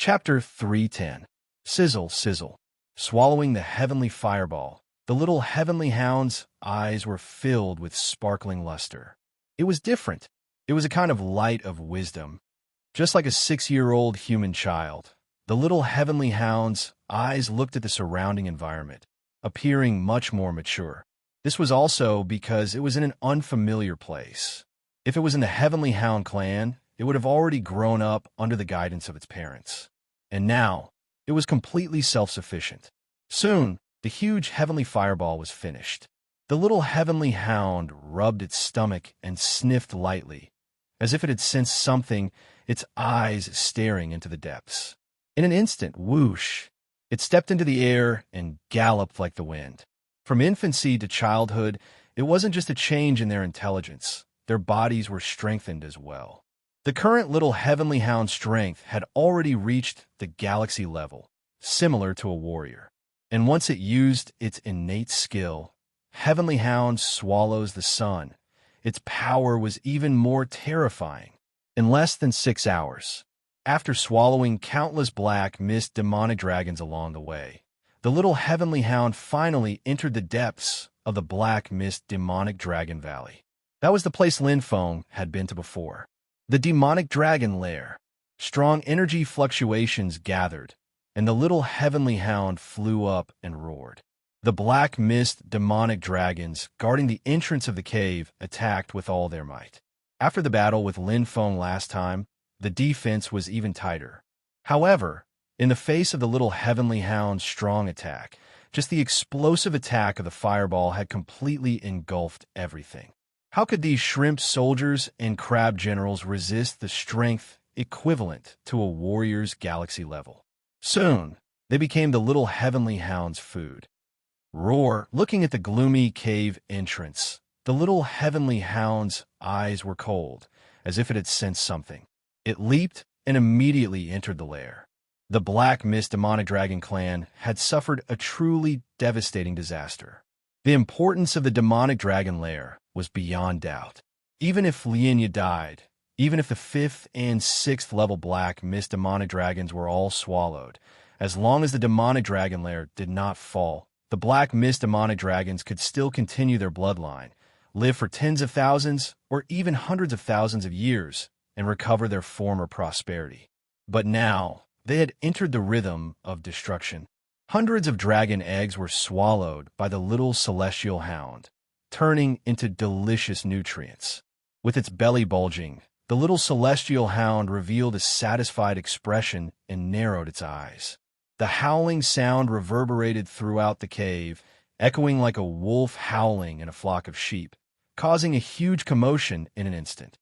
Chapter 310. Sizzle, sizzle. Swallowing the heavenly fireball, the little heavenly hound's eyes were filled with sparkling luster. It was different. It was a kind of light of wisdom. Just like a 6-year-old human child, the little heavenly hound's eyes looked at the surrounding environment, appearing much more mature. This was also because it was in an unfamiliar place. If it was in the Heavenly Hound clan, it would have already grown up under the guidance of its parents. And now, it was completely self-sufficient. Soon, the huge heavenly fireball was finished. The little heavenly hound rubbed its stomach and sniffed lightly, as if it had sensed something, its eyes staring into the depths. In an instant, whoosh, it stepped into the air and galloped like the wind. From infancy to childhood, it wasn't just a change in their intelligence. Their bodies were strengthened as well. The current little heavenly hound strength had already reached the galaxy level, similar to a warrior. And once it used its innate skill, Heavenly Hound swallows the sun. Its power was even more terrifying. In less than 6 hours, after swallowing countless black mist demonic dragons along the way, the little heavenly hound finally entered the depths of the black mist demonic dragon valley. That was the place Lin Feng had been to before. The demonic dragon lair. Strong energy fluctuations gathered, and the little heavenly hound flew up and roared. The black mist demonic dragons guarding the entrance of the cave attacked with all their might. After the battle with Lin Feng last time, the defense was even tighter. However, in the face of the little heavenly hound's strong attack, just the explosive attack of the fireball had completely engulfed everything. How could these shrimp soldiers and crab generals resist the strength equivalent to a warrior's galaxy level? Soon, they became the little heavenly hound's food. Roar, looking at the gloomy cave entrance, the little heavenly hound's eyes were cold, as if it had sensed something. It leaped and immediately entered the lair. The Black Mist Demonic Dragon clan had suffered a truly devastating disaster. The importance of the Demonic Dragon lair was beyond doubt. Even if Lienya died, even if the 5th and 6th level Black Mist Demonic Dragons were all swallowed, as long as the Demonic Dragon lair did not fall, the Black Mist Demonic Dragons could still continue their bloodline, live for tens of thousands or even hundreds of thousands of years, and recover their former prosperity. But now, they had entered the rhythm of destruction. Hundreds of dragon eggs were swallowed by the little celestial hound, turning into delicious nutrients. With its belly bulging, the little celestial hound revealed a satisfied expression and narrowed its eyes. The howling sound reverberated throughout the cave, echoing like a wolf howling in a flock of sheep, causing a huge commotion in an instant.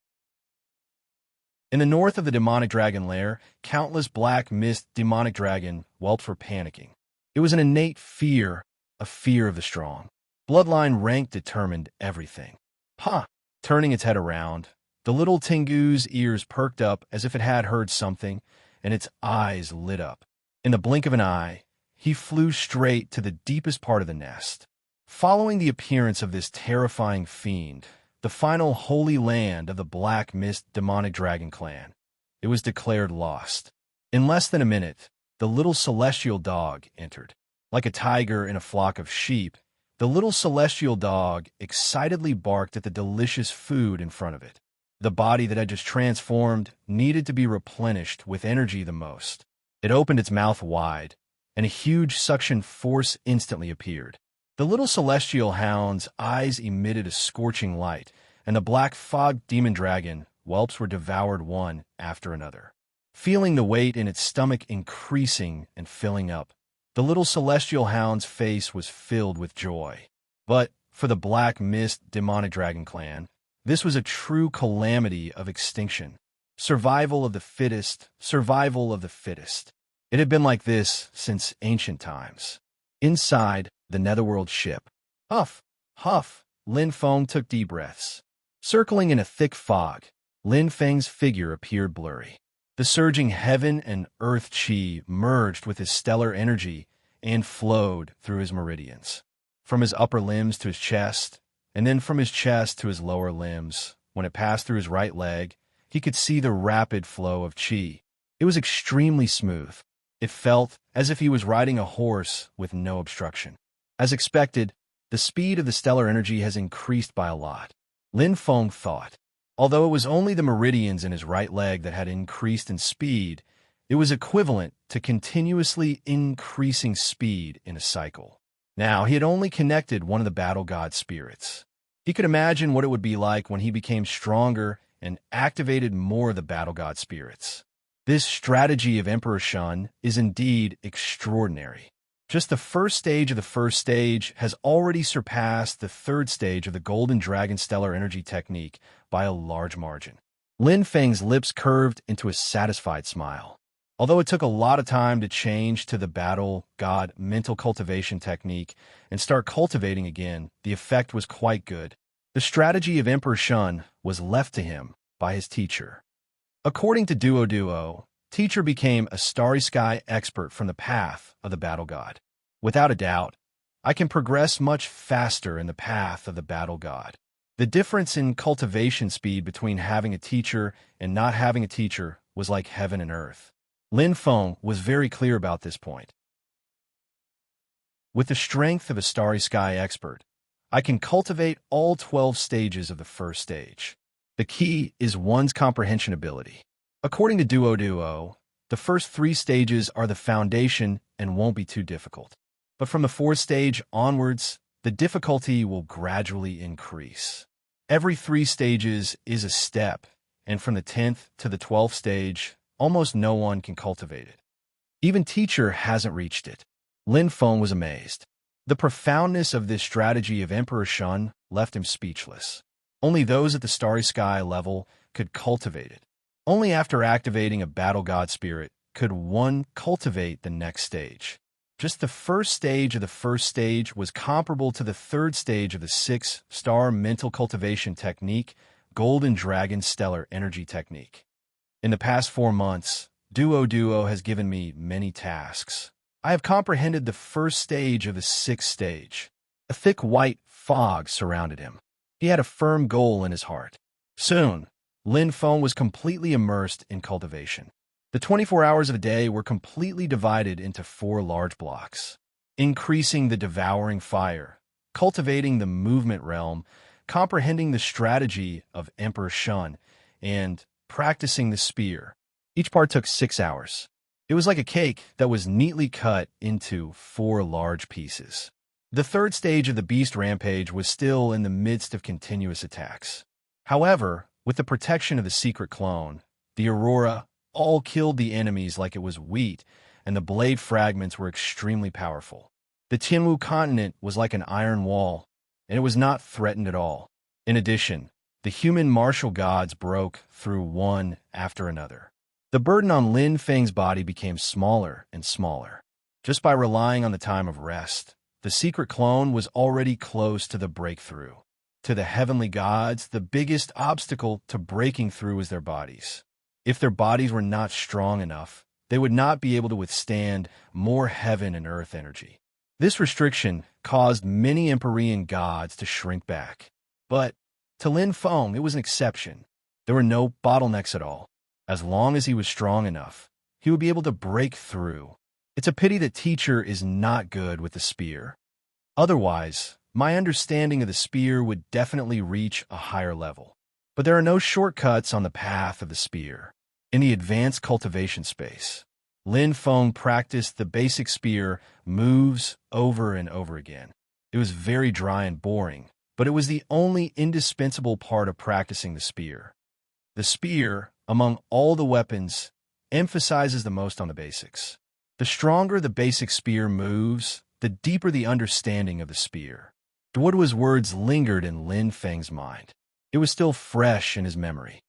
In the north of the demonic dragon lair, countless black mist demonic dragon whelped for panicking. It was an innate fear, a fear of the strong. Bloodline rank determined everything. Ha! Turning its head around, the little Tengu's ears perked up as if it had heard something, and its eyes lit up. In the blink of an eye, he flew straight to the deepest part of the nest. Following the appearance of this terrifying fiend, the final holy land of the Black Mist Demonic Dragon clan, it was declared lost. In less than a minute, the little celestial dog entered. Like a tiger in a flock of sheep, the little celestial dog excitedly barked at the delicious food in front of it. The body that had just transformed needed to be replenished with energy the most. It opened its mouth wide, and a huge suction force instantly appeared. The little celestial hound's eyes emitted a scorching light, and the black fog demon dragon whelps were devoured one after another. Feeling the weight in its stomach increasing and filling up, the little celestial hound's face was filled with joy. But for the Black Mist Demonic Dragon clan, this was a true calamity of extinction. Survival of the fittest, survival of the fittest. It had been like this since ancient times. Inside the netherworld ship, huff, huff, Lin Feng took deep breaths. Circling in a thick fog, Lin Feng's figure appeared blurry. The surging heaven and earth chi merged with his stellar energy and flowed through his meridians. From his upper limbs to his chest, and then from his chest to his lower limbs, when it passed through his right leg, he could see the rapid flow of chi. It was extremely smooth. It felt as if he was riding a horse with no obstruction. As expected, the speed of the stellar energy has increased by a lot. Lin Feng thought. Although it was only the meridians in his right leg that had increased in speed, it was equivalent to continuously increasing speed in a cycle. Now, he had only connected one of the battle god spirits. He could imagine what it would be like when he became stronger and activated more of the battle god spirits. This strategy of Emperor Shun is indeed extraordinary. Just the first stage of the first stage has already surpassed the third stage of the Golden Dragon Stellar Energy technique by a large margin. Lin Feng's lips curved into a satisfied smile. Although it took a lot of time to change to the battle god mental cultivation technique and start cultivating again, the effect was quite good. The strategy of Emperor Shun was left to him by his teacher. According to Duo, teacher became a starry sky expert from the path of the battle god. Without a doubt, I can progress much faster in the path of the battle god. The difference in cultivation speed between having a teacher and not having a teacher was like heaven and earth. Lin Feng was very clear about this point. With the strength of a starry sky expert, I can cultivate all 12 stages of the first stage. The key is one's comprehension ability. According to Duo, the first 3 stages are the foundation and won't be too difficult. But from the 4th stage onwards, the difficulty will gradually increase. Every 3 stages is a step, and from the 10th to the 12th stage, almost no one can cultivate it. Even teacher hasn't reached it. Lin Feng was amazed. The profoundness of this strategy of Emperor Shun left him speechless. Only those at the starry sky level could cultivate it. Only after activating a battle god spirit could one cultivate the next stage. Just the first stage of the first stage was comparable to the third stage of the 6-star mental cultivation technique, Golden Dragon Stellar Energy technique. In the past 4 months, Duo has given me many tasks. I have comprehended the first stage of the 6th stage. A thick white fog surrounded him. He had a firm goal in his heart. Soon, Lin Feng was completely immersed in cultivation. The 24 hours of a day were completely divided into 4 large blocks. Increasing the devouring fire, cultivating the movement realm, comprehending the strategy of Emperor Shun, and practicing the spear. Each part took 6 hours. It was like a cake that was neatly cut into 4 large pieces. The 3rd stage of the Beast Rampage was still in the midst of continuous attacks. However, with the protection of the secret clone, the Aurora all killed the enemies like it was wheat, and the blade fragments were extremely powerful. The Tianwu continent was like an iron wall, and it was not threatened at all. In addition, the human martial gods broke through one after another. The burden on Lin Feng's body became smaller and smaller. Just by relying on the time of rest, the secret clone was already close to the breakthrough. To the heavenly gods, the biggest obstacle to breaking through is their bodies. If their bodies were not strong enough, they would not be able to withstand more heaven and earth energy. This restriction caused many Empyrean gods to shrink back. But to Lin Feng, it was an exception. There were no bottlenecks at all. As long as he was strong enough, he would be able to break through. It's a pity that teacher is not good with the spear. Otherwise, my understanding of the spear would definitely reach a higher level. But there are no shortcuts on the path of the spear. In the advanced cultivation space, Lin Feng practiced the basic spear moves over and over again. It was very dry and boring, but it was the only indispensable part of practicing the spear. The spear, among all the weapons, emphasizes the most on the basics. The stronger the basic spear moves, the deeper the understanding of the spear. Duoduo's words lingered in Lin Feng's mind. It was still fresh in his memory.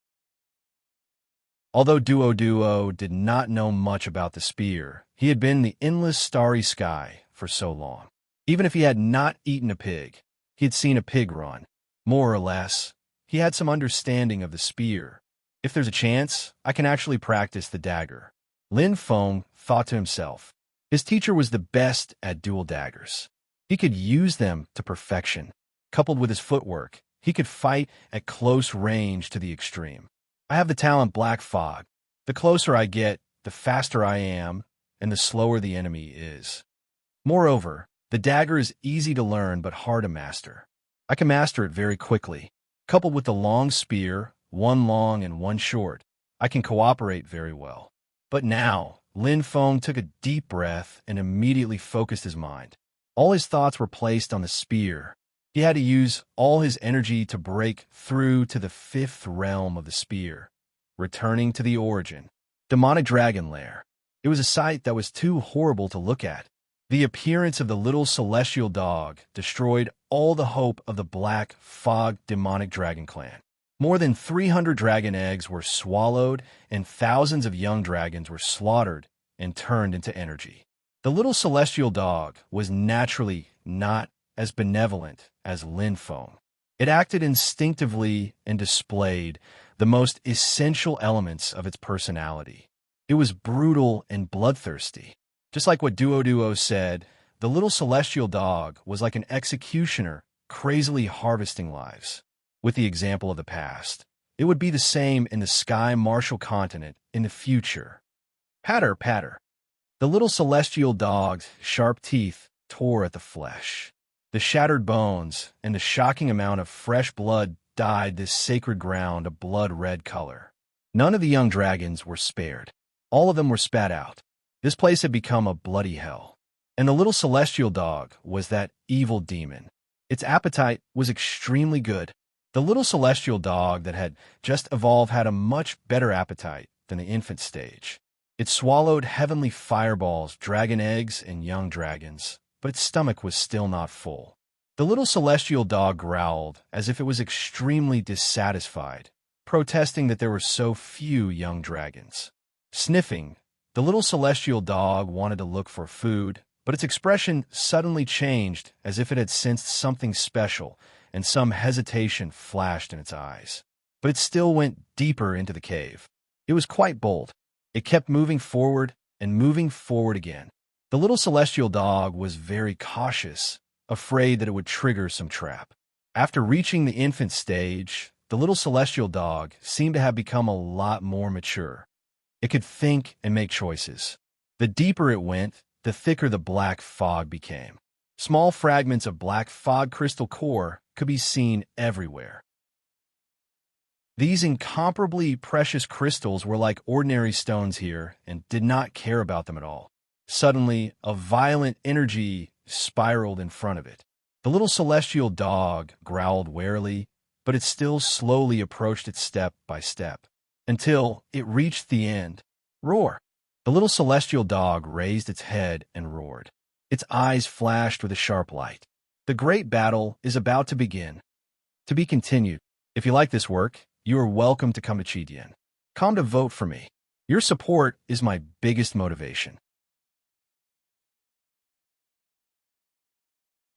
Although Duo did not know much about the spear, he had been in the endless starry sky for so long. Even if he had not eaten a pig, he had seen a pig run. More or less, he had some understanding of the spear. If there's a chance, I can actually practice the dagger. Lin Feng thought to himself. His teacher was the best at dual daggers. He could use them to perfection. Coupled with his footwork, he could fight at close range to the extreme. I have the talent Black Fog. The closer I get, the faster I am, and the slower the enemy is. Moreover, the dagger is easy to learn but hard to master. I can master it very quickly. Coupled with the long spear, one long and one short, I can cooperate very well. But now, Lin Feng took a deep breath and immediately focused his mind. All his thoughts were placed on the spear. He had to use all his energy to break through to the fifth realm of the spear, returning to the origin, demonic dragon lair. It was a sight that was too horrible to look at. The appearance of the little celestial dog destroyed all the hope of the Black Fog demonic dragon clan. More than 300 dragon eggs were swallowed, and thousands of young dragons were slaughtered and turned into energy. The little celestial dog was naturally not as benevolent as Lin Feng. It acted instinctively and displayed the most essential elements of its personality. It was brutal and bloodthirsty. Just like what Duo said, the little celestial dog was like an executioner crazily harvesting lives. With the example of the past, it would be the same in the Sky Martial continent in the future. Patter, patter. The little celestial dog's sharp teeth tore at the flesh. The shattered bones and the shocking amount of fresh blood dyed this sacred ground a blood-red color. None of the young dragons were spared. All of them were spat out. This place had become a bloody hell. And the little celestial dog was that evil demon. Its appetite was extremely good. The little celestial dog that had just evolved had a much better appetite than the infant stage. It swallowed heavenly fireballs, dragon eggs, and young dragons, but its stomach was still not full. The little celestial dog growled as if it was extremely dissatisfied, protesting that there were so few young dragons. Sniffing, the little celestial dog wanted to look for food, but its expression suddenly changed as if it had sensed something special, and some hesitation flashed in its eyes. But it still went deeper into the cave. It was quite bold. It kept moving forward and moving forward again. The little celestial dog was very cautious, afraid that it would trigger some trap. After reaching the infant stage, the little celestial dog seemed to have become a lot more mature. It could think and make choices. The deeper it went, the thicker the black fog became. Small fragments of black fog crystal core could be seen everywhere. These incomparably precious crystals were like ordinary stones here and did not care about them at all. Suddenly, a violent energy spiraled in front of it. The little celestial dog growled warily, but it still slowly approached it step by step, until it reached the end. Roar! The little celestial dog raised its head and roared. Its eyes flashed with a sharp light. The great battle is about to begin. To be continued. If you like this work, you are welcome to come to Chidian. Come to vote for me. Your support is my biggest motivation.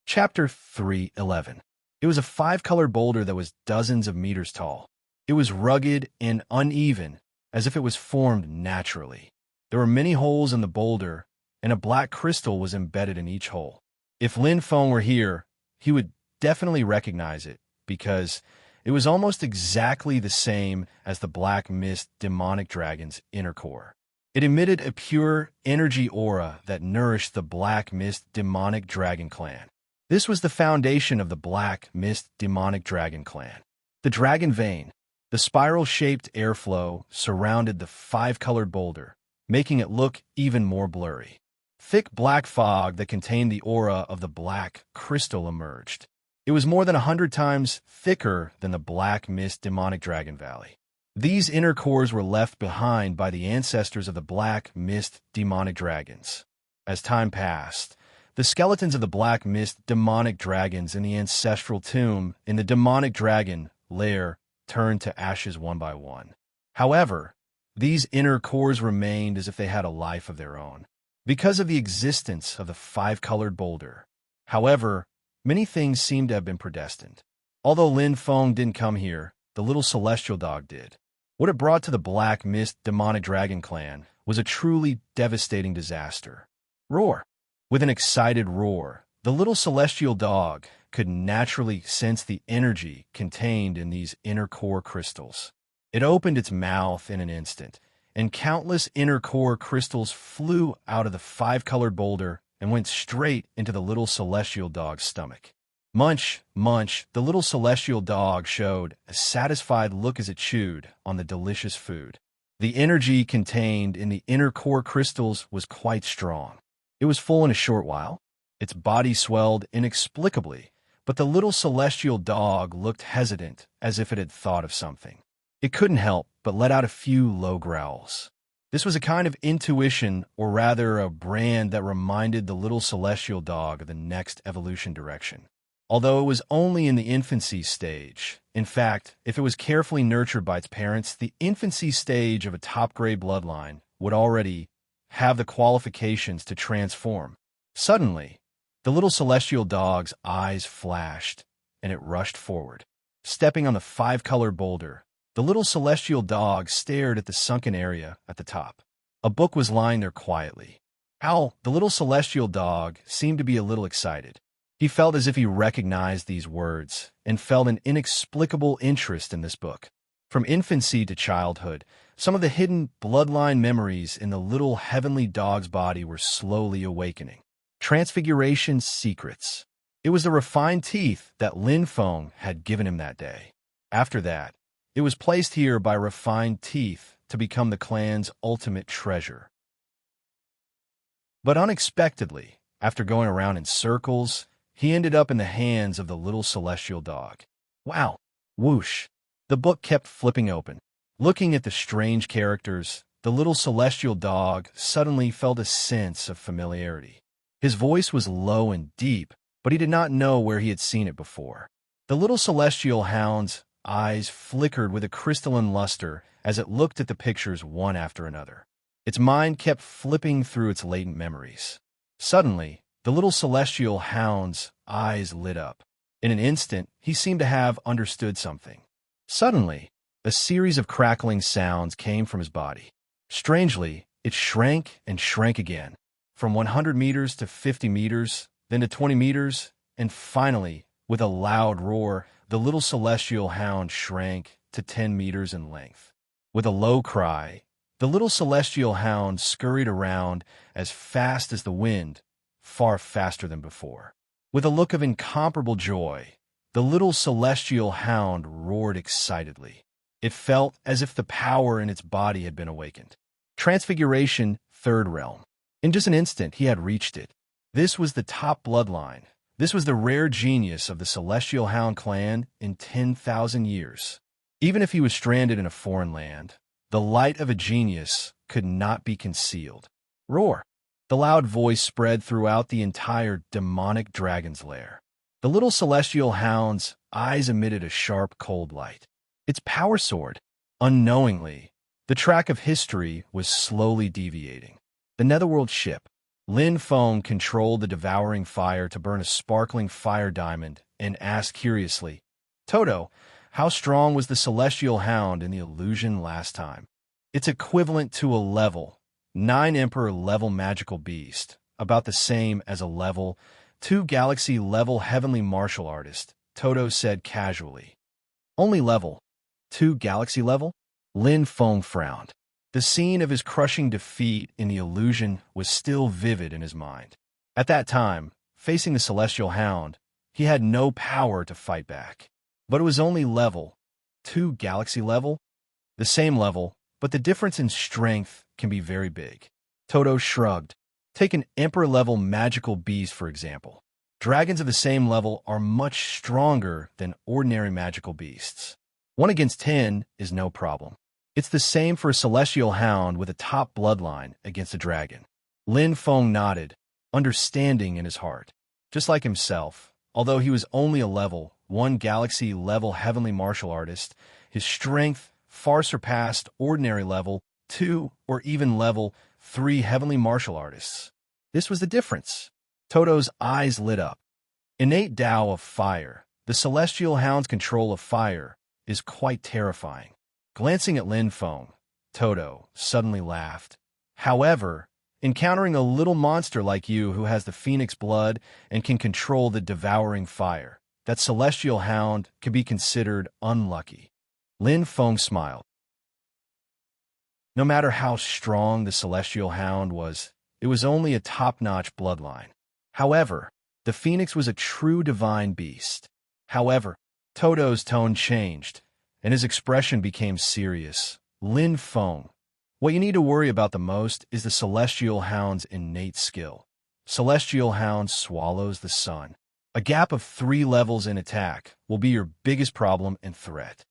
Chapter 3:11. It was a 5-colored boulder that was dozens of meters tall. It was rugged and uneven, as if it was formed naturally. There were many holes in the boulder, and a black crystal was embedded in each hole. If Lin Feng were here, he would definitely recognize it, because it was almost exactly the same as the Black Mist demonic dragon's inner core. It emitted a pure energy aura that nourished the Black Mist demonic dragon clan. This was the foundation of the Black Mist demonic dragon clan. The dragon vein, the spiral-shaped airflow, surrounded the 5-colored boulder, making it look even more blurry. Thick black fog that contained the aura of the black crystal emerged. It was more than 100 times thicker than the Black Mist demonic dragon valley. These inner cores were left behind by the ancestors of the Black Mist demonic dragons. As time passed, the skeletons of the Black Mist demonic dragons in the ancestral tomb in the demonic dragon lair turned to ashes one by one. However, these inner cores remained as if they had a life of their own, because of the existence of the 5-colored boulder. However, many things seem to have been predestined. Although Lin Feng didn't come here, the little celestial dog did. What it brought to the Black Mist demonic dragon clan was a truly devastating disaster. Roar! With an excited roar, the little celestial dog could naturally sense the energy contained in these inner core crystals. It opened its mouth in an instant, and countless inner core crystals flew out of the five-colored boulder and went straight into the little celestial dog's stomach. Munch, munch, the little celestial dog showed a satisfied look as it chewed on the delicious food. The energy contained in the inner core crystals was quite strong. It was full in a short while. Its body swelled inexplicably, but the little celestial dog looked hesitant, as if it had thought of something. It couldn't help but let out a few low growls. This was a kind of intuition, or rather a brand that reminded the little celestial dog of the next evolution direction. Although it was only in the infancy stage, in fact, if it was carefully nurtured by its parents, the infancy stage of a top-grade bloodline would already have the qualifications to transform. Suddenly, the little celestial dog's eyes flashed, and it rushed forward. Stepping on the five-colored boulder, the little celestial dog stared at the sunken area at the top. A book was lying there quietly. Owl, the little celestial dog, seemed to be a little excited. He felt as if he recognized these words and felt an inexplicable interest in this book. From infancy to childhood, some of the hidden bloodline memories in the little heavenly dog's body were slowly awakening. Transfiguration's secrets. It was the refined teeth that Lin Feng had given him that day. After that, it was placed here by refined teeth to become the clan's ultimate treasure. But unexpectedly, after going around in circles, he ended up in the hands of the little celestial dog. Wow! Whoosh! The book kept flipping open. Looking at the strange characters, the little celestial dog suddenly felt a sense of familiarity. His voice was low and deep, but he did not know where he had seen it before. The little celestial hound's eyes flickered with a crystalline luster as it looked at the pictures one after another. Its mind kept flipping through its latent memories. Suddenly, the little celestial hound's eyes lit up. In an instant, he seemed to have understood something. Suddenly, a series of crackling sounds came from his body. Strangely, it shrank and shrank again, from 100 meters to 50 meters, then to 20 meters, and finally, with a loud roar, the little celestial hound shrank to 10 meters in length. With a low cry, the little celestial hound scurried around as fast as the wind, far faster than before. With a look of incomparable joy, the little celestial hound roared excitedly. It felt as if the power in its body had been awakened. Transfiguration, third realm. In just an instant, he had reached it. This was the top bloodline. This was the rare genius of the Celestial Hound clan in 10,000 years. Even if he was stranded in a foreign land, the light of a genius could not be concealed. Roar! The loud voice spread throughout the entire demonic dragon's lair. The little celestial hound's eyes emitted a sharp, cold light. Its power soared. Unknowingly, the track of history was slowly deviating. The netherworld ship. Lin Feng controlled the devouring fire to burn a sparkling fire diamond and asked curiously, Toto, how strong was the celestial hound in the illusion last time? It's equivalent to a level 9 Emperor-level magical beast, about the same as a level 2 Galaxy-level heavenly martial artist, Toto said casually. Only level 2 Galaxy-level? Lin Feng frowned. The scene of his crushing defeat in the illusion was still vivid in his mind. At that time, facing the celestial hound, he had no power to fight back. But it was only level 2 Galaxy-level? The same level, but the difference in strength can be very big. Toto shrugged. Take an Emperor-level magical beast, for example. Dragons of the same level are much stronger than ordinary magical beasts. 1 against 10 is no problem. It's the same for a celestial hound with a top bloodline against a dragon. Lin Feng nodded, understanding in his heart. Just like himself, although he was only a level 1 Galaxy-level heavenly martial artist, his strength far surpassed ordinary level 2 or even level 3 heavenly martial artists. This was the difference. Toto's eyes lit up. Innate Tao of fire, the celestial hound's control of fire, is quite terrifying. Glancing at Lin Feng, Toto suddenly laughed. However, encountering a little monster like you who has the phoenix blood and can control the devouring fire, that celestial hound can be considered unlucky. Lin Feng smiled. No matter how strong the celestial hound was, it was only a top-notch bloodline. However, the phoenix was a true divine beast. However, Toto's tone changed, and his expression became serious. Lin Feng, what you need to worry about the most is the celestial hound's innate skill. Celestial hound swallows the sun. A gap of 3 levels in attack will be your biggest problem and threat.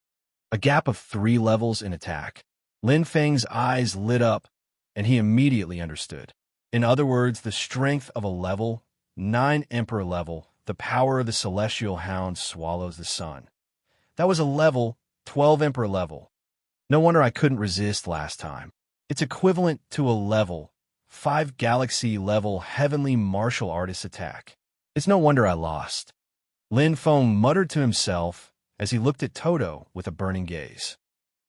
A gap of 3 levels in attack. Lin Feng's eyes lit up, and he immediately understood. In other words, the strength of a level 9 Emperor level, the power of the celestial hound swallows the sun. That was a level 12 Emperor level. No wonder I couldn't resist last time. It's equivalent to a level 5 Galaxy level heavenly martial artist attack. It's no wonder I lost. Lin Feng muttered to himself as he looked at Toto with a burning gaze.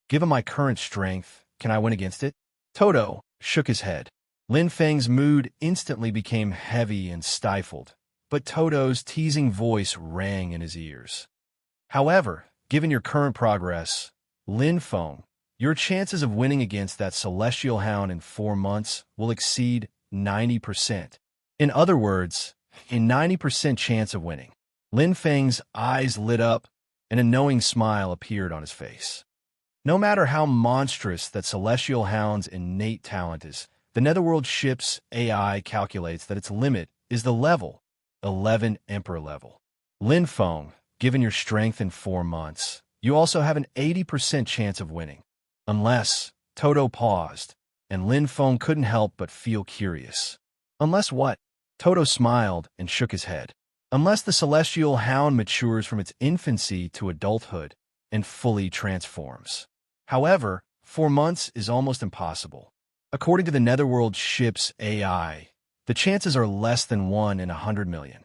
Given my current strength, can I win against it? Toto shook his head. Lin Feng's mood instantly became heavy and stifled, but Toto's teasing voice rang in his ears. However, given your current progress, Lin Feng, your chances of winning against that celestial hound in 4 months will exceed 90%. In other words, a 90% chance of winning. Lin Feng's eyes lit up, and a knowing smile appeared on his face. No matter how monstrous that celestial hound's innate talent is, the Netherworld ship's AI calculates that its limit is the level 11 Emperor level. Lin Feng, given your strength in 4 months, you also have an 80% chance of winning. Unless, Toto paused, and Lin Feng couldn't help but feel curious. Unless what? Toto smiled and shook his head. Unless the celestial hound matures from its infancy to adulthood and fully transforms. However, 4 months is almost impossible. According to the Netherworld ship's AI, the chances are less than 1 in 100 million.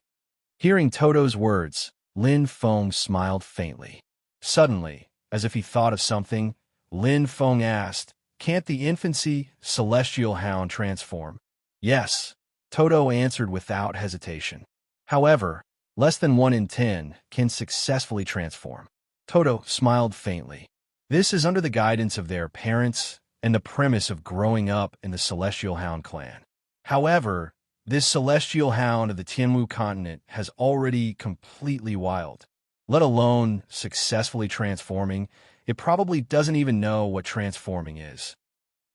Hearing Toto's words, Lin Feng smiled faintly. Suddenly, as if he thought of something, Lin Feng asked, "Can't the infancy celestial hound transform?" "Yes," Toto answered without hesitation. However, less than 1 in 10 can successfully transform. Toto smiled faintly. This is under the guidance of their parents and the premise of growing up in the Celestial Hound clan. However, this Celestial Hound of the Tianwu continent has already completely wild. Let alone successfully transforming, it probably doesn't even know what transforming is.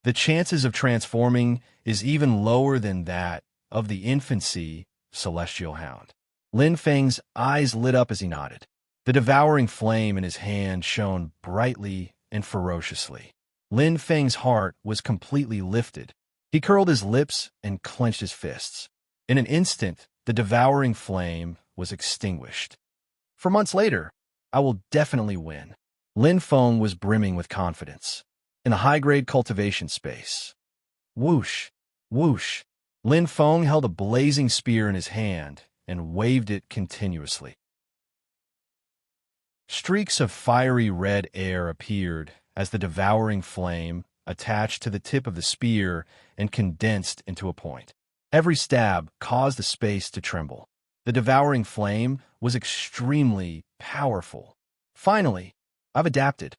The chances of transforming is even lower than that of the infancy Celestial Hound. Lin Feng's eyes lit up as he nodded. The devouring flame in his hand shone brightly and ferociously. Lin Feng's heart was completely lifted. He curled his lips and clenched his fists. In an instant, the devouring flame was extinguished. For months later, I will definitely win. Lin Feng was brimming with confidence. In the high-grade cultivation space. Whoosh, whoosh. Lin Feng held a blazing spear in his hand and waved it continuously. Streaks of fiery red air appeared as the devouring flame attached to the tip of the spear and condensed into a point. Every stab caused the space to tremble. The devouring flame was extremely powerful. Finally, I've adapted.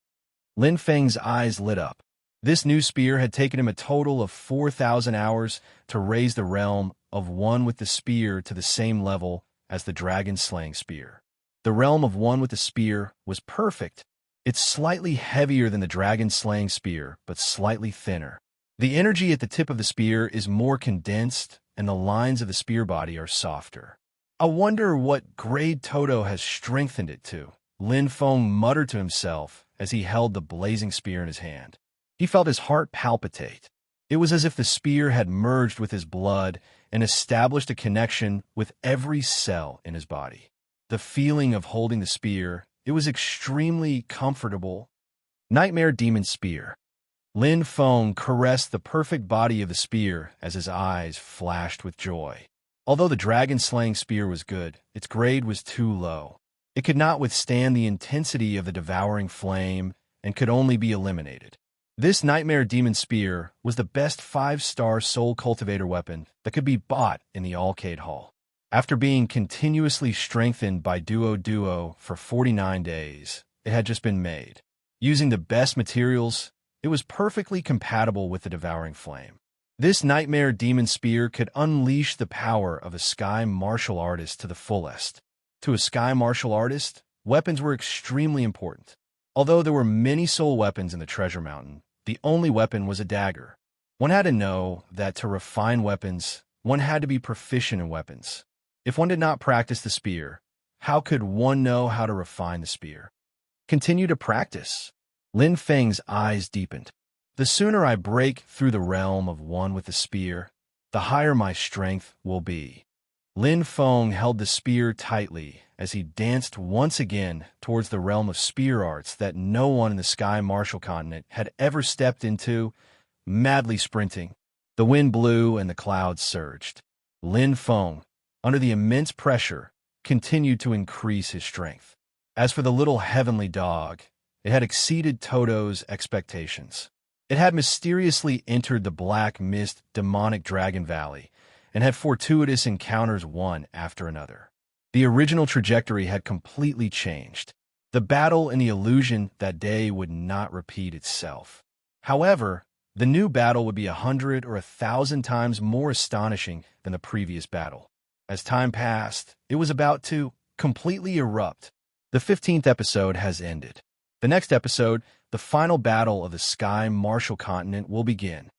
Lin Feng's eyes lit up. This new spear had taken him a total of 4,000 hours to raise the realm of one with the spear to the same level as the dragon-slaying spear. The realm of one with the spear was perfect. It's slightly heavier than the dragon-slaying spear, but slightly thinner. The energy at the tip of the spear is more condensed, and the lines of the spear body are softer. I wonder what grade Toto has strengthened it to. Lin Feng muttered to himself as he held the blazing spear in his hand. He felt his heart palpitate. It was as if the spear had merged with his blood and established a connection with every cell in his body. The feeling of holding the spear, it was extremely comfortable. Nightmare Demon Spear. Lin Feng caressed the perfect body of the spear as his eyes flashed with joy. Although the dragon-slaying spear was good, its grade was too low. It could not withstand the intensity of the devouring flame and could only be eliminated. This Nightmare Demon Spear was the best 5-star soul cultivator weapon that could be bought in the Arcade Hall. After being continuously strengthened by Duo for 49 days, it had just been made. Using the best materials, It was perfectly compatible with the devouring flame. This nightmare demon spear could unleash the power of a sky martial artist to the fullest. To a sky martial artist, weapons were extremely important. Although there were many soul weapons in the treasure mountain, the only weapon was a dagger. One had to know that to refine weapons, one had to be proficient in weapons. If one did not practice the spear, how could one know how to refine the spear? Continue to practice. Lin Feng's eyes deepened. The sooner I break through the realm of one with the spear, the higher my strength will be. Lin Feng held the spear tightly as he danced once again towards the realm of spear arts that no one in the Sky Martial Continent had ever stepped into, madly sprinting. The wind blew and the clouds surged. Lin Feng, under the immense pressure, continued to increase his strength. As for the little heavenly dog, it had exceeded Toto's expectations. It had mysteriously entered the black mist demonic Dragon Valley and had fortuitous encounters one after another. The original trajectory had completely changed. The battle and the illusion that day would not repeat itself. However, the new battle would be 100 or 1,000 times more astonishing than the previous battle. As time passed, it was about to completely erupt. The 15th episode has ended. The next episode, the final battle of the Sky Martial Continent, will begin.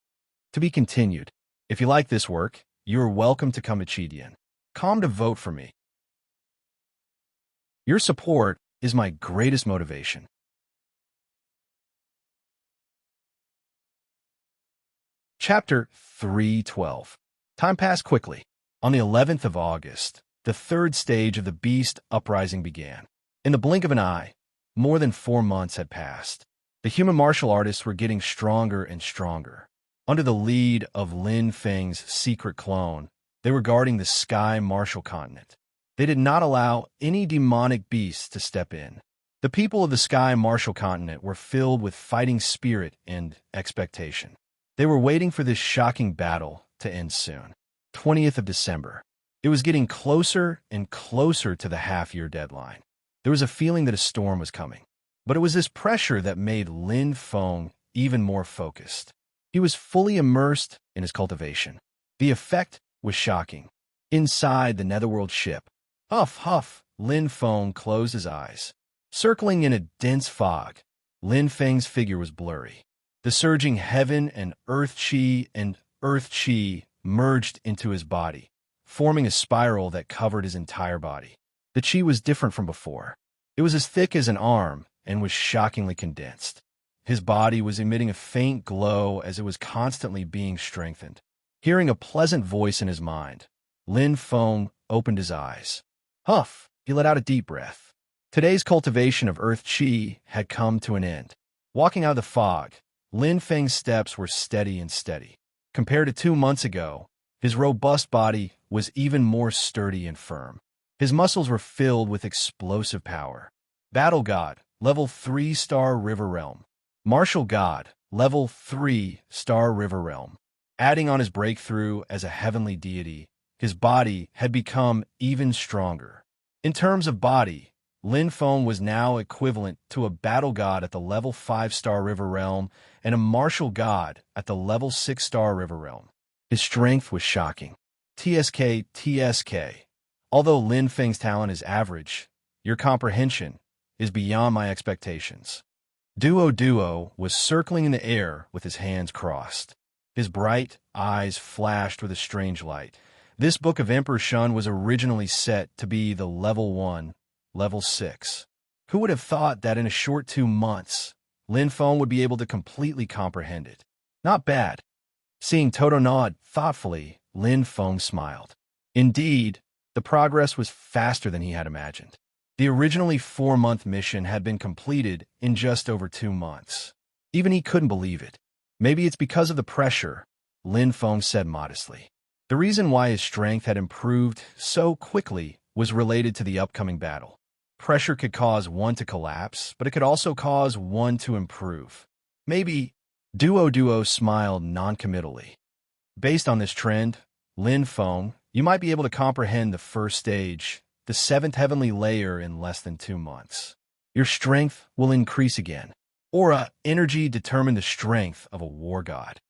To be continued. If you like this work, you are welcome to come to Chidian. Come to vote for me. Your support is my greatest motivation. Chapter 312. Time passed quickly. On the 11th of August, the third stage of the Beast Uprising began. In the blink of an eye, more than 4 months had passed. The human martial artists were getting stronger and stronger. Under the lead of Lin Feng's secret clone, they were guarding the Sky Martial Continent. They did not allow any demonic beasts to step in. The people of the Sky Martial Continent were filled with fighting spirit and expectation. They were waiting for this shocking battle to end soon. 20th of December. It was getting closer and closer to the half-year deadline. There was a feeling that a storm was coming. But it was this pressure that made Lin Feng even more focused. He was fully immersed in his cultivation. The effect was shocking. Inside the Netherworld ship, huff, huff, Lin Feng closed his eyes. Circling in a dense fog, Lin Feng's figure was blurry. The surging heaven and earth chi merged into his body, forming a spiral that covered his entire body. The chi was different from before. It was as thick as an arm and was shockingly condensed. His body was emitting a faint glow as it was constantly being strengthened. Hearing a pleasant voice in his mind, Lin Feng opened his eyes. Huff, he let out a deep breath. Today's cultivation of earth chi had come to an end. Walking out of the fog, Lin Feng's steps were steady and steady. Compared to 2 months ago, his robust body was even more sturdy and firm. His muscles were filled with explosive power. Battle God, level 3-star River Realm. Martial God, level 3-star River Realm. Adding on his breakthrough as a heavenly deity, his body had become even stronger. In terms of body, Lin Feng was now equivalent to a battle god at the level 5-star River Realm and a martial god at the level 6-star River Realm. His strength was shocking. TSK. Although Lin Feng's talent is average, your comprehension is beyond my expectations. Duo was circling in the air with his hands crossed. His bright eyes flashed with a strange light. This book of Emperor Shun was originally set to be the level 1, level 6. Who would have thought that in a short 2 months, Lin Feng would be able to completely comprehend it? Not bad. Seeing Toto nod thoughtfully, Lin Feng smiled. Indeed, the progress was faster than he had imagined. The originally 4-month mission had been completed in just over 2 months. Even he couldn't believe it. Maybe it's because of the pressure, Lin Feng said modestly. The reason why his strength had improved so quickly was related to the upcoming battle. Pressure could cause one to collapse, but it could also cause one to improve. Maybe Duo smiled noncommittally. Based on this trend, Lin Feng, you might be able to comprehend the first stage, the 7th heavenly layer, in less than 2 months. Your strength will increase again. Aura energy determined the strength of a war god.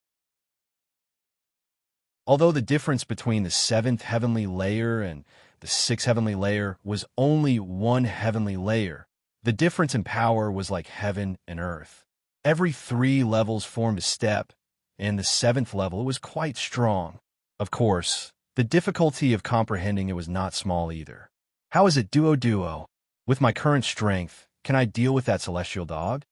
Although the difference between the seventh heavenly layer and the sixth heavenly layer was only one heavenly layer, the difference in power was like heaven and earth. Every 3 levels formed a step, and the 7th level was quite strong. Of course, the difficulty of comprehending it was not small either. How is it duo? With my current strength, can I deal with that celestial dog?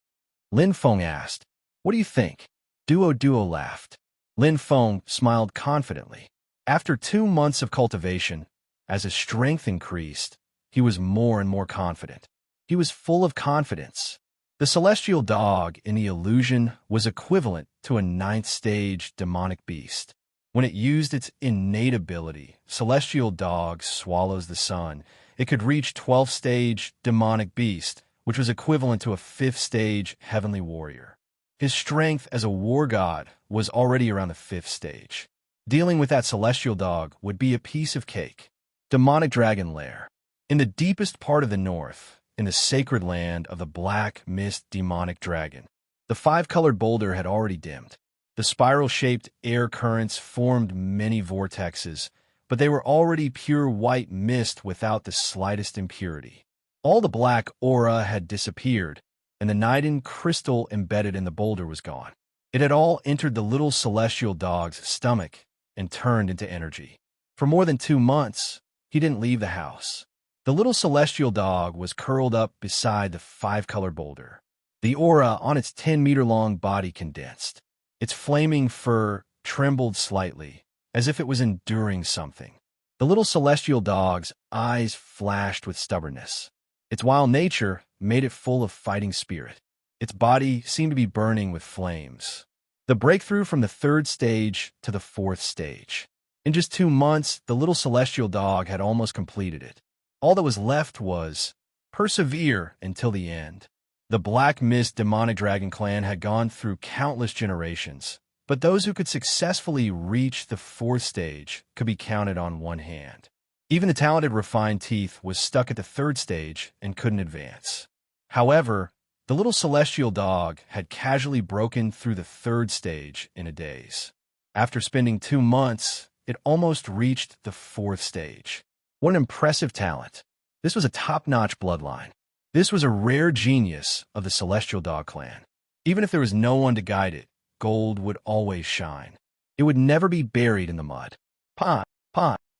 Lin Feng asked. What do you think? Duo laughed. Lin Feng smiled confidently. After 2 months of cultivation, as his strength increased, he was more and more confident. He was full of confidence. The celestial dog in the illusion was equivalent to a 9th stage demonic beast. When it used its innate ability, celestial dog swallows the sun, it could reach 12th stage demonic beast, which was equivalent to a 5th stage heavenly warrior. His strength as a war god was already around the 5th stage. Dealing with that celestial dog would be a piece of cake. Demonic Dragon Lair. In the deepest part of the north, in the sacred land of the black mist demonic dragon, the 5-colored boulder had already dimmed. The spiral-shaped air currents formed many vortexes, but they were already pure white mist without the slightest impurity. All the black aura had disappeared, and the Niden crystal embedded in the boulder was gone. It had all entered the little celestial dog's stomach and turned into energy. For more than 2 months, he didn't leave the house. The little celestial dog was curled up beside the 5-colored boulder. The aura on its 10-meter-long body condensed. Its flaming fur trembled slightly, as if it was enduring something. The little celestial dog's eyes flashed with stubbornness. Its wild nature made it full of fighting spirit. Its body seemed to be burning with flames. The breakthrough from the 3rd stage to the 4th stage. In just 2 months, the little celestial dog had almost completed it. All that was left was persevere until the end. The Black Mist demonic dragon clan had gone through countless generations, but those who could successfully reach the 4th stage could be counted on one hand. Even the talented Refined Teeth was stuck at the 3rd stage and couldn't advance. However, the little celestial dog had casually broken through the 3rd stage in a daze. After spending 2 months, it almost reached the 4th stage. What an impressive talent. This was a top-notch bloodline. This was a rare genius of the Celestial Dog clan. Even if there was no one to guide it, gold would always shine. It would never be buried in the mud. Pot.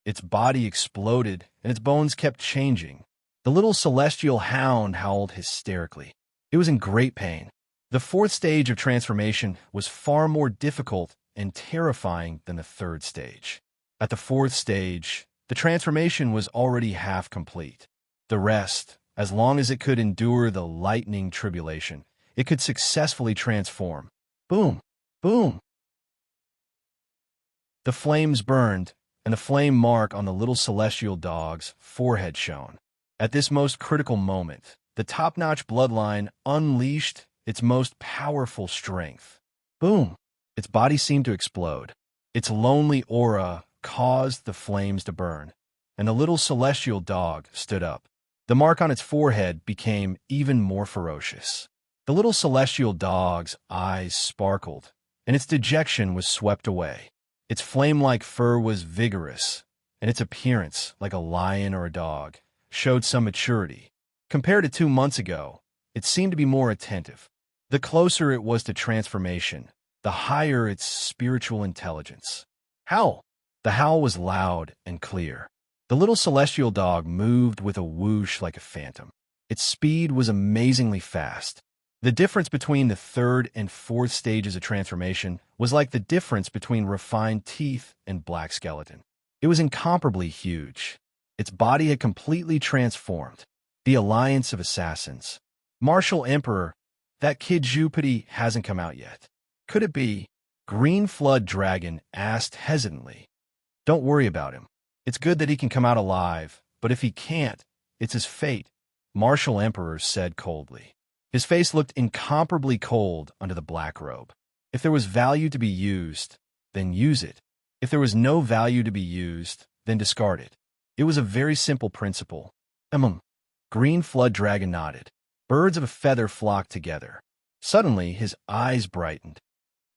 Its body exploded, and its bones kept changing. The little celestial hound howled hysterically. It was in great pain. The 4th stage of transformation was far more difficult and terrifying than the 3rd stage. At the 4th stage, the transformation was already half complete. The rest, as long as it could endure the lightning tribulation, it could successfully transform. Boom! Boom! The flames burned, and the flame mark on the little celestial dog's forehead shone. At this most critical moment, the top-notch bloodline unleashed its most powerful strength. Boom! Its body seemed to explode. Its lonely aura caused the flames to burn, and the little celestial dog stood up. The mark on its forehead became even more ferocious. The little celestial dog's eyes sparkled, and its dejection was swept away. Its flame-like fur was vigorous, and its appearance, like a lion or a dog, showed some maturity. Compared to 2 months ago, it seemed to be more attentive. The closer it was to transformation, the higher its spiritual intelligence. Howl! The howl was loud and clear. The little celestial dog moved with a whoosh like a phantom. Its speed was amazingly fast. The difference between the 3rd and 4th stages of transformation was like the difference between Refined Teeth and Black Skeleton. It was incomparably huge. Its body had completely transformed. The Alliance of Assassins. Martial Emperor, that kid Jupiter hasn't come out yet. Could it be? Green Flood Dragon asked hesitantly. Don't worry about him. It's good that he can come out alive, but if he can't, it's his fate, Martial Emperor said coldly. His face looked incomparably cold under the black robe. If there was value to be used, then use it. If there was no value to be used, then discard it. It was a very simple principle. Green Flood Dragon nodded. Birds of a feather flocked together. Suddenly, his eyes brightened.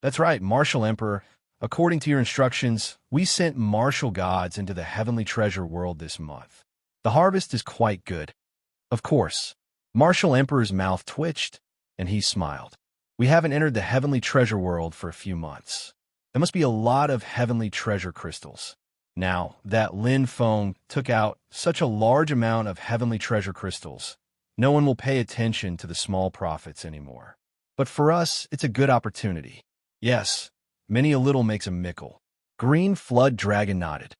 That's right, Martial Emperor. According to your instructions, we sent martial gods into the heavenly treasure world this month. The harvest is quite good. Of course. Martial Emperor's mouth twitched, and he smiled. We haven't entered the heavenly treasure world for a few months. There must be a lot of heavenly treasure crystals. Now, that Lin Feng took out such a large amount of heavenly treasure crystals, no one will pay attention to the small profits anymore. But for us, it's a good opportunity. Yes, many a little makes a mickle. Green Flood Dragon nodded.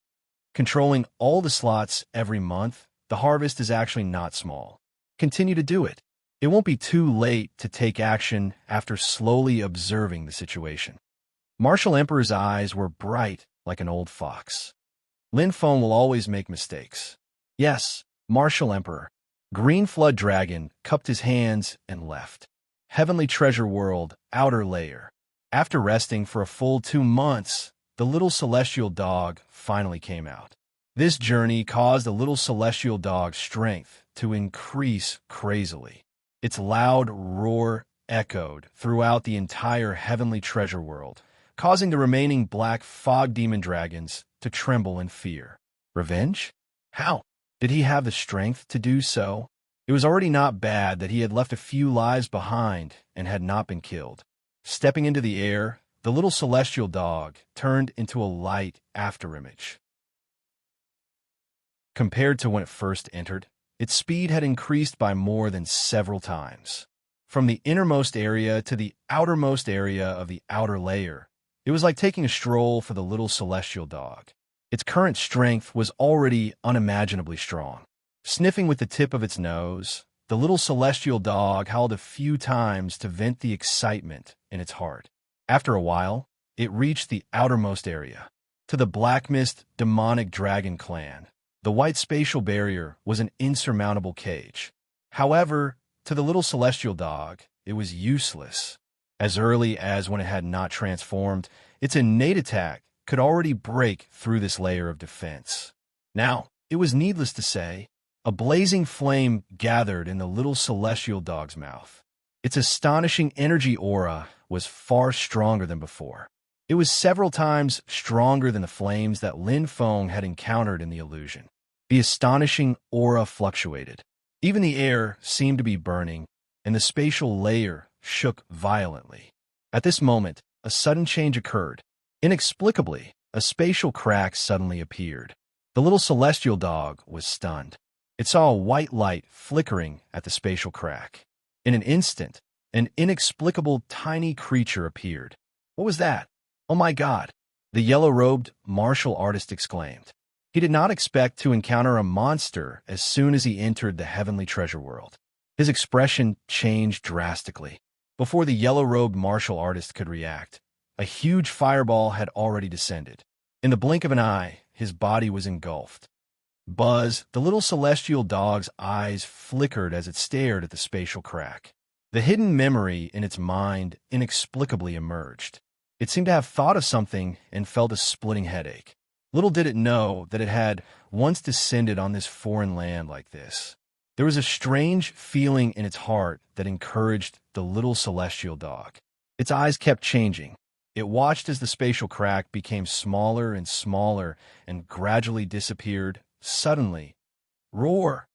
Controlling all the slots every month, the harvest is actually not small. Continue to do it. It won't be too late to take action after slowly observing the situation. Martial Emperor's eyes were bright like an old fox. Lin Feng will always make mistakes. Yes, Martial Emperor. Green Flood Dragon cupped his hands and left. Heavenly Treasure World, outer layer. After resting for a full 2 months, the little celestial dog finally came out. This journey caused the little celestial dog's strength to increase crazily. Its loud roar echoed throughout the entire heavenly treasure world, causing the remaining black fog demon dragons to tremble in fear. Revenge? How? Did he have the strength to do so? It was already not bad that he had left a few lives behind and had not been killed. Stepping into the air, the little celestial dog turned into a light afterimage. Compared to when it first entered, its speed had increased by more than several times. From the innermost area to the outermost area of the outer layer, it was like taking a stroll for the little celestial dog. Its current strength was already unimaginably strong. Sniffing with the tip of its nose, the little celestial dog howled a few times to vent the excitement in its heart. After a while, it reached the outermost area. To the Black Mist demonic dragon clan, the white spatial barrier was an insurmountable cage. However, to the little celestial dog, it was useless. As early as when it had not transformed, its innate attack could already break through this layer of defense. Now, it was needless to say, a blazing flame gathered in the little celestial dog's mouth. Its astonishing energy aura was far stronger than before. It was several times stronger than the flames that Lin Feng had encountered in the illusion. The astonishing aura fluctuated. Even the air seemed to be burning, and the spatial layer shook violently. At this moment, a sudden change occurred. Inexplicably, a spatial crack suddenly appeared. The little celestial dog was stunned. It saw a white light flickering at the spatial crack. In an instant, an inexplicable tiny creature appeared. What was that? Oh my God! The yellow-robed martial artist exclaimed. He did not expect to encounter a monster as soon as he entered the heavenly treasure world. His expression changed drastically. Before the yellow-robed martial artist could react, a huge fireball had already descended. In the blink of an eye, his body was engulfed. Buzz, the little celestial dog's eyes flickered as it stared at the spatial crack. The hidden memory in its mind inexplicably emerged. It seemed to have thought of something and felt a splitting headache. Little did it know that it had once descended on this foreign land like this. There was a strange feeling in its heart that encouraged the little celestial dog. Its eyes kept changing. It watched as the spatial crack became smaller and smaller and gradually disappeared. Suddenly, roar!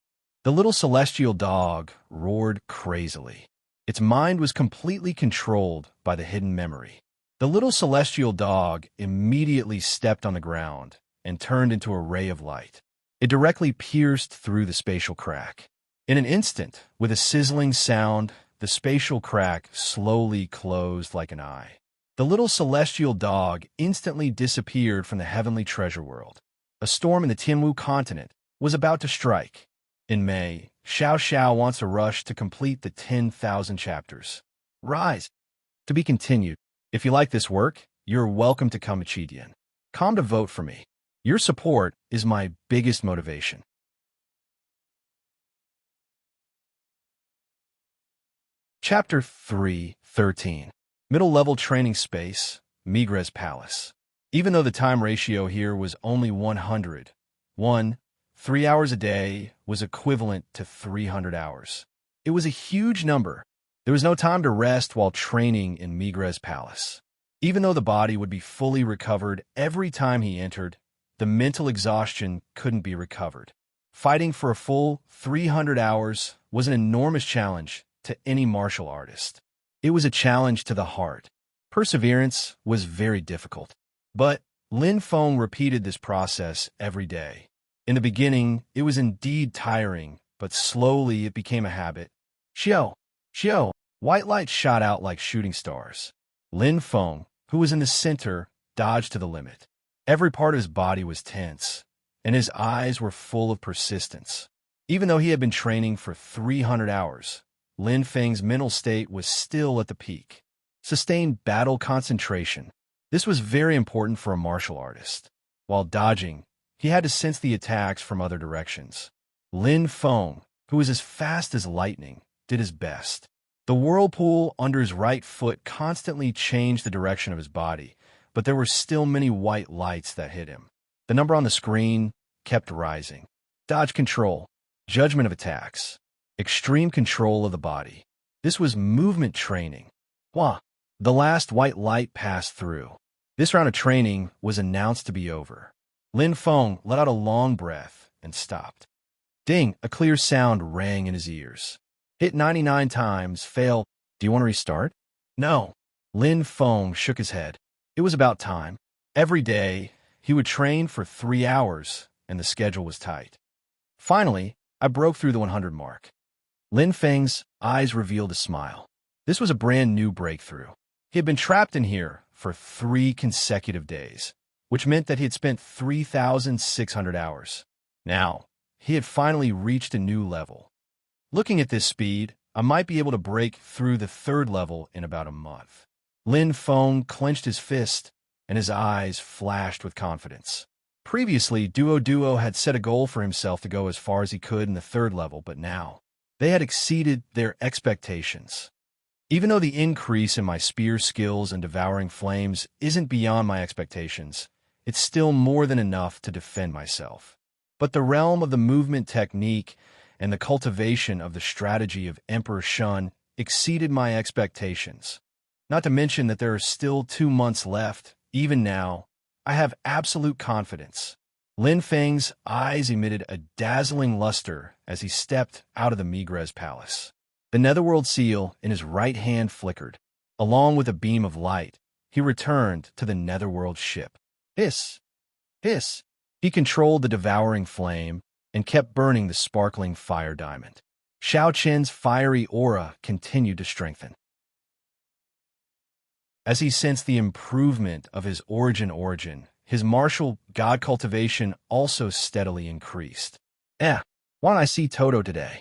The little celestial dog roared crazily. Its mind was completely controlled by the hidden memory. The little celestial dog immediately stepped on the ground and turned into a ray of light. It directly pierced through the spatial crack. In an instant, with a sizzling sound, the spatial crack slowly closed like an eye. The little celestial dog instantly disappeared from the heavenly treasure world. A storm in the Tianwu continent was about to strike. In May, Xiao Xiao wants a rush to complete the 10,000 chapters. Rise! To be continued. If you like this work, you're welcome to come Chidian. Come to vote for me. Your support is my biggest motivation. Chapter 3:13. Middle-level training space, Migres Palace. Even though the time ratio here was only 100, 3 hours a day was equivalent to 300 hours. It was a huge number. There was no time to rest while training in Migres Palace. Even though the body would be fully recovered every time he entered, the mental exhaustion couldn't be recovered. Fighting for a full 300 hours was an enormous challenge to any martial artist. It was a challenge to the heart. Perseverance was very difficult. But Lin Feng repeated this process every day. In the beginning, it was indeed tiring, but slowly it became a habit. Xiao, Xiao, white lights shot out like shooting stars. Lin Feng, who was in the center, dodged to the limit. Every part of his body was tense, and his eyes were full of persistence. Even though he had been training for 300 hours, Lin Feng's mental state was still at the peak. Sustained battle concentration. This was very important for a martial artist. While dodging, he had to sense the attacks from other directions. Lin Feng, who was as fast as lightning, did his best. The whirlpool under his right foot constantly changed the direction of his body, but there were still many white lights that hit him. The number on the screen kept rising. Dodge control, judgment of attacks, extreme control of the body. This was movement training. Wah! The last white light passed through. This round of training was announced to be over. Lin Feng let out a long breath and stopped. Ding! A clear sound rang in his ears. Hit 99 times, fail. Do you want to restart? No. Lin Feng shook his head. It was about time. Every day, he would train for 3 hours, and the schedule was tight. Finally, I broke through the 100 mark. Lin Feng's eyes revealed a smile. This was a brand new breakthrough. He had been trapped in here for 3 consecutive days, which meant that he had spent 3,600 hours. Now, he had finally reached a new level. Looking at this speed, I might be able to break through the 3rd level in about a month. Lin Feng clenched his fist, and his eyes flashed with confidence. Previously, Duo had set a goal for himself to go as far as he could in the 3rd level, but now, they had exceeded their expectations. Even though the increase in my spear skills and devouring flames isn't beyond my expectations, it's still more than enough to defend myself. But the realm of the movement technique and the cultivation of the strategy of Emperor Shun exceeded my expectations. Not to mention that there are still 2 months left. Even now, I have absolute confidence. Lin Feng's eyes emitted a dazzling luster as he stepped out of the Migres Palace. The netherworld seal in his right hand flickered. Along with a beam of light, he returned to the netherworld ship. Hiss! Hiss! He controlled the devouring flame and kept burning the sparkling fire diamond. Xiao Qian's fiery aura continued to strengthen. As he sensed the improvement of his origin, his martial god cultivation also steadily increased. Why don't I see Toto today?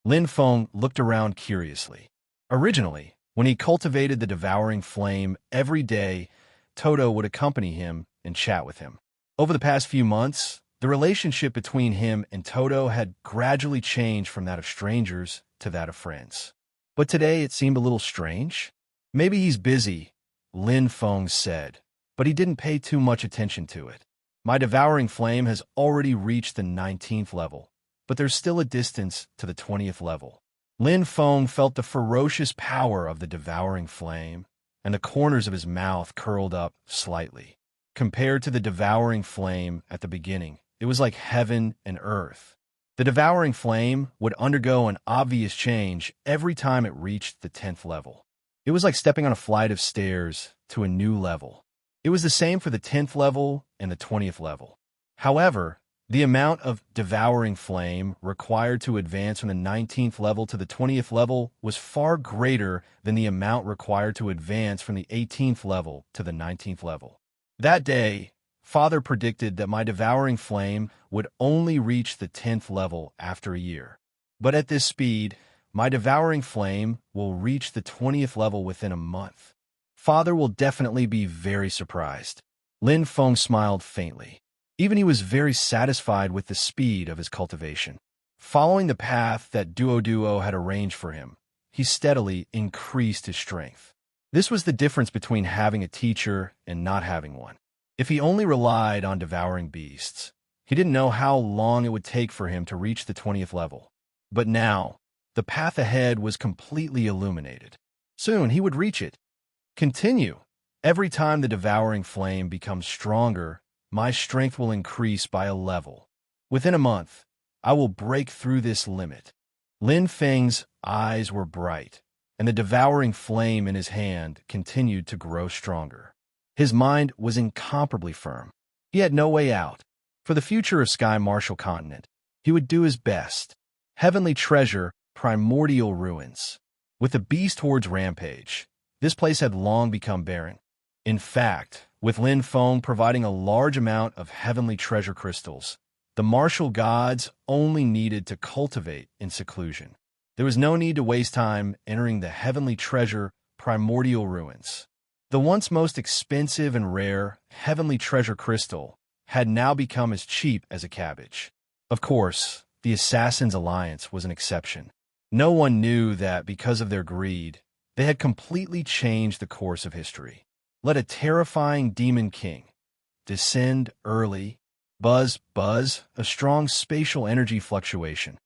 Lin Feng looked around curiously. Originally, when he cultivated the devouring flame every day, Toto would accompany him and chat with him. Over the past few months, the relationship between him and Toto had gradually changed from that of strangers to that of friends. But today it seemed a little strange. Maybe he's busy, Lin Feng said, but he didn't pay too much attention to it. My devouring flame has already reached the 19th level, but there's still a distance to the 20th level. Lin Feng felt the ferocious power of the devouring flame, and the corners of his mouth curled up slightly. Compared to the devouring flame at the beginning, it was like heaven and earth. The devouring flame would undergo an obvious change every time it reached the 10th level. It was like stepping on a flight of stairs to a new level. It was the same for the 10th level and the 20th level. However, the amount of devouring flame required to advance from the 19th level to the 20th level was far greater than the amount required to advance from the 18th level to the 19th level. That day, Father predicted that my devouring flame would only reach the 10th level after a year. But at this speed, my devouring flame will reach the 20th level within a month. Father will definitely be very surprised. Lin Feng smiled faintly. Even he was very satisfied with the speed of his cultivation. Following the path that Duo had arranged for him, he steadily increased his strength. This was the difference between having a teacher and not having one. If he only relied on devouring beasts, he didn't know how long it would take for him to reach the 20th level. But now, The path ahead was completely illuminated. Soon he would reach it. Continue. Every time the devouring flame becomes stronger, my strength will increase by a level. Within a month, I will break through this limit. Lin Feng's eyes were bright, and the devouring flame in his hand continued to grow stronger. His mind was incomparably firm. He had no way out. For the future of Sky Martial Continent, he would do his best. Heavenly treasure, primordial ruins. With the beast horde's rampage, this place had long become barren. In fact, with Lin Feng providing a large amount of heavenly treasure crystals, the martial gods only needed to cultivate in seclusion. There was no need to waste time entering the heavenly treasure primordial ruins. The once most expensive and rare heavenly treasure crystal had now become as cheap as a cabbage. Of course, the Assassin's Alliance was an exception. No one knew that because of their greed, they had completely changed the course of history. Let a terrifying demon king descend early, buzz, a strong spatial energy fluctuation.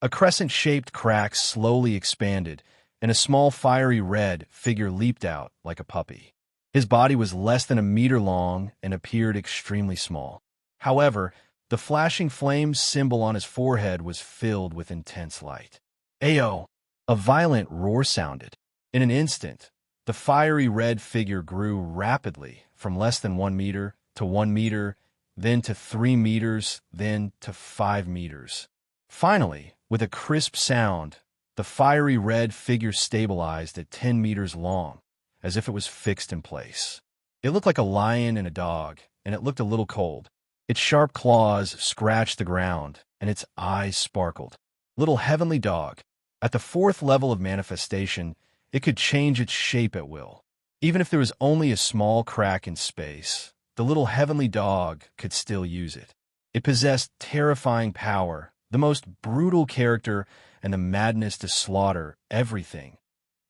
A crescent-shaped crack slowly expanded, and a small fiery red figure leaped out like a puppy. His body was less than a meter long and appeared extremely small. However, the flashing flame symbol on his forehead was filled with intense light. Ayo! A violent roar sounded. In an instant, the fiery red figure grew rapidly from less than 1 meter to 1 meter, then to 3 meters, then to 5 meters. Finally, with a crisp sound, the fiery red figure stabilized at 10 meters long, as if it was fixed in place. It looked like a lion and a dog, and it looked a little cold. Its sharp claws scratched the ground, and its eyes sparkled. Little heavenly dog. At the 4th level of manifestation, it could change its shape at will. Even if there was only a small crack in space, the little heavenly dog could still use it. It possessed terrifying power, the most brutal character, and the madness to slaughter everything.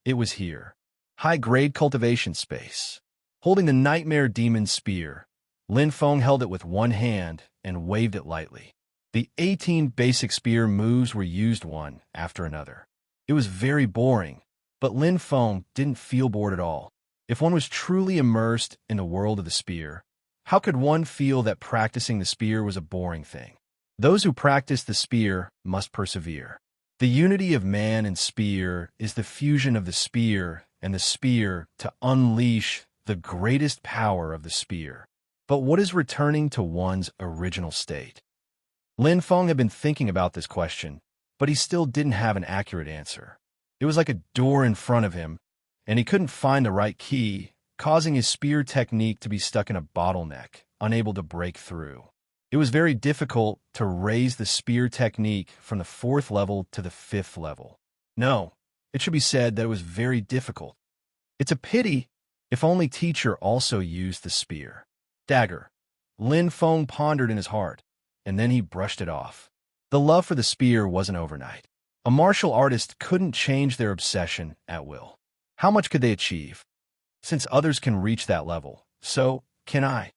It was here. High-grade cultivation space. Holding the nightmare demon spear, Lin Feng held it with one hand and waved it lightly. The 18 basic spear moves were used one after another. It was very boring, but Lin Feng didn't feel bored at all. If one was truly immersed in the world of the spear, how could one feel that practicing the spear was a boring thing? Those who practice the spear must persevere. The unity of man and spear is the fusion of the spear and the spear to unleash the greatest power of the spear. But what is returning to one's original state? Lin Feng had been thinking about this question, but he still didn't have an accurate answer. It was like a door in front of him, and he couldn't find the right key, causing his spear technique to be stuck in a bottleneck, unable to break through. It was very difficult to raise the spear technique from the 4th level to the 5th level. No, it should be said that it was very difficult. It's a pity if only teacher also used the spear. Dagger. Lin Feng pondered in his heart, and then he brushed it off. The love for the spear wasn't overnight. A martial artist couldn't change their obsession at will. How much could they achieve? Since others can reach that level, so can I.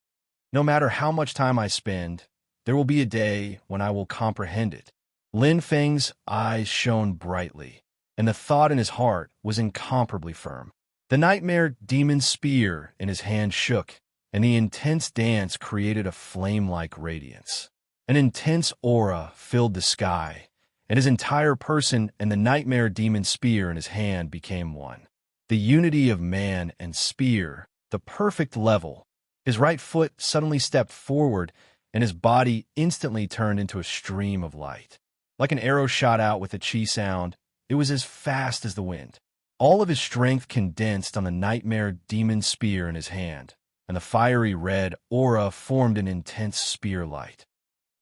No matter how much time I spend, there will be a day when I will comprehend it. Lin Feng's eyes shone brightly, and the thought in his heart was incomparably firm. The nightmare demon spear in his hand shook, and the intense dance created a flame-like radiance. An intense aura filled the sky, and his entire person and the nightmare demon spear in his hand became one. The unity of man and spear, the perfect level. His right foot suddenly stepped forward, and his body instantly turned into a stream of light. Like an arrow shot out with a chi sound, it was as fast as the wind. All of his strength condensed on the nightmare demon spear in his hand, and the fiery red aura formed an intense spear light.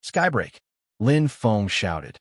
Skybreak! Lin Feng shouted.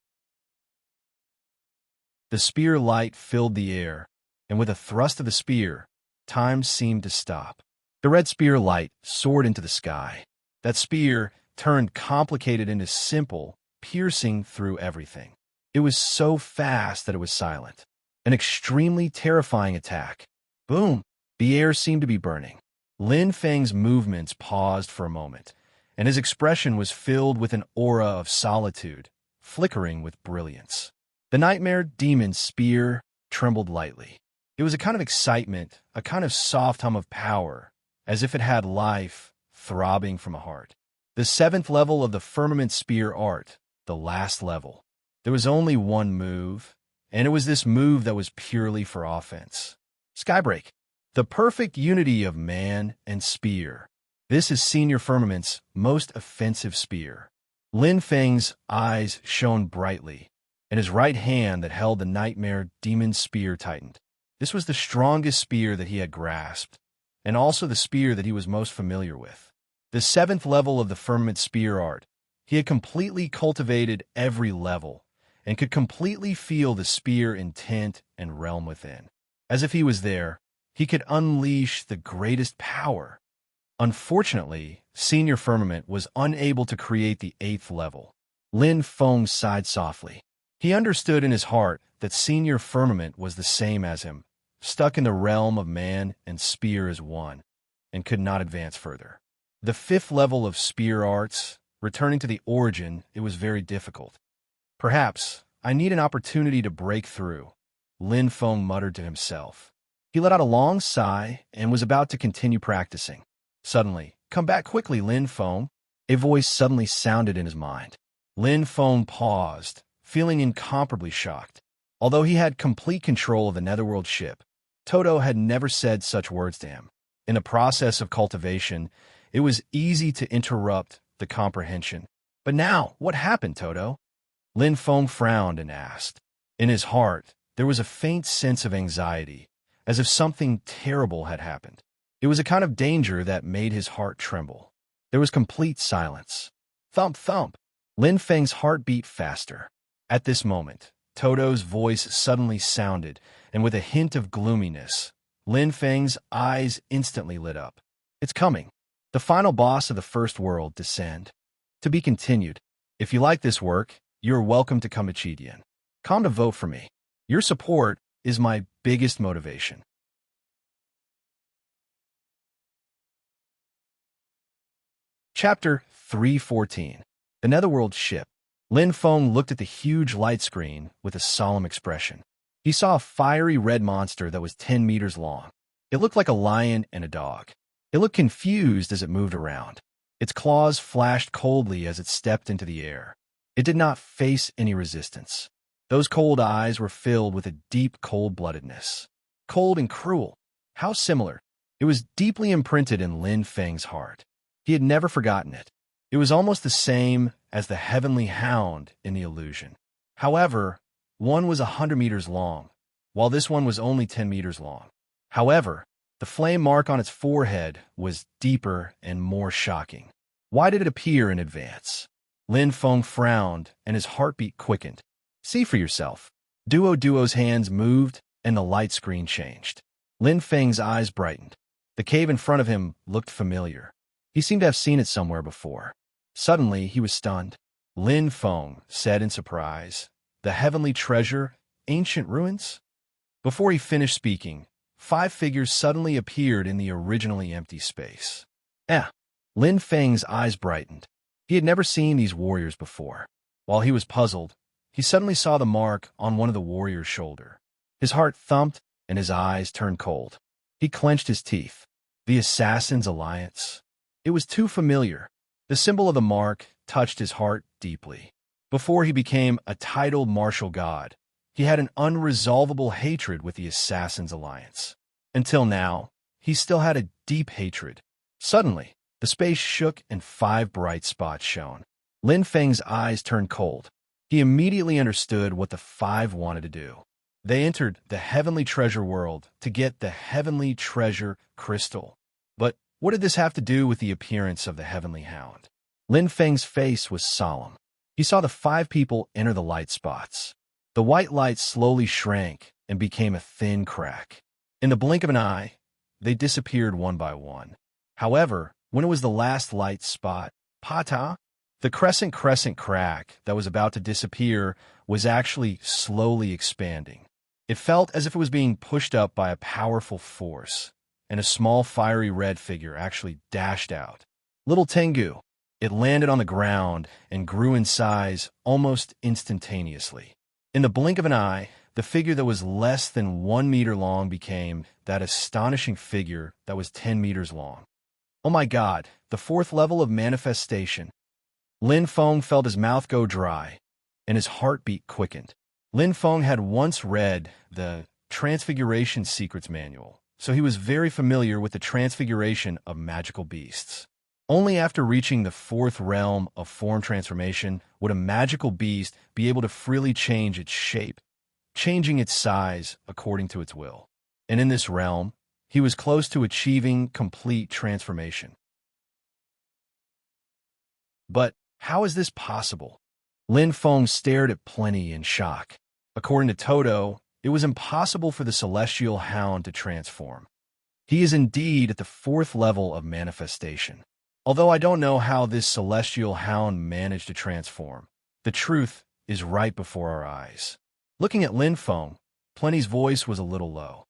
The spear light filled the air, and with a thrust of the spear, time seemed to stop. The red spear light soared into the sky. That spear turned complicated into simple, piercing through everything. It was so fast that it was silent. An extremely terrifying attack. Boom! The air seemed to be burning. Lin Feng's movements paused for a moment, and his expression was filled with an aura of solitude, flickering with brilliance. The nightmare demon's spear trembled lightly. It was a kind of excitement, a kind of soft hum of power, as if it had life throbbing from a heart. The seventh level of the firmament spear art, the last level. There was only one move, and it was this move that was purely for offense. Skybreak. The perfect unity of man and spear. This is Senior Firmament's most offensive spear. Lin Feng's eyes shone brightly, and his right hand that held the nightmare demon's spear tightened. This was the strongest spear that he had grasped, and also the spear that he was most familiar with. The seventh level of the firmament spear art. He had completely cultivated every level, and could completely feel the spear intent and realm within. As if he was there, he could unleash the greatest power. Unfortunately, Senior Firmament was unable to create the eighth level. Lin Feng sighed softly. He understood in his heart that Senior Firmament was the same as him, stuck in the realm of man and spear as one, and could not advance further. The fifth level of spear arts, returning to the origin, it was very difficult. Perhaps I need an opportunity to break through, Lin Feng muttered to himself. He let out a long sigh and was about to continue practicing. Suddenly, "Come back quickly, Lin Feng," a voice suddenly sounded in his mind. Lin Feng paused, feeling incomparably shocked. Although he had complete control of the Netherworld ship, Toto had never said such words to him. In the process of cultivation, it was easy to interrupt the comprehension. But now, what happened, Toto? Lin Feng frowned and asked. In his heart, there was a faint sense of anxiety, as if something terrible had happened. It was a kind of danger that made his heart tremble. There was complete silence. Thump, thump. Lin Feng's heart beat faster. At this moment, Toto's voice suddenly sounded, and with a hint of gloominess, Lin Feng's eyes instantly lit up. It's coming. The final boss of the first world, Descend. To be continued. If you like this work, you're welcome to come to Chidian. Come to vote for me. Your support is my biggest motivation. Chapter 314. The Netherworld Ship. Lin Feng looked at the huge light screen with a solemn expression. He saw a fiery red monster that was 10 meters long. It looked like a lion and a dog. It looked confused as it moved around. Its claws flashed coldly as it stepped into the air. It did not face any resistance. Those cold eyes were filled with a deep cold-bloodedness. Cold and cruel. How similar. It was deeply imprinted in Lin Feng's heart. He had never forgotten it. It was almost the same as the heavenly hound in the illusion. However, one was 100 meters long, while this one was only 10 meters long. However, the flame mark on its forehead was deeper and more shocking. Why did it appear in advance? Lin Feng frowned, and his heartbeat quickened. See for yourself. Duo's hands moved, and the light screen changed. Lin Feng's eyes brightened. The cave in front of him looked familiar. He seemed to have seen it somewhere before. Suddenly, he was stunned. Lin Feng said in surprise, "The heavenly treasure, ancient ruins?" Before he finished speaking, 5 figures suddenly appeared in the originally empty space. Lin Feng's eyes brightened. He had never seen these warriors before. While he was puzzled, he suddenly saw the mark on one of the warriors' shoulder. His heart thumped, and his eyes turned cold. He clenched his teeth. The Assassin's Alliance. It was too familiar. The symbol of the mark touched his heart deeply. Before he became a titled martial god, he had an unresolvable hatred with the Assassin's Alliance. Until now, he still had a deep hatred. Suddenly, the space shook and 5 bright spots shone. Lin Feng's eyes turned cold. He immediately understood what the 5 wanted to do. They entered the heavenly treasure world to get the heavenly treasure crystal. But what did this have to do with the appearance of the heavenly hound? Lin Feng's face was solemn. He saw the 5 people enter the light spots. The white light slowly shrank and became a thin crack. In the blink of an eye, they disappeared one by one. However, when it was the last light spot, Pata, the crescent crack that was about to disappear was actually slowly expanding. It felt as if it was being pushed up by a powerful force, and a small fiery red figure actually dashed out. Little Tengu. It landed on the ground and grew in size almost instantaneously. In the blink of an eye, the figure that was less than 1 meter long became that astonishing figure that was 10 meters long. Oh my God, the fourth level of manifestation. Lin Feng felt his mouth go dry, and his heartbeat quickened. Lin Feng had once read the Transfiguration Secrets Manual, so he was very familiar with the transfiguration of magical beasts. Only after reaching the fourth realm of form transformation would a magical beast be able to freely change its shape, changing its size according to its will. And in this realm, he was close to achieving complete transformation. But how is this possible? Lin Feng stared at Plenty in shock. According to Toto, it was impossible for the celestial hound to transform. He is indeed at the fourth level of manifestation. Although I don't know how this celestial hound managed to transform, the truth is right before our eyes. Looking at Lin Feng, Plenty's voice was a little low.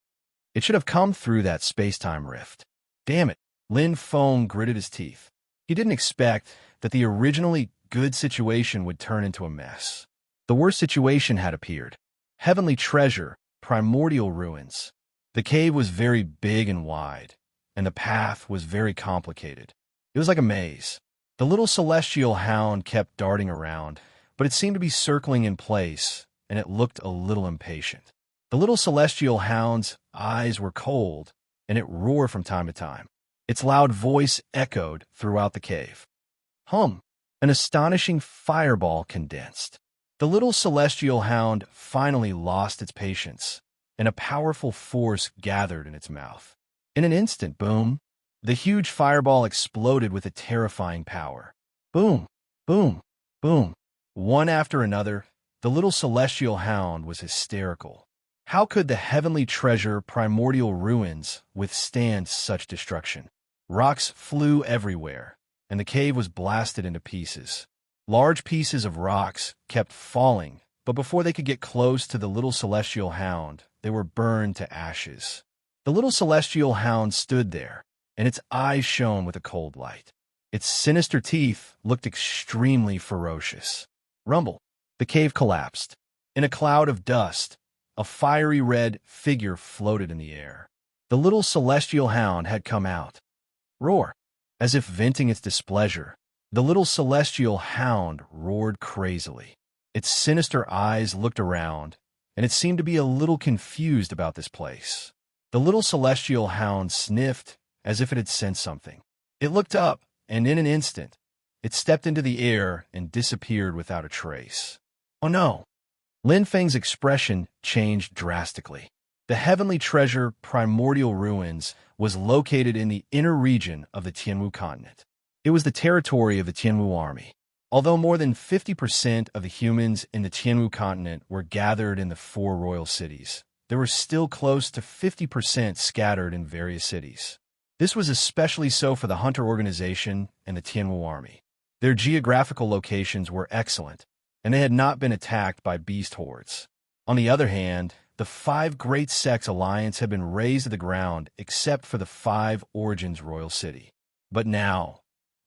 It should have come through that space-time rift. Damn it, Lin Feng gritted his teeth. He didn't expect that the originally good situation would turn into a mess. The worst situation had appeared. Heavenly treasure, primordial ruins. The cave was very big and wide, and the path was very complicated. It was like a maze. The little celestial hound kept darting around, but it seemed to be circling in place, and it looked a little impatient. The little celestial hound's eyes were cold, and it roared from time to time. Its loud voice echoed throughout the cave. Hum! An astonishing fireball condensed. The little celestial hound finally lost its patience, and a powerful force gathered in its mouth. In an instant, boom! The huge fireball exploded with a terrifying power. Boom! Boom! Boom! One after another, the little celestial hound was hysterical. How could the heavenly treasure primordial ruins withstand such destruction? Rocks flew everywhere, and the cave was blasted into pieces. Large pieces of rocks kept falling, but before they could get close to the little celestial hound, they were burned to ashes. The little celestial hound stood there, and its eyes shone with a cold light. Its sinister teeth looked extremely ferocious. Rumble! The cave collapsed. In a cloud of dust, a fiery red figure floated in the air. The little celestial hound had come out. Roar! As if venting its displeasure, the little celestial hound roared crazily. Its sinister eyes looked around, and it seemed to be a little confused about this place. The little celestial hound sniffed as if it had sensed something. It looked up, and in an instant, it stepped into the air and disappeared without a trace. Oh no! Lin Feng's expression changed drastically. The heavenly treasure primordial ruins was located in the inner region of the Tianwu continent. It was the territory of the Tianwu army. Although more than 50% of the humans in the Tianwu continent were gathered in the 4 royal cities, there were still close to 50% scattered in various cities. This was especially so for the Hunter organization and the Tianwu army. Their geographical locations were excellent, and they had not been attacked by beast hordes. On the other hand, the 5 Great Sects alliance had been razed to the ground except for the 5 Origins royal city. But now,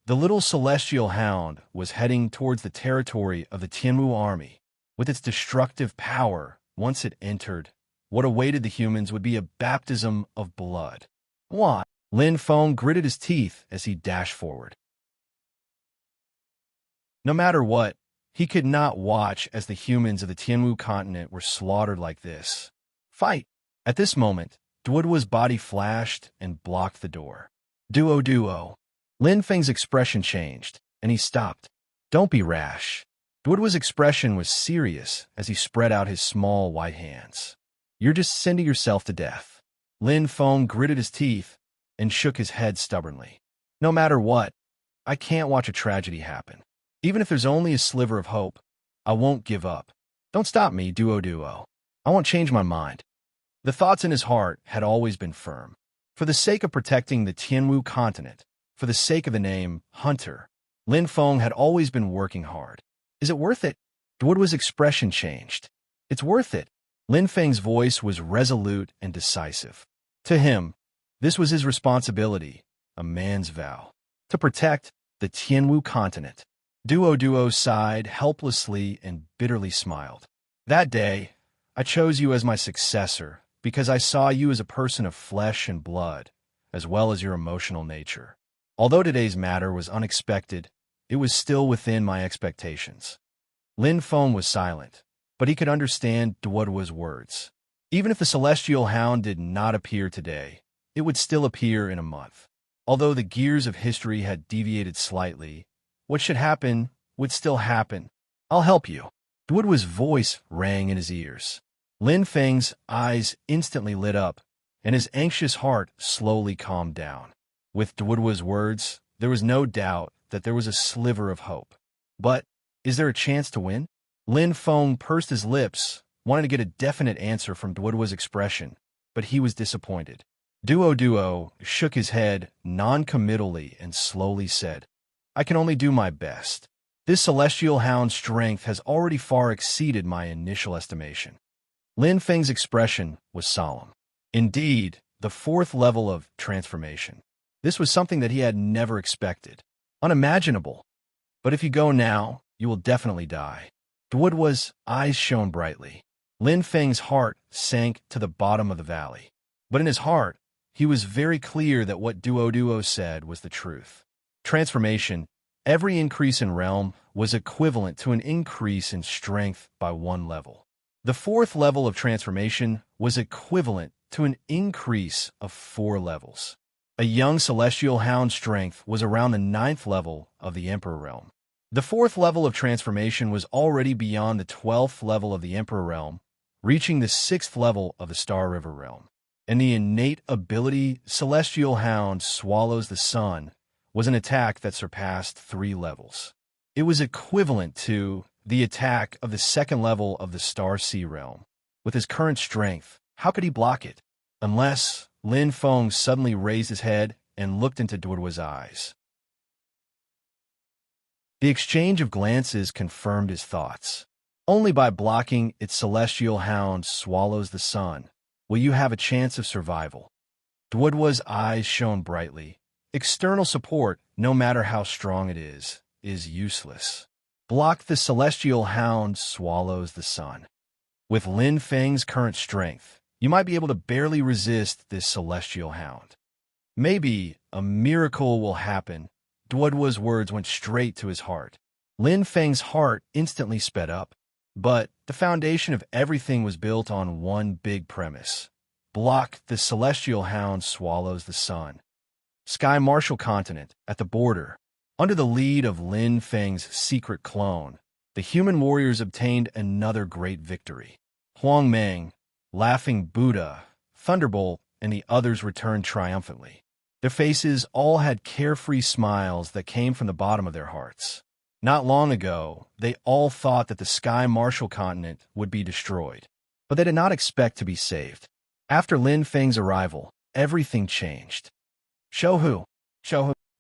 the little celestial hound was heading towards the territory of the Tianwu army. With its destructive power, once it entered, what awaited the humans would be a baptism of blood. Why? Lin Feng gritted his teeth as he dashed forward. No matter what, he could not watch as the humans of the Tianwu continent were slaughtered like this. Fight! At this moment, Duoduo's body flashed and blocked the door. Duo. Lin Feng's expression changed, and he stopped. Don't be rash. Duoduo's expression was serious as he spread out his small white hands. You're just sending yourself to death. Lin Feng gritted his teeth and shook his head stubbornly. No matter what, I can't watch a tragedy happen. Even if there's only a sliver of hope, I won't give up. Don't stop me, Duo. I won't change my mind. The thoughts in his heart had always been firm. For the sake of protecting the Tianwu continent, for the sake of the name Hunter, Lin Feng had always been working hard. Is it worth it? Duoduo's expression changed. It's worth it. Lin Feng's voice was resolute and decisive. To him, this was his responsibility, a man's vow. To protect, the Tianwu continent. Duo sighed helplessly and bitterly smiled. That day, I chose you as my successor because I saw you as a person of flesh and blood, as well as your emotional nature. Although today's matter was unexpected, it was still within my expectations. Lin Feng was silent, but he could understand Duoduo's words. Even if the celestial hound did not appear today, it would still appear in a month. Although the gears of history had deviated slightly, what should happen would still happen. I'll help you. Duoduo's voice rang in his ears. Lin Feng's eyes instantly lit up, and his anxious heart slowly calmed down. With Duoduo's words, there was no doubt that there was a sliver of hope. But is there a chance to win? Lin Feng pursed his lips, wanting to get a definite answer from Duoduo's expression, but he was disappointed. Duo shook his head non-committally and slowly said, I can only do my best. This celestial hound's strength has already far exceeded my initial estimation. Lin Feng's expression was solemn. Indeed, the fourth level of transformation. This was something that he had never expected. Unimaginable. But if you go now, you will definitely die. Duoduo's eyes shone brightly. Lin Feng's heart sank to the bottom of the valley. But in his heart, he was very clear that what Duo said was the truth. Transformation, every increase in realm, was equivalent to an increase in strength by 1 level. The fourth level of transformation was equivalent to an increase of 4 levels. A young celestial hound's strength was around the 9th level of the Emperor realm. The 4th level of transformation was already beyond the 12th level of the Emperor realm, reaching the 6th level of the Star River realm. And the innate ability Celestial Hound swallows the sun was an attack that surpassed 3 levels. It was equivalent to the attack of the 2nd level of the Star Sea realm. With his current strength, how could he block it? Unless Lin Feng suddenly raised his head and looked into Duoduo's eyes. The exchange of glances confirmed his thoughts. Only by blocking its Celestial Hound swallows the sun will you have a chance of survival. Duoduo's eyes shone brightly. External support, no matter how strong it is useless. Block the Celestial Hound swallows the sun. With Lin Feng's current strength, you might be able to barely resist this Celestial Hound. Maybe a miracle will happen. Duoduo's words went straight to his heart. Lin Feng's heart instantly sped up. But the foundation of everything was built on one big premise. Block the Celestial Hound swallows the sun. Sky Martial Continent, at the border. Under the lead of Lin Feng's secret clone, the human warriors obtained another great victory. Huang Meng, Laughing Buddha, Thunderbolt, and the others returned triumphantly. Their faces all had carefree smiles that came from the bottom of their hearts. Not long ago, they all thought that the Sky Martial Continent would be destroyed, but they did not expect to be saved. After Lin Feng's arrival, everything changed. Shouhu,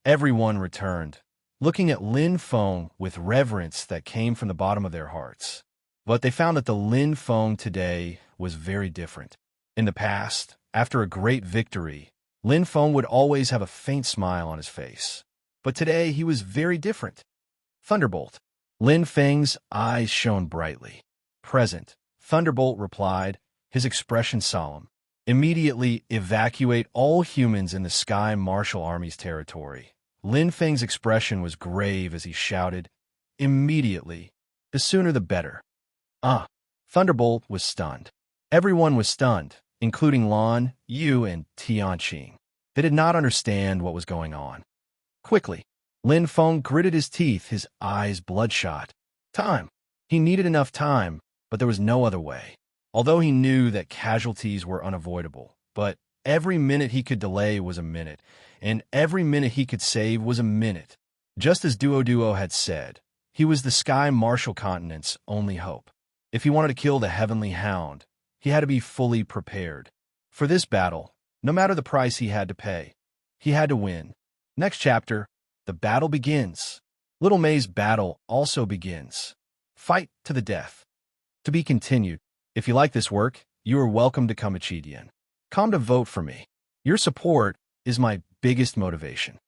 everyone returned, looking at Lin Feng with reverence that came from the bottom of their hearts. But they found that the Lin Feng today was very different. In the past, after a great victory, Lin Feng would always have a faint smile on his face. But today he was very different. Thunderbolt. Lin Feng's eyes shone brightly. Present, Thunderbolt replied, his expression solemn. Immediately evacuate all humans in the Sky Martial Army's territory. Lin Feng's expression was grave as he shouted, immediately. The sooner the better. Thunderbolt was stunned. Everyone was stunned, including Lan, Yu, and Tianqing. They did not understand what was going on. Quickly, Lin Feng gritted his teeth, his eyes bloodshot. Time. He needed enough time, but there was no other way. Although he knew that casualties were unavoidable, but every minute he could delay was a minute, and every minute he could save was a minute. Just as Duo had said, he was the Sky Martial Continent's only hope. If he wanted to kill the Heavenly Hound, he had to be fully prepared. For this battle, no matter the price he had to pay, he had to win. Next chapter, the battle begins. Little May's battle also begins. Fight to the death. To be continued. If you like this work, you are welcome to come to Chidian. Come to vote for me. Your support is my biggest motivation.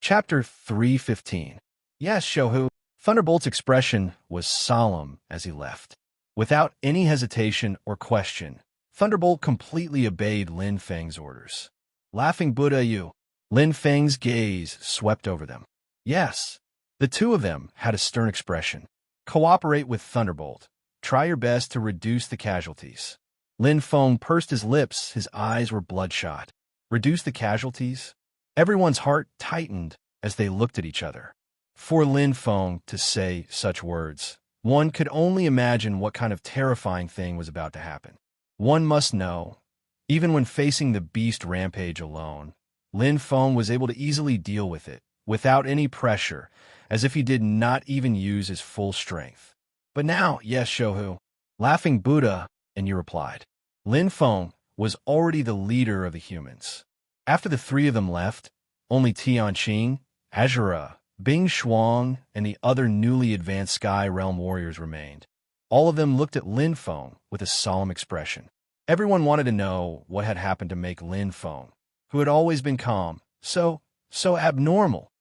Chapter 315. Yes, Shohu. Thunderbolt's expression was solemn as he left. Without any hesitation or question, Thunderbolt completely obeyed Lin Feng's orders. Laughing Buddha you. Lin Feng's gaze swept over them. Yes. The two of them had a stern expression. Cooperate with Thunderbolt. Try your best to reduce the casualties. Lin Feng pursed his lips, his eyes were bloodshot. Reduce the casualties? Everyone's heart tightened as they looked at each other. For Lin Feng to say such words, one could only imagine what kind of terrifying thing was about to happen. One must know, even when facing the beast rampage alone, Lin Feng was able to easily deal with it, without any pressure, as if he did not even use his full strength. But now, yes, Shohu. Laughing Buddha, and you replied. Lin Feng was already the leader of the humans. After the three of them left, only Tianqing, Azura, Bing Shuang, and the other newly advanced Sky Realm warriors remained. All of them looked at Lin Feng with a solemn expression. Everyone wanted to know what had happened to make Lin Feng, who had always been calm, so abnormal.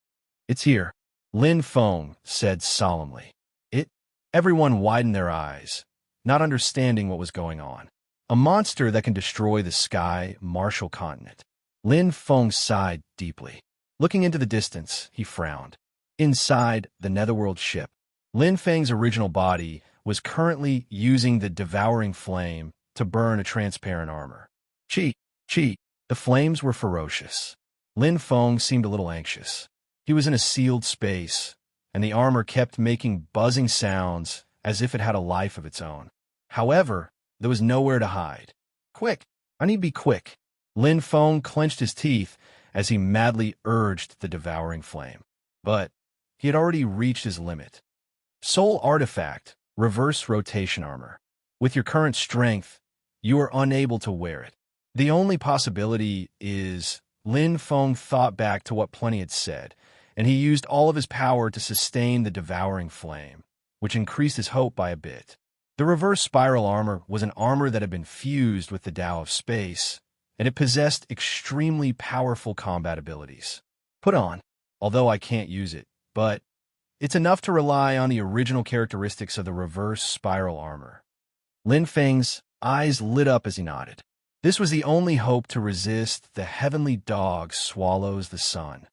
It's here, Lin Feng said solemnly. Everyone widened their eyes, not understanding what was going on. A monster that can destroy the sky martial continent. Lin Feng sighed deeply. Looking into the distance, he frowned. Inside the Netherworld ship, Lin Feng's original body was currently using the devouring flame to burn a transparent armor. Chi. The flames were ferocious. Lin Feng seemed a little anxious. He was in a sealed space, and the armor kept making buzzing sounds as if it had a life of its own. However, there was nowhere to hide. Quick! I need to be quick. Lin Feng clenched his teeth as he madly urged the devouring flame. But he had already reached his limit. Soul artifact, reverse rotation armor. With your current strength, you are unable to wear it. The only possibility is... Lin Feng thought back to what Plenty had said, and he used all of his power to sustain the devouring flame, which increased his hope by a bit. The reverse spiral armor was an armor that had been fused with the Tao of space, and it possessed extremely powerful combat abilities. Put on, although I can't use it, but it's enough to rely on the original characteristics of the reverse spiral armor. Lin Feng's eyes lit up as he nodded. This was the only hope to resist the heavenly dog swallows the sun.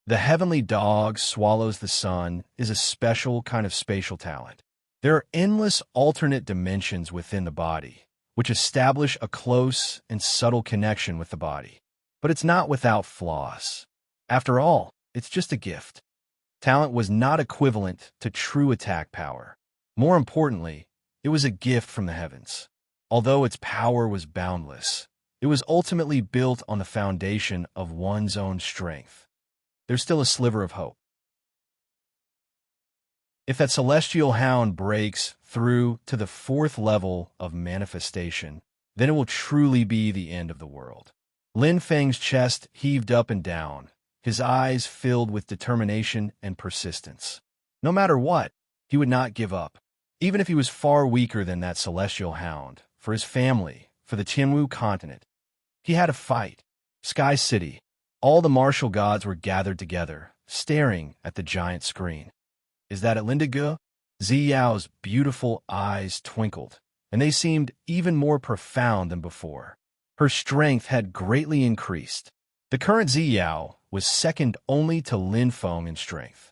The heavenly dog swallows the sun is a special kind of spatial talent. There are endless alternate dimensions within the body, which establish a close and subtle connection with the body. But it's not without flaws. After all, it's just a gift. Talent was not equivalent to true attack power. More importantly, it was a gift from the heavens. Although its power was boundless, it was ultimately built on the foundation of one's own strength. There's still a sliver of hope. If that celestial hound breaks through to the fourth level of manifestation, then it will truly be the end of the world. Lin Feng's chest heaved up and down, his eyes filled with determination and persistence. No matter what, he would not give up, even if he was far weaker than that celestial hound, for his family, for the Tianwu continent. He had to fight. Sky City. All the martial gods were gathered together, staring at the giant screen. Is that Lindigo? Ziyao's beautiful eyes twinkled, and they seemed even more profound than before. Her strength had greatly increased. The current Ziyao was second only to Lin Feng in strength.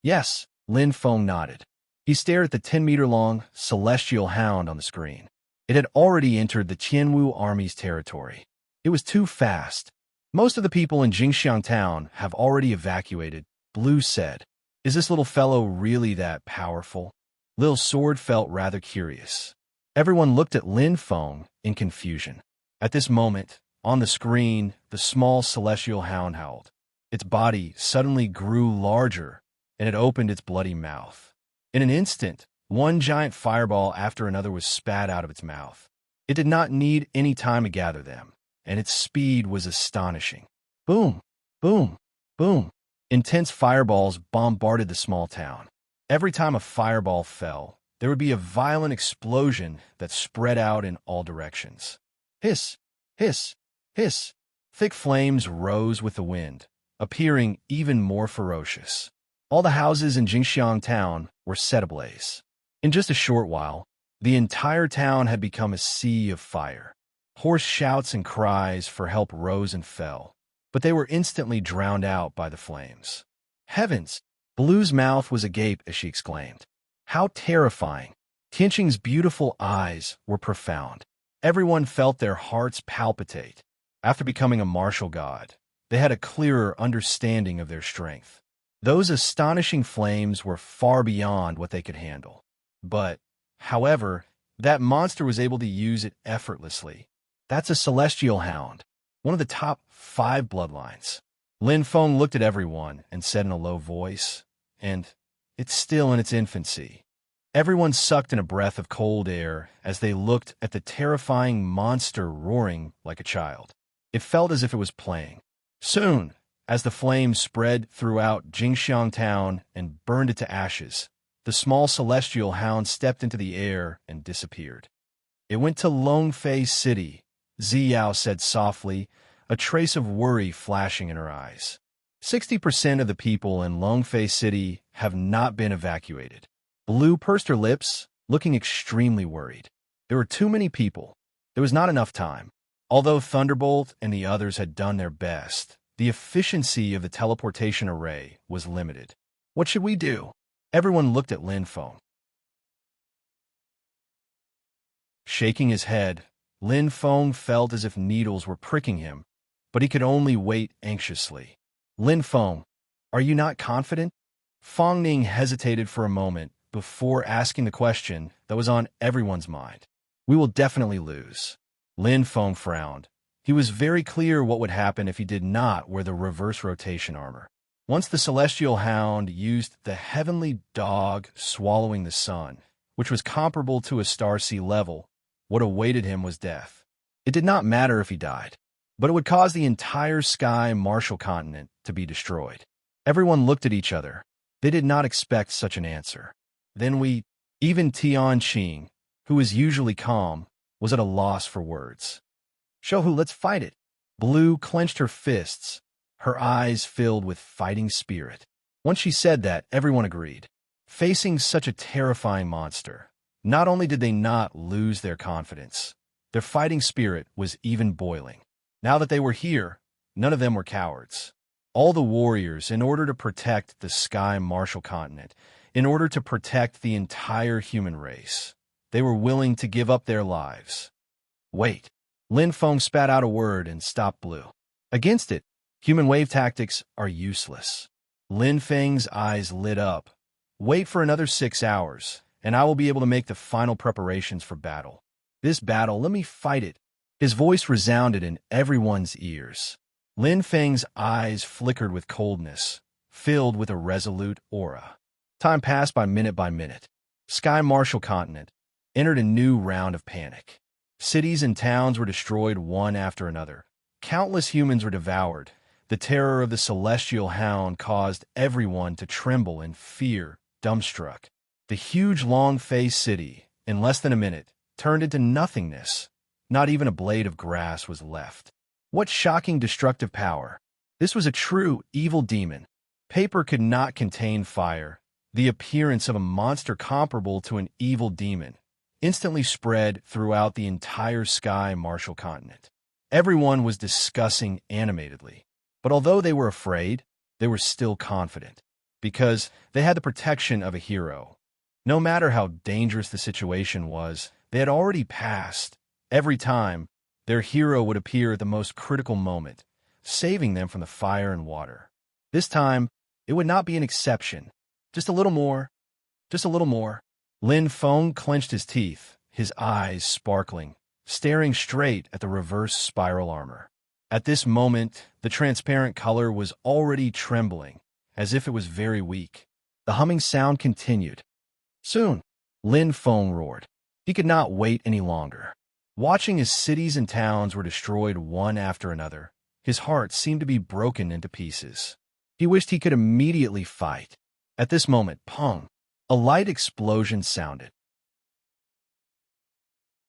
Yes, Lin Feng nodded. He stared at the 10-meter-long celestial hound on the screen. It had already entered the Tianwu army's territory. It was too fast. Most of the people in Jingxiang town have already evacuated, Blue said. Is this little fellow really that powerful? Lil Sword felt rather curious. Everyone looked at Lin Feng in confusion. At this moment, on the screen, the small celestial hound howled. Its body suddenly grew larger, and it opened its bloody mouth. In an instant, one giant fireball after another was spat out of its mouth. It did not need any time to gather them, and its speed was astonishing. Boom, boom, boom. Intense fireballs bombarded the small town. Every time a fireball fell, there would be a violent explosion that spread out in all directions. Hiss, hiss, hiss. Thick flames rose with the wind, appearing even more ferocious. All the houses in Jingxiang town were set ablaze. In just a short while, the entire town had become a sea of fire. Hoarse shouts and cries for help rose and fell, but they were instantly drowned out by the flames. Heavens! Blue's mouth was agape as she exclaimed. How terrifying! Tianqing's beautiful eyes were profound. Everyone felt their hearts palpitate. After becoming a martial god, they had a clearer understanding of their strength. Those astonishing flames were far beyond what they could handle. But, however, that monster was able to use it effortlessly. That's a celestial hound, one of the top 5 bloodlines. Lin Feng looked at everyone and said in a low voice, and it's still in its infancy. Everyone sucked in a breath of cold air as they looked at the terrifying monster roaring like a child. It felt as if it was playing. Soon, as the flames spread throughout Jingxiang town and burned it to ashes, the small celestial hound stepped into the air and disappeared. It went to Longfei City, Ziyao said softly, a trace of worry flashing in her eyes. 60% of the people in Longfei City have not been evacuated. Blue pursed her lips, looking extremely worried. There were too many people. There was not enough time. Although Thunderbolt and the others had done their best, the efficiency of the teleportation array was limited. What should we do? Everyone looked at Lin Feng. Shaking his head, Lin Feng felt as if needles were pricking him, but he could only wait anxiously. Lin Feng, are you not confident? Fang Ning hesitated for a moment before asking the question that was on everyone's mind. We will definitely lose. Lin Feng frowned. He was very clear what would happen if he did not wear the reverse rotation armor. Once the celestial hound used the heavenly dog swallowing the sun, which was comparable to a star sea level, what awaited him was death. It did not matter if he died, but it would cause the entire sky martial continent to be destroyed. Everyone looked at each other. They did not expect such an answer. Then even Tian Qing, who is usually calm, was at a loss for words. Shouhu, let's fight it. Blue clenched her fists, her eyes filled with fighting spirit. Once she said that, everyone agreed. Facing such a terrifying monster, not only did they not lose their confidence, their fighting spirit was even boiling. Now that they were here, none of them were cowards. All the warriors, in order to protect the sky martial continent, in order to protect the entire human race, they were willing to give up their lives. Wait. Lin Feng spat out a word and stopped Blue. Against it, human wave tactics are useless. Lin Feng's eyes lit up. Wait for another 6 hours, and I will be able to make the final preparations for battle. This battle, let me fight it. His voice resounded in everyone's ears. Lin Feng's eyes flickered with coldness, filled with a resolute aura. Time passed by minute. Sky Martial Continent entered a new round of panic. Cities and towns were destroyed one after another. Countless humans were devoured. The terror of the celestial hound caused everyone to tremble in fear, dumbstruck. The huge long-faced city, in less than a minute, turned into nothingness. Not even a blade of grass was left. What shocking destructive power! This was a true evil demon. Paper could not contain fire. The appearance of a monster comparable to an evil demon instantly spread throughout the entire sky martial continent. Everyone was discussing animatedly. But although they were afraid, they were still confident, because they had the protection of a hero. No matter how dangerous the situation was, they had already passed. Every time, their hero would appear at the most critical moment, saving them from the fire and water. This time, it would not be an exception. Just a little more. Just a little more. Lin Feng clenched his teeth, his eyes sparkling, staring straight at the reverse spiral armor. At this moment, the transparent color was already trembling, as if it was very weak. The humming sound continued. Soon, Lin Feng roared. He could not wait any longer. Watching as cities and towns were destroyed one after another, his heart seemed to be broken into pieces. He wished he could immediately fight. At this moment, pong, a light explosion sounded.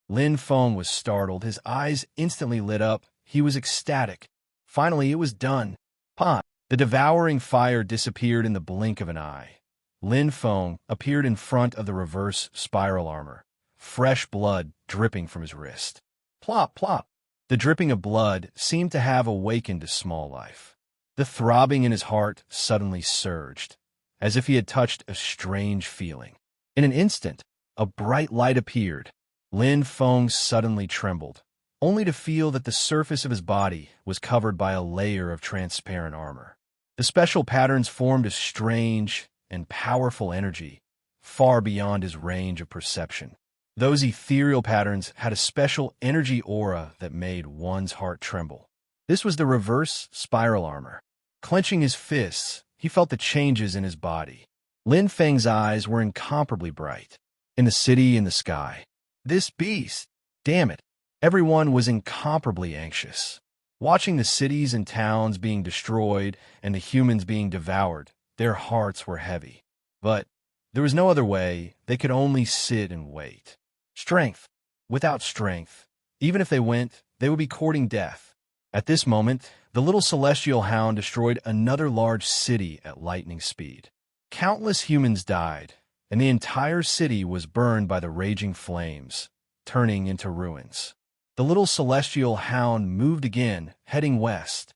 Lin Feng was startled. His eyes instantly lit up. He was ecstatic. Finally, it was done. Pong. The devouring fire disappeared in the blink of an eye. Lin Feng appeared in front of the reverse spiral armor, fresh blood dripping from his wrist. Plop, plop. The dripping of blood seemed to have awakened a small life. The throbbing in his heart suddenly surged, as if he had touched a strange feeling. In an instant, a bright light appeared. Lin Feng suddenly trembled, only to feel that the surface of his body was covered by a layer of transparent armor. The special patterns formed a strange and powerful energy, far beyond his range of perception. Those ethereal patterns had a special energy aura that made one's heart tremble. This was the reverse spiral armor. Clenching his fists, he felt the changes in his body. Lin Feng's eyes were incomparably bright. In the city, in the sky. This beast! Damn it! Everyone was incomparably anxious. Watching the cities and towns being destroyed and the humans being devoured, their hearts were heavy. But there was no other way. They could only sit and wait. Strength. Without strength, even if they went, they would be courting death. At this moment, the little celestial hound destroyed another large city at lightning speed. Countless humans died, and the entire city was burned by the raging flames, turning into ruins. The little celestial hound moved again, heading west.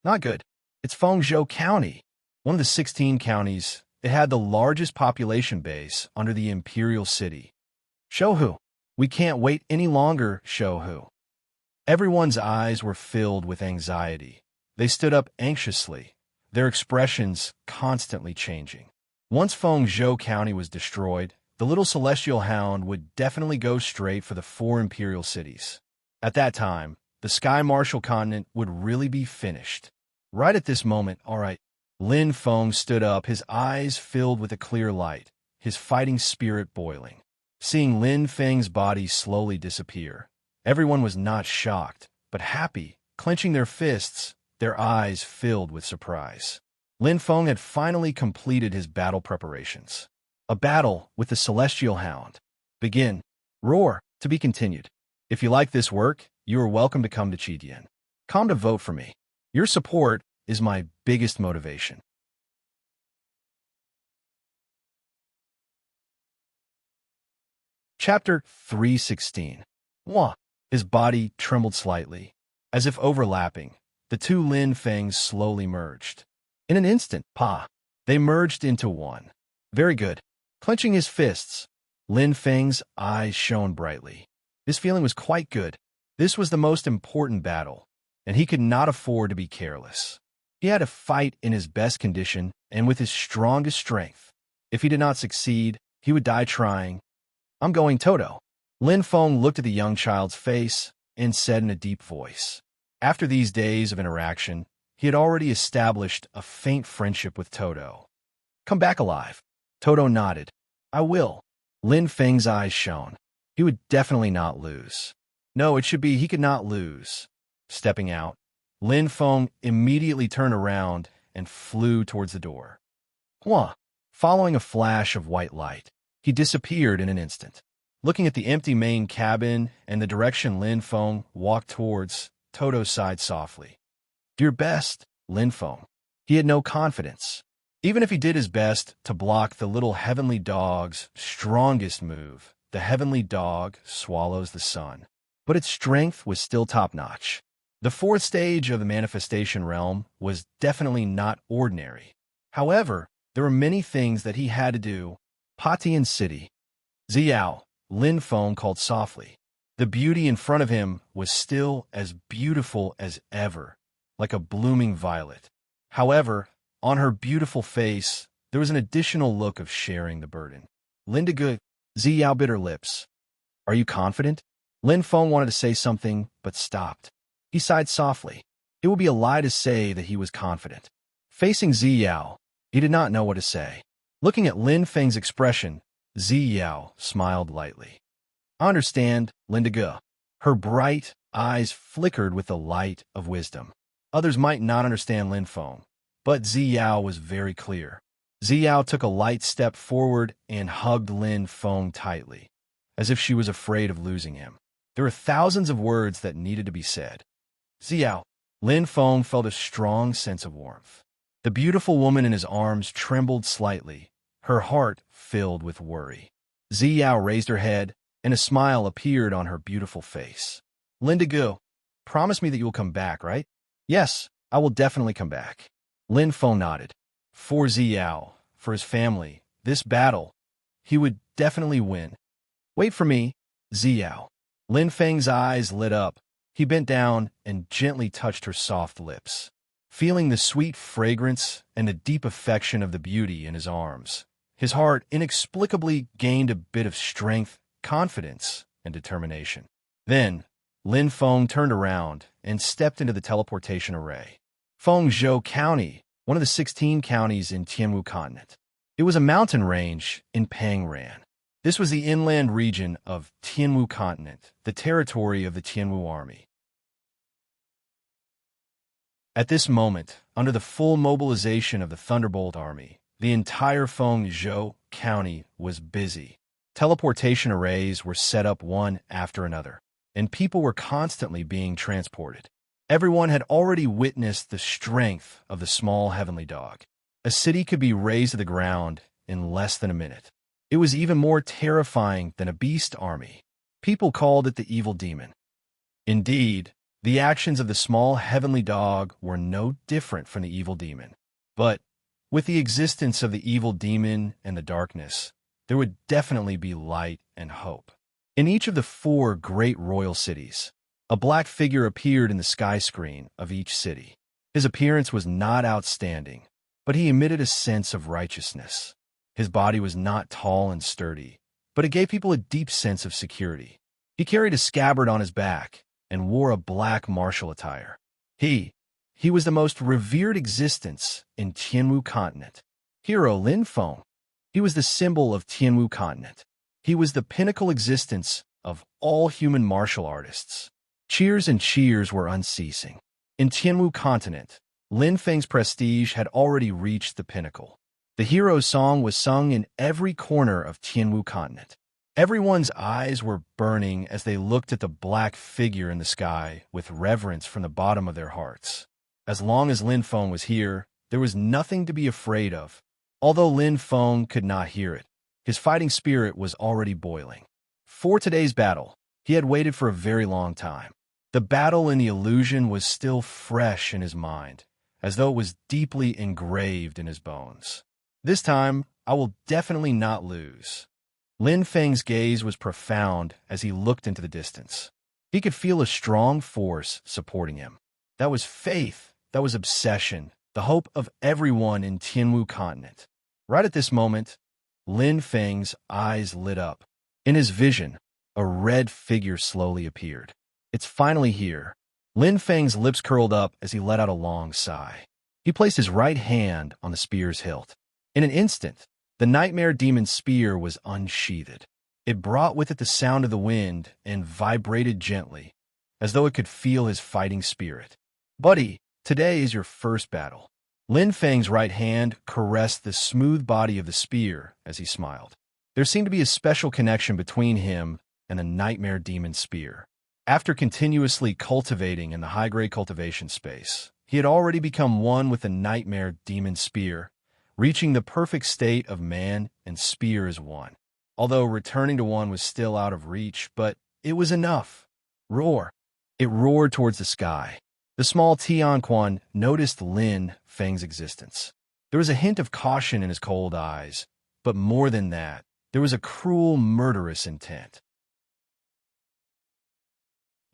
Not good. It's Fengzhou County, one of the 16 counties. It had the largest population base under the imperial city. Shouhu. We can't wait any longer, Shouhu. Everyone's eyes were filled with anxiety. They stood up anxiously, their expressions constantly changing. Once Fengzhou County was destroyed, the little celestial hound would definitely go straight for the 4 imperial cities. At that time, the Sky Martial continent would really be finished. Right at this moment, all right, Lin Feng stood up, his eyes filled with a clear light, his fighting spirit boiling. Seeing Lin Feng's body slowly disappear, everyone was not shocked, but happy, clenching their fists, their eyes filled with surprise. Lin Feng had finally completed his battle preparations. A battle with the Celestial Hound. Begin. Roar. To be continued. If you like this work, you are welcome to come to Qidian. Come to vote for me. Your support is my biggest motivation. Chapter 316. Wah. His body trembled slightly. As if overlapping, the 2 Lin Fengs slowly merged. In an instant, they merged into one. Very good. Clenching his fists, Lin Feng's eyes shone brightly. This feeling was quite good. This was the most important battle, and he could not afford to be careless. He had to fight in his best condition and with his strongest strength. If he did not succeed, he would die trying. I'm going Toto. Lin Feng looked at the young child's face and said in a deep voice. After these days of interaction, he had already established a faint friendship with Toto. Come back alive. Toto nodded. I will. Lin Feng's eyes shone. He would definitely not lose. No, it should be he could not lose. Stepping out, Lin Feng immediately turned around and flew towards the door. Hua! Following a flash of white light, he disappeared in an instant. Looking at the empty main cabin and the direction Lin Feng walked towards, Toto sighed softly. Do your best, Lin Feng. He had no confidence. Even if he did his best to block the little heavenly dog's strongest move, the heavenly dog swallows the sun. But its strength was still top-notch. The 4th stage of the manifestation realm was definitely not ordinary. However, there were many things that he had to do. Patian City. Xiao, Lin Feng called softly. The beauty in front of him was still as beautiful as ever, like a blooming violet. However, on her beautiful face, there was an additional look of sharing the burden. Linda Good, Xiao bit her lips. Are you confident? Lin Feng wanted to say something, but stopped. He sighed softly. It would be a lie to say that he was confident. Facing Xiao, he did not know what to say. Looking at Lin Feng's expression, Xiao smiled lightly. I understand, Linda Ge. Her bright eyes flickered with the light of wisdom. Others might not understand Lin Feng, but Xiao was very clear. Xiao took a light step forward and hugged Lin Feng tightly, as if she was afraid of losing him. There were thousands of words that needed to be said. Xiao. Lin Feng felt a strong sense of warmth. The beautiful woman in his arms trembled slightly, her heart filled with worry. Ziyao raised her head, and a smile appeared on her beautiful face. Lindigo, promise me that you will come back, right? Yes, I will definitely come back. Lin Feng nodded. For Ziyao, for his family, this battle, he would definitely win. Wait for me, Ziyao. Lin Feng's eyes lit up. He bent down and gently touched her soft lips. Feeling the sweet fragrance and the deep affection of the beauty in his arms, his heart inexplicably gained a bit of strength, confidence, and determination. Then, Lin Feng turned around and stepped into the teleportation array. Fengzhou County, one of the 16 counties in Tianwu Continent. It was a mountain range in Pangran. This was the inland region of Tianwu Continent, the territory of the Tianwu Army. At this moment, under the full mobilization of the Thunderbolt Army, the entire Fengzhou County was busy. Teleportation arrays were set up one after another, and people were constantly being transported. Everyone had already witnessed the strength of the small heavenly dog. A city could be razed to the ground in less than a minute. It was even more terrifying than a beast army. People called it the evil demon. Indeed, the actions of the small heavenly dog were no different from the evil demon. But with the existence of the evil demon and the darkness, there would definitely be light and hope. In each of the 4 great royal cities, a black figure appeared in the sky screen of each city. His appearance was not outstanding, but he emitted a sense of righteousness. His body was not tall and sturdy, but it gave people a deep sense of security. He carried a scabbard on his back and wore a black martial attire. He was the most revered existence in Tianwu Continent. Hero Lin Feng. He was the symbol of Tianwu Continent. He was the pinnacle existence of all human martial artists. Cheers and cheers were unceasing. In Tianwu Continent, Lin Feng's prestige had already reached the pinnacle. The hero's song was sung in every corner of Tianwu Continent. Everyone's eyes were burning as they looked at the black figure in the sky with reverence from the bottom of their hearts. As long as Lin Feng was here, there was nothing to be afraid of. Although Lin Feng could not hear it, his fighting spirit was already boiling. For today's battle, he had waited for a very long time. The battle in the illusion was still fresh in his mind, as though it was deeply engraved in his bones. This time, I will definitely not lose. Lin Feng's gaze was profound as he looked into the distance. He could feel a strong force supporting him. That was faith, that was obsession, the hope of everyone in Tianwu Continent. Right at this moment, Lin Feng's eyes lit up. In his vision, a red figure slowly appeared. It's finally here. Lin Feng's lips curled up as he let out a long sigh. He placed his right hand on the spear's hilt. In an instant, the nightmare demon's spear was unsheathed. It brought with it the sound of the wind and vibrated gently, as though it could feel his fighting spirit. Buddy, today is your first battle. Lin Feng's right hand caressed the smooth body of the spear as he smiled. There seemed to be a special connection between him and the nightmare demon's spear. After continuously cultivating in the high-grade cultivation space, he had already become one with the nightmare demon's spear, reaching the perfect state of man and spear as one. Although returning to one was still out of reach, but it was enough. Roar. It roared towards the sky. The small Tianquan noticed Lin Feng's existence. There was a hint of caution in his cold eyes, but more than that, there was a cruel, murderous intent.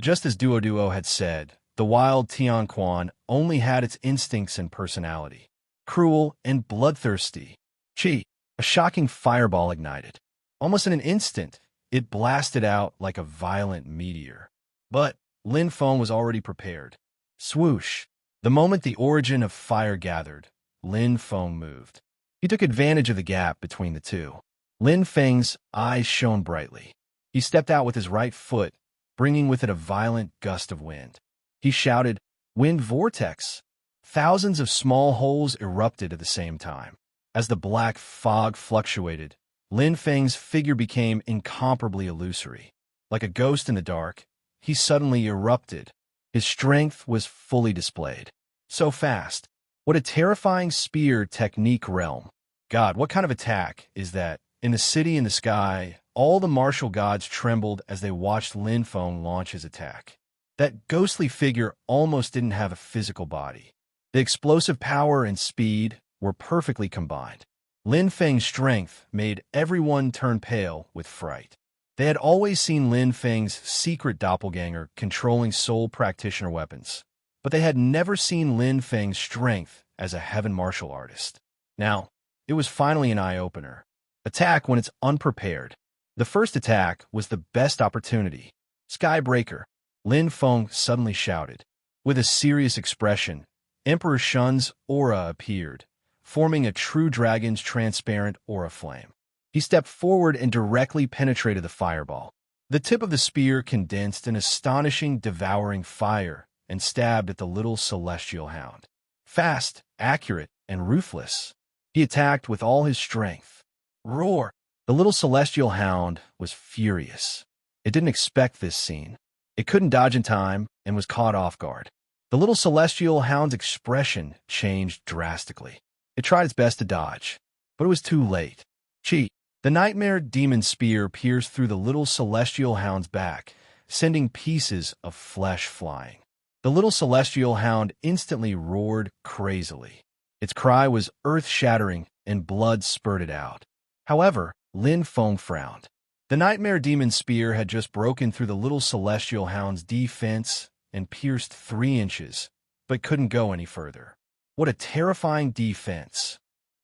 Just as Duo had said, the wild Tianquan only had its instincts and personality. Cruel and bloodthirsty. Chi, a shocking fireball ignited. Almost in an instant, it blasted out like a violent meteor. But Lin Feng was already prepared. Swoosh! The moment the origin of fire gathered, Lin Feng moved. He took advantage of the gap between the two. Lin Feng's eyes shone brightly. He stepped out with his right foot, bringing with it a violent gust of wind. He shouted, "Wind vortex!" Thousands of small holes erupted at the same time. As the black fog fluctuated, Lin Feng's figure became incomparably illusory. Like a ghost in the dark, he suddenly erupted. His strength was fully displayed. So fast, What a terrifying spear technique realm. God, what kind of attack is that? In the city in the sky, all the martial gods trembled as they watched Lin Feng launch his attack. That ghostly figure almost didn't have a physical body. The explosive power and speed were perfectly combined. Lin Feng's strength made everyone turn pale with fright. They had always seen Lin Feng's secret doppelganger controlling soul practitioner weapons, but they had never seen Lin Feng's strength as a heaven martial artist. Now, it was finally an eye-opener. Attack when it's unprepared. The first attack was the best opportunity. Skybreaker. Lin Feng suddenly shouted. With a serious expression, Emperor Shun's aura appeared, forming a true dragon's transparent aura flame. He stepped forward and directly penetrated the fireball. The tip of the spear condensed an astonishing, devouring fire and stabbed at the little celestial hound. Fast, accurate, and ruthless, he attacked with all his strength. Roar! The little celestial hound was furious. It didn't expect this scene. It couldn't dodge in time and was caught off guard. The little celestial hound's expression changed drastically. It tried its best to dodge, but it was too late. Chi! The nightmare demon spear pierced through the little celestial hound's back, sending pieces of flesh flying. The little celestial hound instantly roared crazily. Its cry was earth-shattering and blood spurted out. However, Lin Feng frowned. The nightmare demon spear had just broken through the little celestial hound's defense and pierced 3 inches, but couldn't go any further. What a terrifying defense!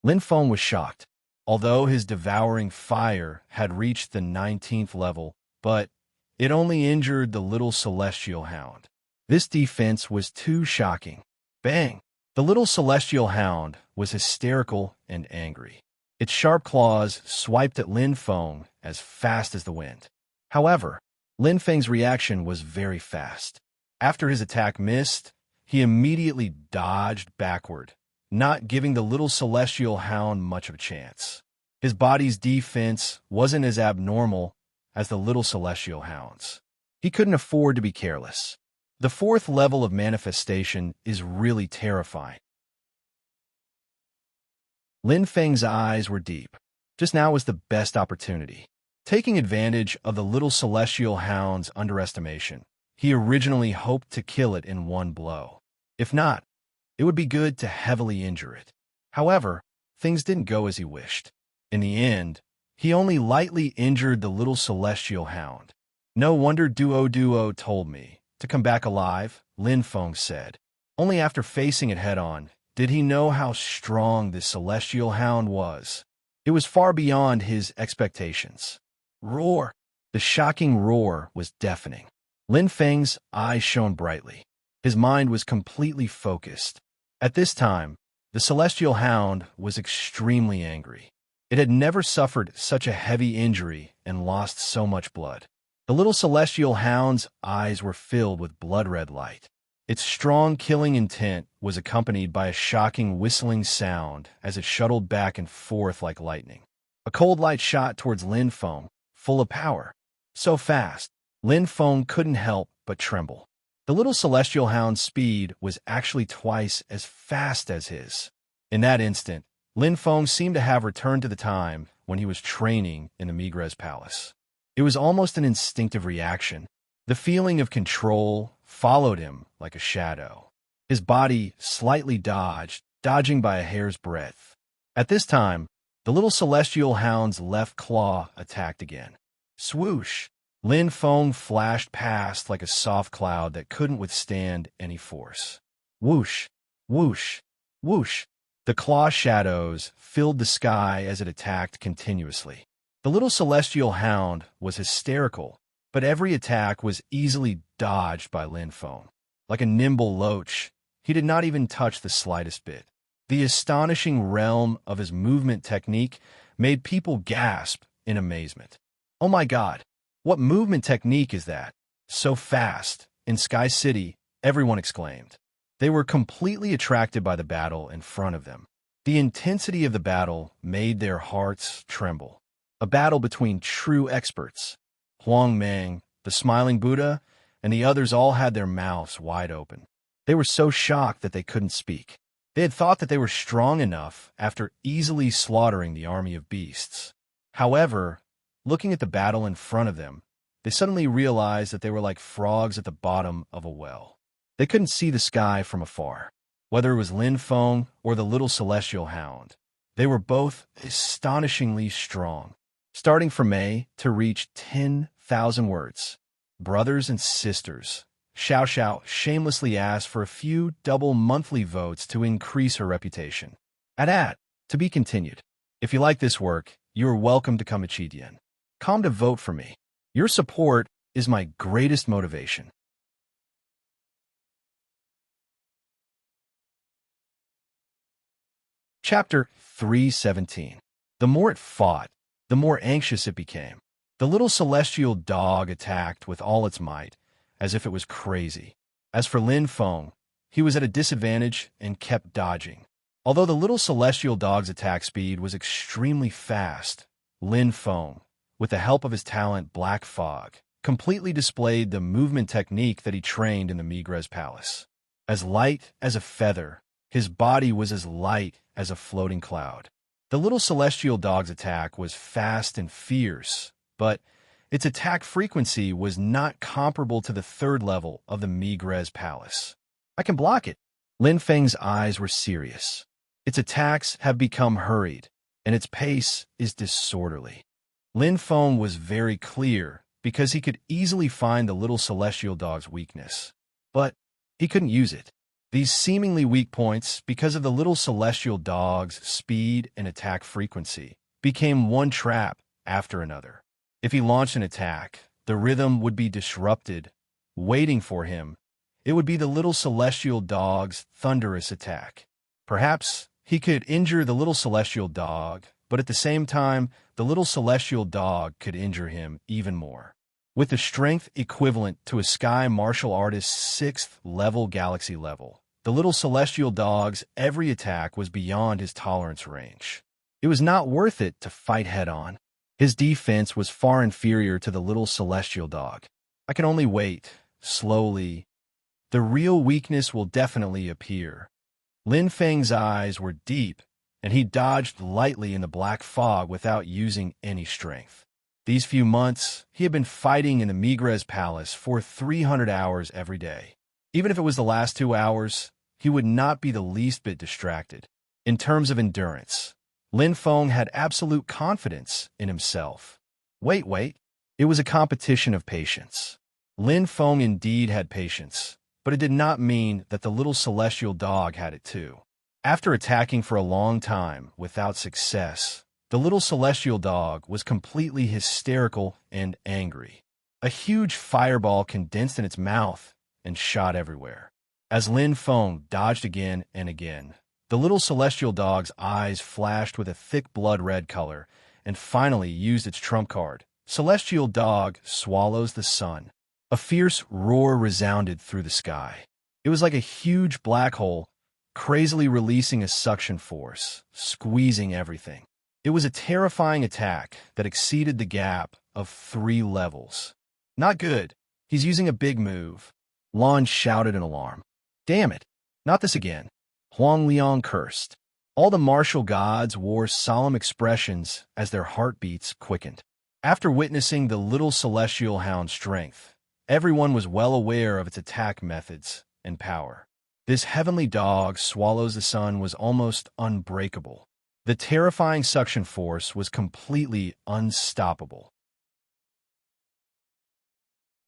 Lin Feng was shocked. Although his devouring fire had reached the 19th level, but it only injured the little celestial hound. This defense was too shocking. Bang! The little celestial hound was hysterical and angry. Its sharp claws swiped at Lin Feng as fast as the wind. However, Lin Feng's reaction was very fast. After his attack missed, he immediately dodged backward, not giving the little celestial hound much of a chance. His body's defense wasn't as abnormal as the little celestial hound's. He couldn't afford to be careless. The 4th level of manifestation is really terrifying. Lin Feng's eyes were deep. Just now was the best opportunity. Taking advantage of the little celestial hound's underestimation, he originally hoped to kill it in one blow. If not, it would be good to heavily injure it. However, things didn't go as he wished. In the end, he only lightly injured the little celestial hound. No wonder Duo told me to come back alive, Lin Feng said. Only after facing it head-on did he know how strong this celestial hound was. It was far beyond his expectations. Roar! The shocking roar was deafening. Lin Feng's eyes shone brightly. His mind was completely focused. At this time, the celestial hound was extremely angry. It had never suffered such a heavy injury and lost so much blood. The little celestial hound's eyes were filled with blood-red light. Its strong killing intent was accompanied by a shocking whistling sound as it shuttled back and forth like lightning. A cold light shot towards Lin Feng, full of power. So fast, Lin Feng couldn't help but tremble. The little celestial hound's speed was actually twice as fast as his. In that instant, Lin Feng seemed to have returned to the time when he was training in the Migres Palace. It was almost an instinctive reaction. The feeling of control followed him like a shadow. His body slightly dodged, dodging by a hair's breadth. At this time, the little celestial hound's left claw attacked again. Swoosh! Lin Feng flashed past like a soft cloud that couldn't withstand any force. Whoosh! Whoosh! Whoosh! The claw shadows filled the sky as it attacked continuously. The little celestial hound was hysterical, but every attack was easily dodged by Lin Feng. Like a nimble loach, he did not even touch the slightest bit. The astonishing realm of his movement technique made people gasp in amazement. Oh my God, what movement technique is that? So fast. In Sky City, everyone exclaimed. They were completely attracted by the battle in front of them. The intensity of the battle made their hearts tremble. A battle between true experts. Huang Meng, the smiling Buddha, and the others all had their mouths wide open. They were so shocked that they couldn't speak. They had thought that they were strong enough after easily slaughtering the army of beasts. However, looking at the battle in front of them, they suddenly realized that they were like frogs at the bottom of a well. They couldn't see the sky from afar. Whether it was Lin Feng or the little celestial hound, they were both astonishingly strong, starting from A to reach 10,000 words. Brothers and sisters, Xiao Xiao shamelessly asked for a few double monthly votes to increase her reputation. To be continued. If you like this work, you are welcome to come to Chidian. Come to vote for me. Your support is my greatest motivation. Chapter 317. The more it fought, the more anxious it became. The little celestial dog attacked with all its might, as if it was crazy. As for Lin Feng, he was at a disadvantage and kept dodging. Although the little celestial dog's attack speed was extremely fast, Lin Feng, with the help of his talent Black Fog, completely displayed the movement technique that he trained in the Migres Palace. As light as a feather, his body was as light as a floating cloud. The little celestial dog's attack was fast and fierce, but its attack frequency was not comparable to the third level of the Migres Palace. I can block it. Lin Feng's eyes were serious. Its attacks have become hurried, and its pace is disorderly. Lin Feng was very clear because he could easily find the little celestial dog's weakness, but he couldn't use it. These seemingly weak points, because of the little celestial dog's speed and attack frequency, became one trap after another. If he launched an attack, the rhythm would be disrupted. Waiting for him, it would be the little celestial dog's thunderous attack. Perhaps he could injure the little celestial dog, but at the same time, the little celestial dog could injure him even more. With the strength equivalent to a sky martial artist's 6th level galaxy level, the little celestial dog's every attack was beyond his tolerance range. It was not worth it to fight head-on. His defense was far inferior to the little celestial dog. I can only wait, slowly. The real weakness will definitely appear. Lin Feng's eyes were deep, and he dodged lightly in the black fog without using any strength. These few months, he had been fighting in the Migres Palace for 300 hours every day. Even if it was the last 2 hours, he would not be the least bit distracted. In terms of endurance, Lin Feng had absolute confidence in himself. Wait. It was a competition of patience. Lin Feng indeed had patience, but it did not mean that the little celestial dog had it too. After attacking for a long time without success, the little celestial dog was completely hysterical and angry. A huge fireball condensed in its mouth and shot everywhere. As Lin Feng dodged again and again, the little celestial dog's eyes flashed with a thick blood-red color and finally used its trump card. Celestial dog swallows the sun. A fierce roar resounded through the sky. It was like a huge black hole, crazily releasing a suction force, squeezing everything. It was a terrifying attack that exceeded the gap of 3 levels. Not good. He's using a big move. Lan shouted in alarm. Damn it. Not this again. Huang Liang cursed. All the martial gods wore solemn expressions as their heartbeats quickened. After witnessing the little celestial hound's strength, everyone was well aware of its attack methods and power. This heavenly dog swallows the sun was almost unbreakable. The terrifying suction force was completely unstoppable.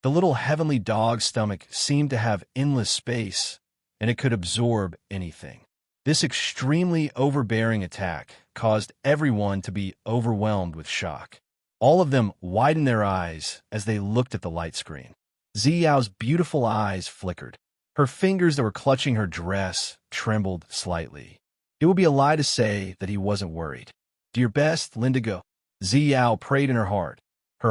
The little heavenly dog's stomach seemed to have endless space, and it could absorb anything. This extremely overbearing attack caused everyone to be overwhelmed with shock. All of them widened their eyes as they looked at the light screen. Ziyao's beautiful eyes flickered. Her fingers that were clutching her dress trembled slightly. It would be a lie to say that he wasn't worried. Do your best, Lindigo. Ziyao prayed in her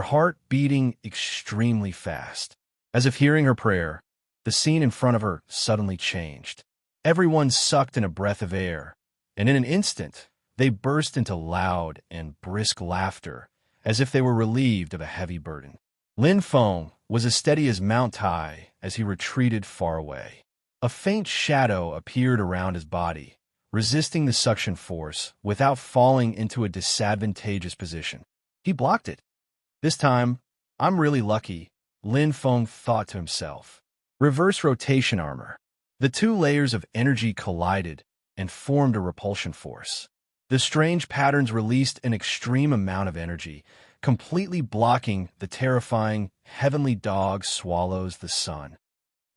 heart beating extremely fast. As if hearing her prayer, the scene in front of her suddenly changed. Everyone sucked in a breath of air, and in an instant, they burst into loud and brisk laughter, as if they were relieved of a heavy burden. Lin Feng was as steady as Mount Tai as he retreated far away. A faint shadow appeared around his body, resisting the suction force without falling into a disadvantageous position. He blocked it. This time, I'm really lucky, Lin Feng thought to himself. Reverse rotation armor. The two layers of energy collided and formed a repulsion force. The strange patterns released an extreme amount of energy, completely blocking the terrifying heavenly dog swallows the sun.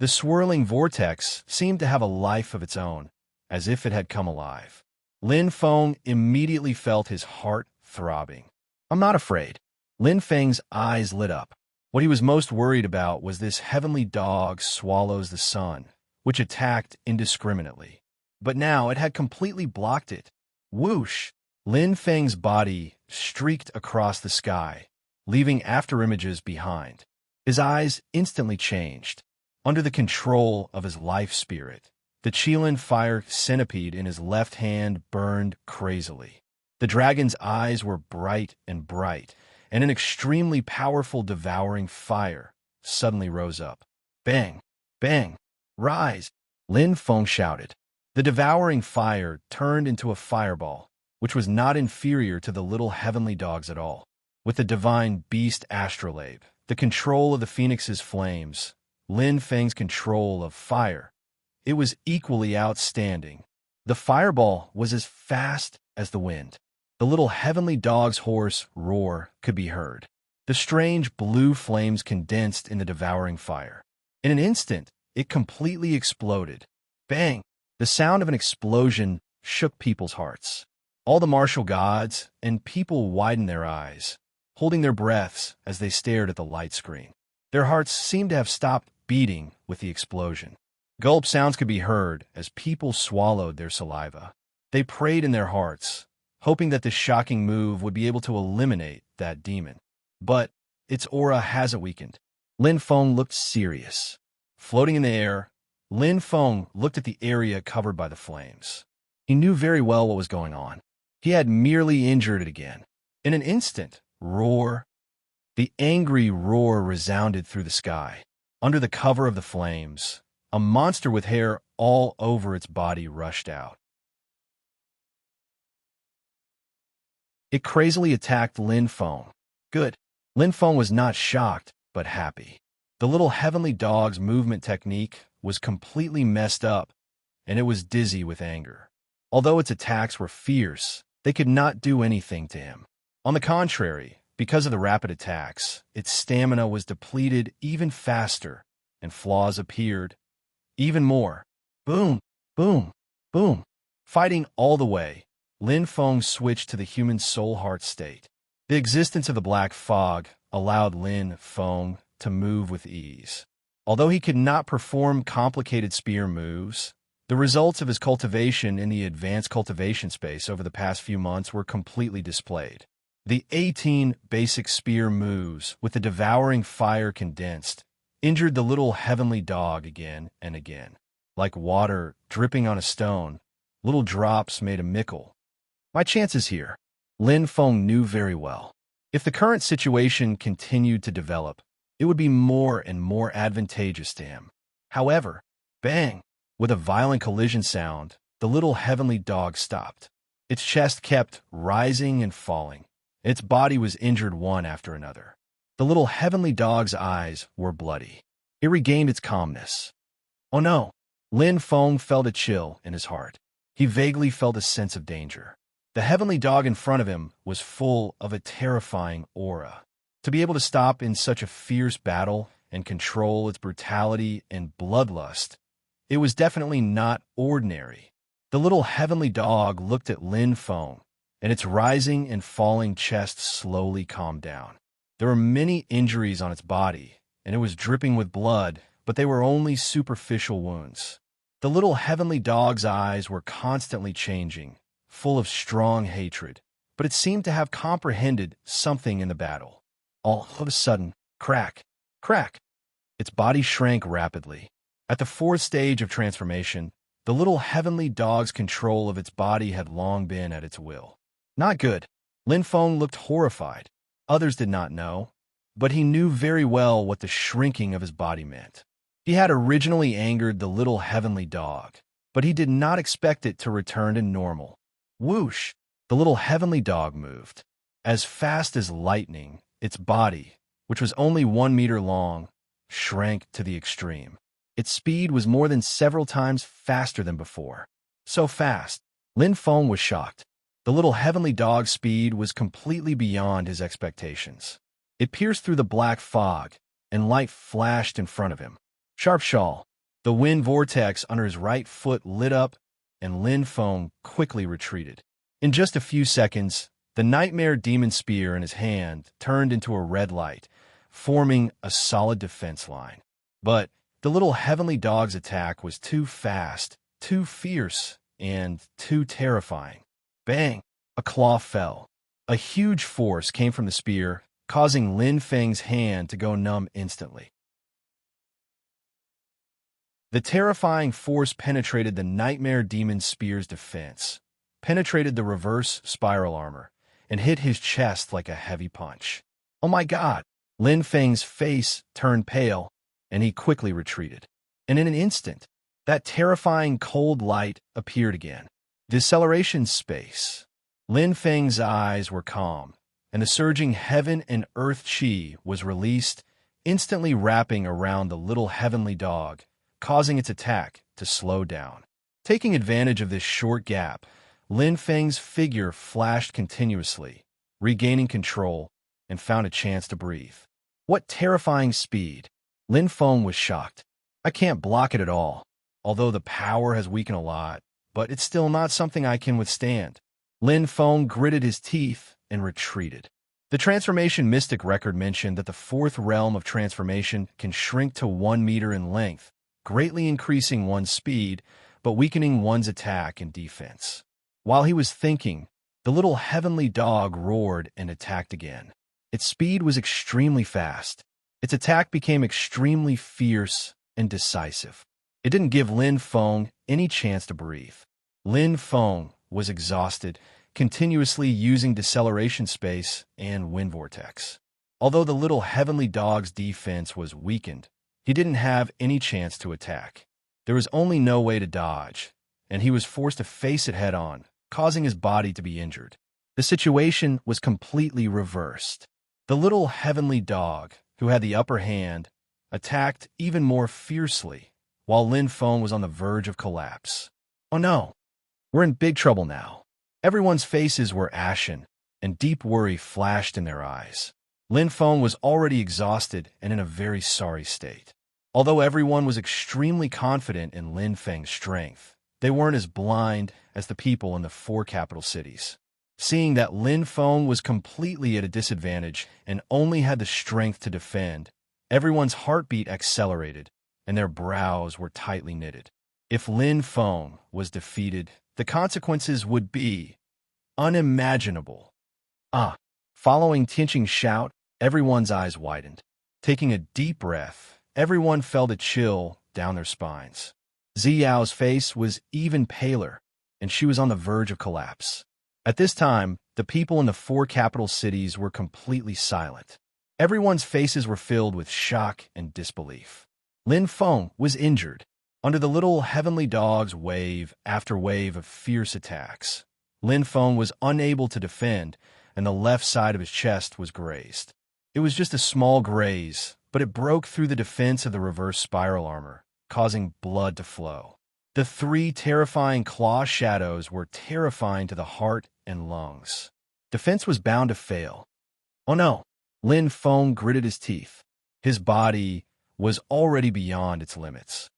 The swirling vortex seemed to have a life of its own, as if it had come alive. Lin Feng immediately felt his heart throbbing. I'm not afraid. Lin Feng's eyes lit up. What he was most worried about was this heavenly dog swallows the sun, which attacked indiscriminately. But now it had completely blocked it. Whoosh! Lin Feng's body streaked across the sky, leaving afterimages behind. His eyes instantly changed. Under the control of his life spirit, the Qilin fire centipede in his left hand burned crazily. The dragon's eyes were bright, and an extremely powerful devouring fire suddenly rose up. Bang! Bang! Rise! Lin Feng shouted. The devouring fire turned into a fireball, which was not inferior to the little heavenly dogs at all. With the divine beast Astrolabe, the control of the phoenix's flames, Lin Feng's control of fire, it was equally outstanding. The fireball was as fast as the wind. The little heavenly dog's hoarse roar could be heard. The strange blue flames condensed in the devouring fire. In an instant, it completely exploded. Bang! The sound of an explosion shook people's hearts. All the martial gods and people widened their eyes, holding their breaths as they stared at the light screen. Their hearts seemed to have stopped beating with the explosion. Gulp sounds could be heard as people swallowed their saliva. They prayed in their hearts, hoping that this shocking move would be able to eliminate that demon. But its aura hasn't weakened. Lin Feng looked serious. Floating in the air, Lin Feng looked at the area covered by the flames. He knew very well what was going on. He had merely injured it again. In an instant, roar. The angry roar resounded through the sky. Under the cover of the flames, a monster with hair all over its body rushed out. It crazily attacked Lin Feng. Good. Lin Feng was not shocked, but happy. The little heavenly dog's movement technique was completely messed up, and it was dizzy with anger. Although its attacks were fierce, they could not do anything to him. On the contrary, because of the rapid attacks, its stamina was depleted even faster, and flaws appeared even more. Boom, boom, boom. Fighting all the way, Lin Feng switched to the human soul heart state. The existence of the black fog allowed Lin Feng to move with ease. Although he could not perform complicated spear moves, the results of his cultivation in the advanced cultivation space over the past few months were completely displayed. The 18 basic spear moves with the devouring fire condensed injured the little heavenly dog again and again. Like water dripping on a stone, little drops made a mickle. My chances here, Lin Feng knew very well. If the current situation continued to develop, it would be more and more advantageous to him. However, bang! With a violent collision sound, the little heavenly dog stopped. Its chest kept rising and falling. Its body was injured one after another. The little heavenly dog's eyes were bloody. It regained its calmness. Oh no! Lin Feng felt a chill in his heart. He vaguely felt a sense of danger. The heavenly dog in front of him was full of a terrifying aura. To be able to stop in such a fierce battle and control its brutality and bloodlust, it was definitely not ordinary. The little heavenly dog looked at Lin Feng, and its rising and falling chest slowly calmed down. There were many injuries on its body, and it was dripping with blood, but they were only superficial wounds. The little heavenly dog's eyes were constantly changing, full of strong hatred, but it seemed to have comprehended something in the battle. All of a sudden, crack, crack. Its body shrank rapidly. At the fourth stage of transformation, the little heavenly dog's control of its body had long been at its will. Not good. Lin Feng looked horrified. Others did not know, but he knew very well what the shrinking of his body meant. He had originally angered the little heavenly dog, but he did not expect it to return to normal. Whoosh! The little heavenly dog moved. As fast as lightning, its body, which was only 1 meter long, shrank to the extreme. Its speed was more than several times faster than before. So fast, Lin Feng was shocked. The little heavenly dog's speed was completely beyond his expectations. It pierced through the black fog, and light flashed in front of him. Sharp shawl. The wind vortex under his right foot lit up, and Lin Feng quickly retreated. In just a few seconds, the nightmare demon spear in his hand turned into a red light, forming a solid defense line. But the little heavenly dog's attack was too fast, too fierce, and too terrifying. Bang! A claw fell. A huge force came from the spear, causing Lin Feng's hand to go numb instantly. The terrifying force penetrated the nightmare demon spear's defense, penetrated the reverse spiral armor, and hit his chest like a heavy punch. Oh my God! Lin Feng's face turned pale, and he quickly retreated. And in an instant, that terrifying cold light appeared again. Deceleration space. Lin Feng's eyes were calm, and the surging heaven and earth chi was released, instantly wrapping around the little heavenly dog, causing its attack to slow down. Taking advantage of this short gap, Lin Feng's figure flashed continuously, regaining control, and found a chance to breathe. What terrifying speed! Lin Feng was shocked. I can't block it at all, although the power has weakened a lot, but it's still not something I can withstand. Lin Feng gritted his teeth and retreated. The transformation mystic record mentioned that the fourth realm of transformation can shrink to 1 meter in length, greatly increasing one's speed, but weakening one's attack and defense. While he was thinking, the little heavenly dog roared and attacked again. Its speed was extremely fast. Its attack became extremely fierce and decisive. It didn't give Lin Feng any chance to breathe. Lin Feng was exhausted, continuously using deceleration space and wind vortex. Although the little heavenly dog's defense was weakened, he didn't have any chance to attack. There was only no way to dodge, and he was forced to face it head-on, causing his body to be injured. The situation was completely reversed. The little heavenly dog, who had the upper hand, attacked even more fiercely, while Lin Feng was on the verge of collapse. Oh no! We're in big trouble now. Everyone's faces were ashen, and deep worry flashed in their eyes. Lin Feng was already exhausted and in a very sorry state. Although everyone was extremely confident in Lin Feng's strength, they weren't as blind as the people in the 4 capital cities. Seeing that Lin Feng was completely at a disadvantage and only had the strength to defend, everyone's heartbeat accelerated, and their brows were tightly knitted. If Lin Feng was defeated, the consequences would be unimaginable. Following Tianqing's shout, everyone's eyes widened. Taking a deep breath, everyone felt a chill down their spines. Ziyao's face was even paler, and she was on the verge of collapse. At this time, the people in the 4 capital cities were completely silent. Everyone's faces were filled with shock and disbelief. Lin Feng was injured. Under the little heavenly dog's wave after wave of fierce attacks, Lin Feng was unable to defend, and the left side of his chest was grazed. It was just a small graze, but it broke through the defense of the reverse spiral armor, causing blood to flow. The 3 terrifying claw shadows were terrifying to the heart and lungs. Defense was bound to fail. Oh no! Lin Feng gritted his teeth. His body was already beyond its limits.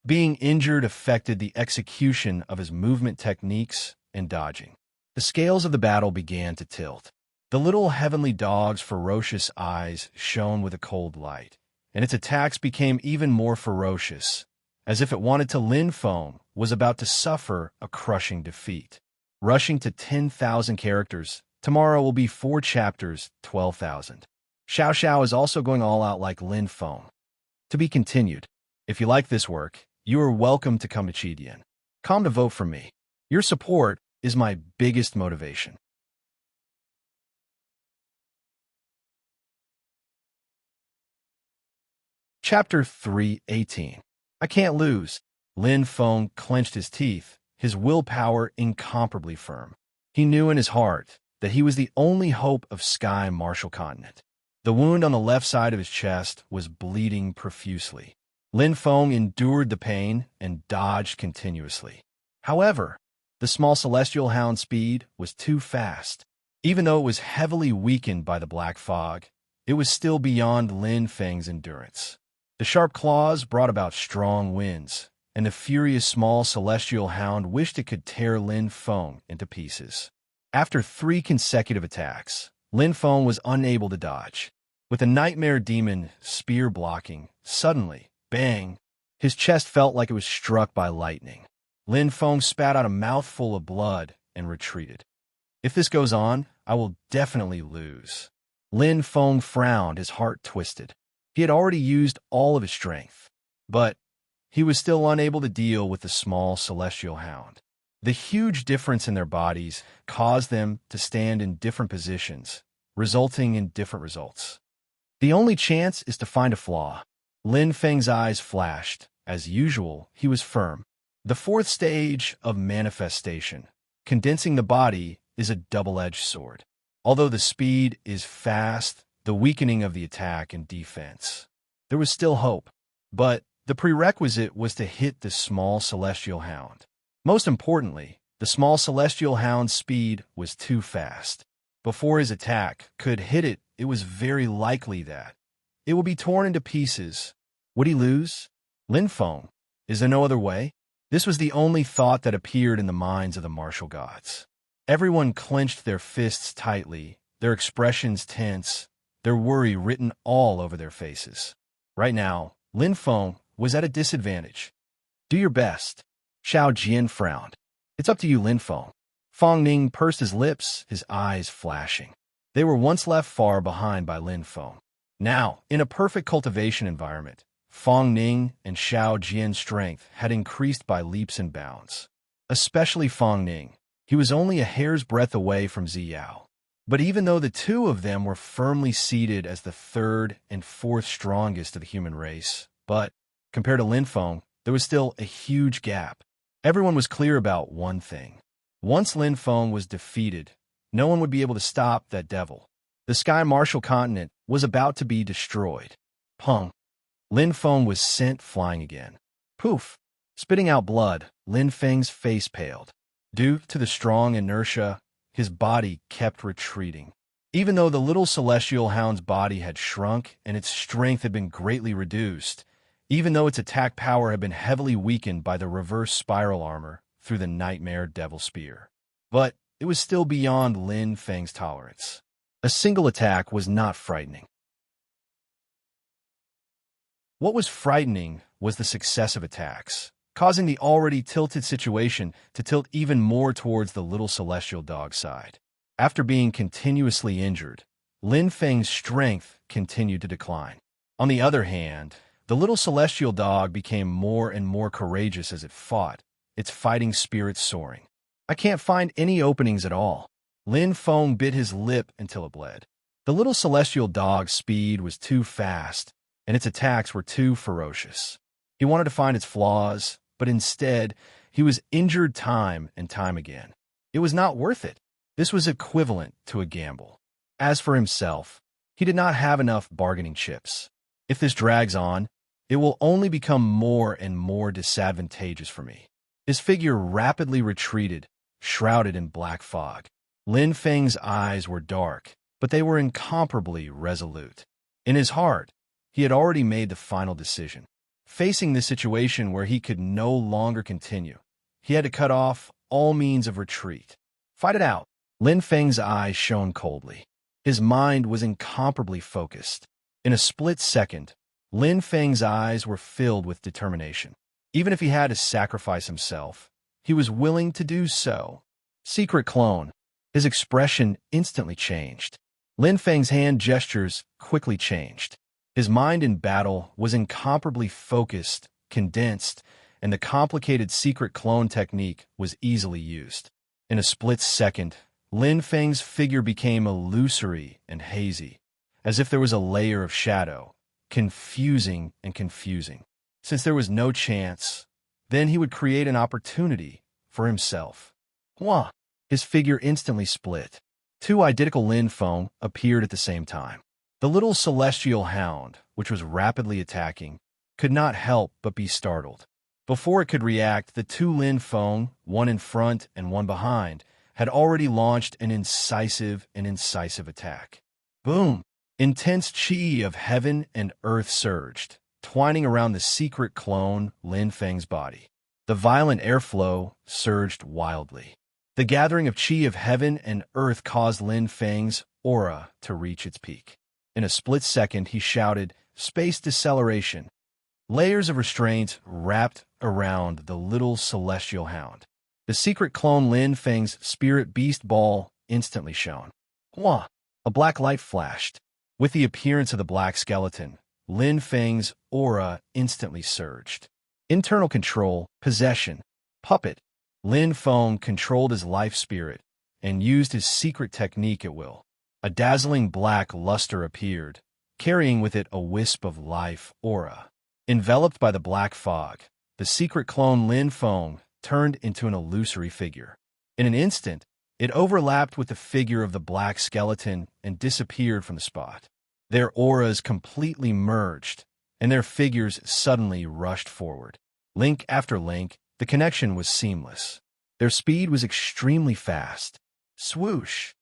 Being injured affected the execution of his movement techniques and dodging. The scales of the battle began to tilt. The little heavenly dog's ferocious eyes shone with a cold light, and its attacks became even more ferocious, as if it wanted to. Lin Feng was about to suffer a crushing defeat. Rushing to 10,000 characters, tomorrow will be 4 chapters, 12,000. Xiao Xiao is also going all out like Lin Feng. To be continued. If you like this work, you are welcome to come to Chidian. Come to vote for me. Your support is my biggest motivation. Chapter 3:18. I can't lose. Lin Feng clenched his teeth, his willpower incomparably firm. He knew in his heart that he was the only hope of Sky Martial Continent. The wound on the left side of his chest was bleeding profusely. Lin Feng endured the pain and dodged continuously. However, the small celestial hound's speed was too fast. Even though it was heavily weakened by the black fog, it was still beyond Lin Feng's endurance. The sharp claws brought about strong winds, and the furious small celestial hound wished it could tear Lin Feng into pieces. After 3 consecutive attacks, Lin Feng was unable to dodge. With the nightmare demon spear blocking, suddenly, bang, his chest felt like it was struck by lightning. Lin Feng spat out a mouthful of blood and retreated. If this goes on, I will definitely lose. Lin Feng frowned, his heart twisted. He had already used all of his strength, but he was still unable to deal with the small celestial hound. The huge difference in their bodies caused them to stand in different positions, resulting in different results. The only chance is to find a flaw. Lin Feng's eyes flashed. As usual, he was firm. The 4th stage of manifestation, condensing the body, is a double-edged sword. Although the speed is fast, the weakening of the attack and defense. There was still hope, but the prerequisite was to hit the small celestial hound. Most importantly, the small celestial hound's speed was too fast. Before his attack could hit it, it was very likely that it would be torn into pieces. Would he lose? Lin Feng, is there no other way? This was the only thought that appeared in the minds of the martial gods. Everyone clenched their fists tightly, their expressions tense, their worry written all over their faces. Right now, Lin Feng was at a disadvantage. Do your best. Xiao Jian frowned. It's up to you, Lin Feng. Fong Ning pursed his lips, his eyes flashing. They were once left far behind by Lin Feng. Now, in a perfect cultivation environment, Fong Ning and Xiao Jian's strength had increased by leaps and bounds. Especially Fong Ning. He was only a hair's breadth away from Ziyao. But even though the two of them were firmly seated as the 3rd and 4th strongest of the human race, but compared to Lin Feng, there was still a huge gap. Everyone was clear about one thing. Once Lin Feng was defeated, no one would be able to stop that devil. The Sky Martial Continent was about to be destroyed. Pung. Lin Feng was sent flying again. Poof. Spitting out blood, Lin Feng's face paled. Due to the strong inertia, his body kept retreating. Even though the little celestial hound's body had shrunk and its strength had been greatly reduced, even though its attack power had been heavily weakened by the reverse spiral armor through the nightmare devil spear. But it was still beyond Lin Feng's tolerance. A single attack was not frightening. What was frightening was the successive attacks, causing the already tilted situation to tilt even more towards the little celestial dog's side. After being continuously injured, Lin Feng's strength continued to decline. On the other hand, the little celestial dog became more and more courageous as it fought, its fighting spirit soaring. I can't find any openings at all. Lin Feng bit his lip until it bled. The little celestial dog's speed was too fast, and its attacks were too ferocious. He wanted to find its flaws, but instead, he was injured time and time again. It was not worth it. This was equivalent to a gamble. As for himself, he did not have enough bargaining chips. If this drags on, it will only become more and more disadvantageous for me. His figure rapidly retreated, shrouded in black fog. Lin Feng's eyes were dark, but they were incomparably resolute. In his heart, he had already made the final decision. Facing this situation where he could no longer continue, he had to cut off all means of retreat. Fight it out. Lin Feng's eyes shone coldly. His mind was incomparably focused. In a split second, Lin Feng's eyes were filled with determination. Even if he had to sacrifice himself, he was willing to do so. Secret clone. His expression instantly changed. Lin Feng's hand gestures quickly changed. His mind in battle was incomparably focused, condensed, and the complicated secret clone technique was easily used. In a split second, Lin Feng's figure became illusory and hazy, as if there was a layer of shadow, confusing and confusing. Since there was no chance, then he would create an opportunity for himself. Hua! His figure instantly split. Two identical Lin Feng appeared at the same time. The little celestial hound, which was rapidly attacking, could not help but be startled. Before it could react, the two Lin Feng, one in front and one behind, had already launched an incisive attack. Boom! Intense chi of heaven and earth surged, twining around the secret clone Lin Feng's body. The violent airflow surged wildly. The gathering of chi of heaven and earth caused Lin Feng's aura to reach its peak. In a split second, he shouted, "Space deceleration!" Layers of restraint wrapped around the little celestial hound. The secret clone Lin Feng's spirit beast ball instantly shone. Hua! A black light flashed. With the appearance of the black skeleton, Lin Feng's aura instantly surged. Internal control, possession, puppet. Lin Feng controlled his life spirit and used his secret technique at will. A dazzling black luster appeared, carrying with it a wisp of life aura. Enveloped by the black fog, the secret clone Lin Feng turned into an illusory figure. In an instant, it overlapped with the figure of the black skeleton and disappeared from the spot. Their auras completely merged, and their figures suddenly rushed forward. Link after link, the connection was seamless. Their speed was extremely fast. Swoosh!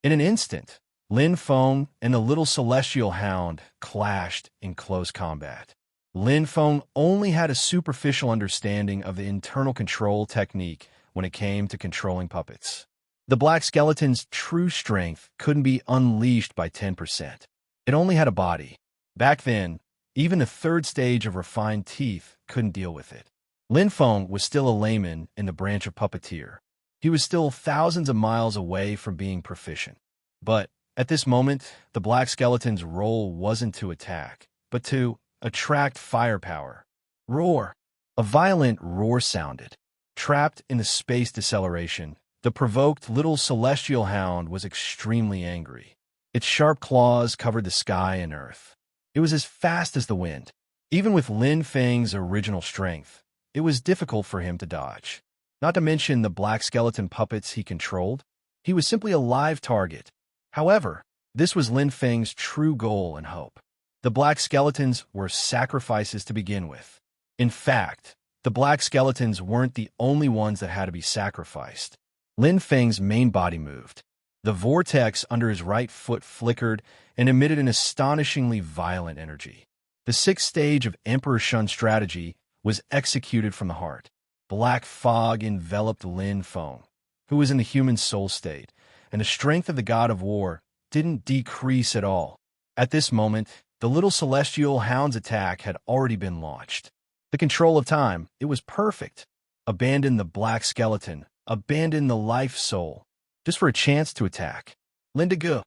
In an instant, Lin Feng and the little celestial hound clashed in close combat. Lin Feng only had a superficial understanding of the internal control technique when it came to controlling puppets. The black skeleton's true strength couldn't be unleashed by 10%. It only had a body. Back then, even the third stage of refined teeth couldn't deal with it. Lin Feng was still a layman in the branch of puppeteer. He was still thousands of miles away from being proficient. But at this moment, the black skeleton's role wasn't to attack, but to attract firepower. Roar! A violent roar sounded. Trapped in the space deceleration, the provoked little celestial hound was extremely angry. Its sharp claws covered the sky and earth. It was as fast as the wind. Even with Lin Feng's original strength, it was difficult for him to dodge. Not to mention the black skeleton puppets he controlled. He was simply a live target. However, this was Lin Feng's true goal and hope. The black skeletons were sacrifices to begin with. In fact, the black skeletons weren't the only ones that had to be sacrificed. Lin Feng's main body moved. The vortex under his right foot flickered and emitted an astonishingly violent energy. The sixth stage of Emperor Shun strategy was executed from the heart. Black fog enveloped Lin Feng, who was in the human soul state, and the strength of the god of war didn't decrease at all. At this moment, the little celestial hound's attack had already been launched. The control of time, it was perfect. Abandon the black skeleton, abandon the life soul, just for a chance to attack. Linda Gu.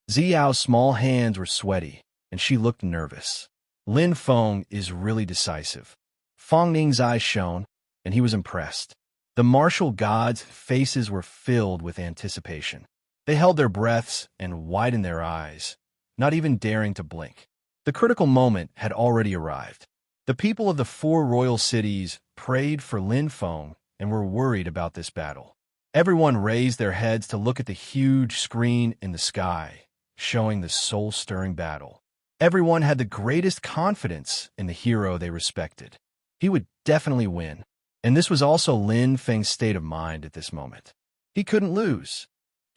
Xiao's small hands were sweaty, and she looked nervous. Lin Feng is really decisive. Fong Ning's eyes shone, and he was impressed. The martial gods' faces were filled with anticipation. They held their breaths and widened their eyes, not even daring to blink. The critical moment had already arrived. The people of the four royal cities prayed for Lin Feng and were worried about this battle. Everyone raised their heads to look at the huge screen in the sky, showing the soul-stirring battle. Everyone had the greatest confidence in the hero they respected. He would definitely win. And this was also Lin Feng's state of mind at this moment. He couldn't lose.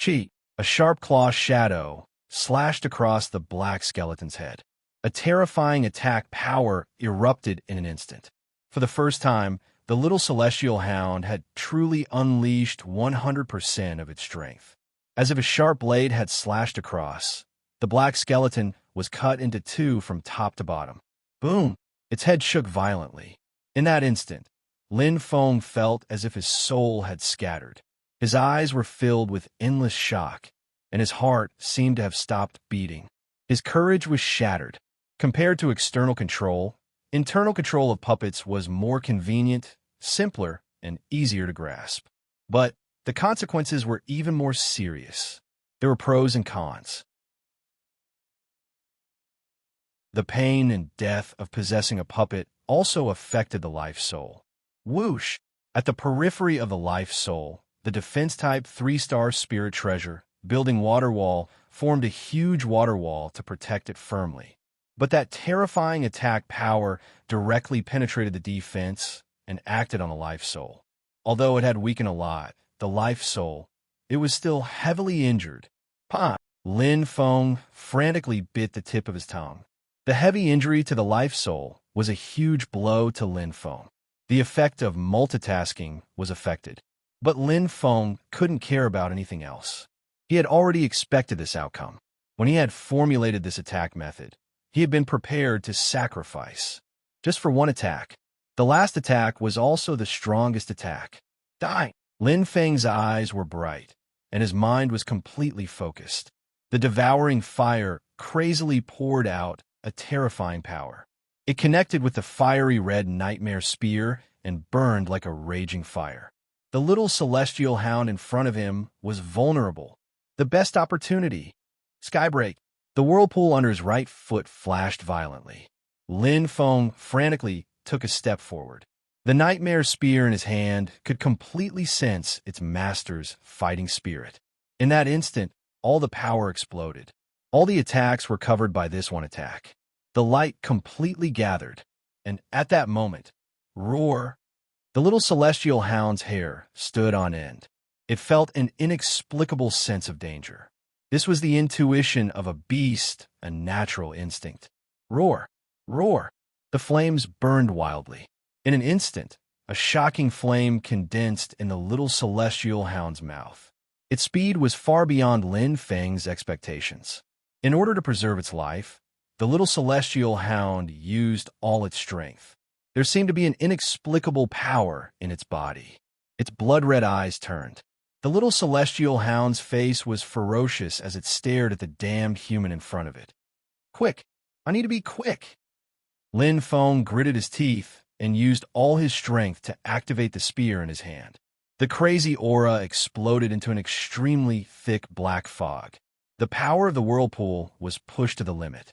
Chi, a sharp claw shadow, slashed across the black skeleton's head. A terrifying attack power erupted in an instant. For the first time, the little celestial hound had truly unleashed 100% of its strength. As if a sharp blade had slashed across, the black skeleton was cut into two from top to bottom. Boom! Its head shook violently. In that instant, Lin Feng felt as if his soul had scattered. His eyes were filled with endless shock, and his heart seemed to have stopped beating. His courage was shattered. Compared to external control, internal control of puppets was more convenient, simpler, and easier to grasp. But the consequences were even more serious. There were pros and cons. The pain and death of possessing a puppet also affected the life soul. Whoosh! At the periphery of the life soul, the defense-type 3-star spirit treasure, building water wall, formed a huge water wall to protect it firmly. But that terrifying attack power directly penetrated the defense and acted on the life soul. Although it had weakened a lot, the life soul, it was still heavily injured. Pa! Lin Feng frantically bit the tip of his tongue. The heavy injury to the life soul was a huge blow to Lin Feng. The effect of multitasking was affected. But Lin Feng couldn't care about anything else. He had already expected this outcome. When he had formulated this attack method, he had been prepared to sacrifice. Just for one attack. The last attack was also the strongest attack. Die! Lin Feng's eyes were bright, and his mind was completely focused. The devouring fire crazily poured out a terrifying power. It connected with the fiery red nightmare spear and burned like a raging fire. The little celestial hound in front of him was vulnerable. The best opportunity. Skybreak. The whirlpool under his right foot flashed violently. Lin Feng frantically took a step forward. The nightmare spear in his hand could completely sense its master's fighting spirit. In that instant, all the power exploded. All the attacks were covered by this one attack. The light completely gathered, and at that moment, roar! The little celestial hound's hair stood on end. It felt an inexplicable sense of danger. This was the intuition of a beast, a natural instinct. Roar! Roar! The flames burned wildly. In an instant, a shocking flame condensed in the little celestial hound's mouth. Its speed was far beyond Lin Feng's expectations. In order to preserve its life, the little celestial hound used all its strength. There seemed to be an inexplicable power in its body. Its blood-red eyes turned. The little celestial hound's face was ferocious as it stared at the damned human in front of it. Quick! I need to be quick! Lin Feng gritted his teeth and used all his strength to activate the spear in his hand. The crazy aura exploded into an extremely thick black fog. The power of the whirlpool was pushed to the limit.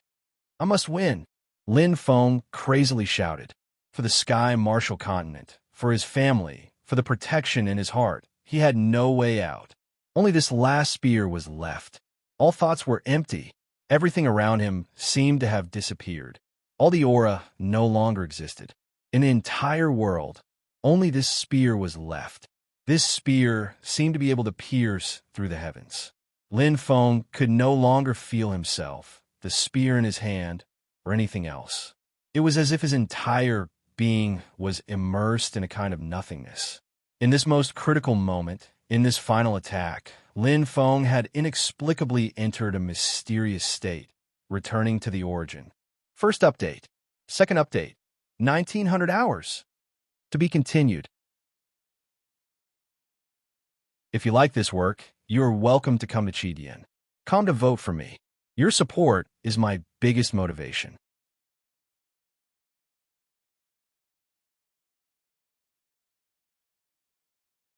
I must win! Lin Feng crazily shouted. For the Sky Martial Continent, for his family, for the protection in his heart, he had no way out. Only this last spear was left. All thoughts were empty. Everything around him seemed to have disappeared. All the aura no longer existed. In the entire world, only this spear was left. This spear seemed to be able to pierce through the heavens. Lin Feng could no longer feel himself, the spear in his hand, or anything else. It was as if his entire being was immersed in a kind of nothingness. In this most critical moment, in this final attack, Lin Feng had inexplicably entered a mysterious state, returning to the origin. First update. Second update. 1900 hours. To be continued. If you like this work, you are welcome to come to Chidian. Come to vote for me. Your support is my biggest motivation.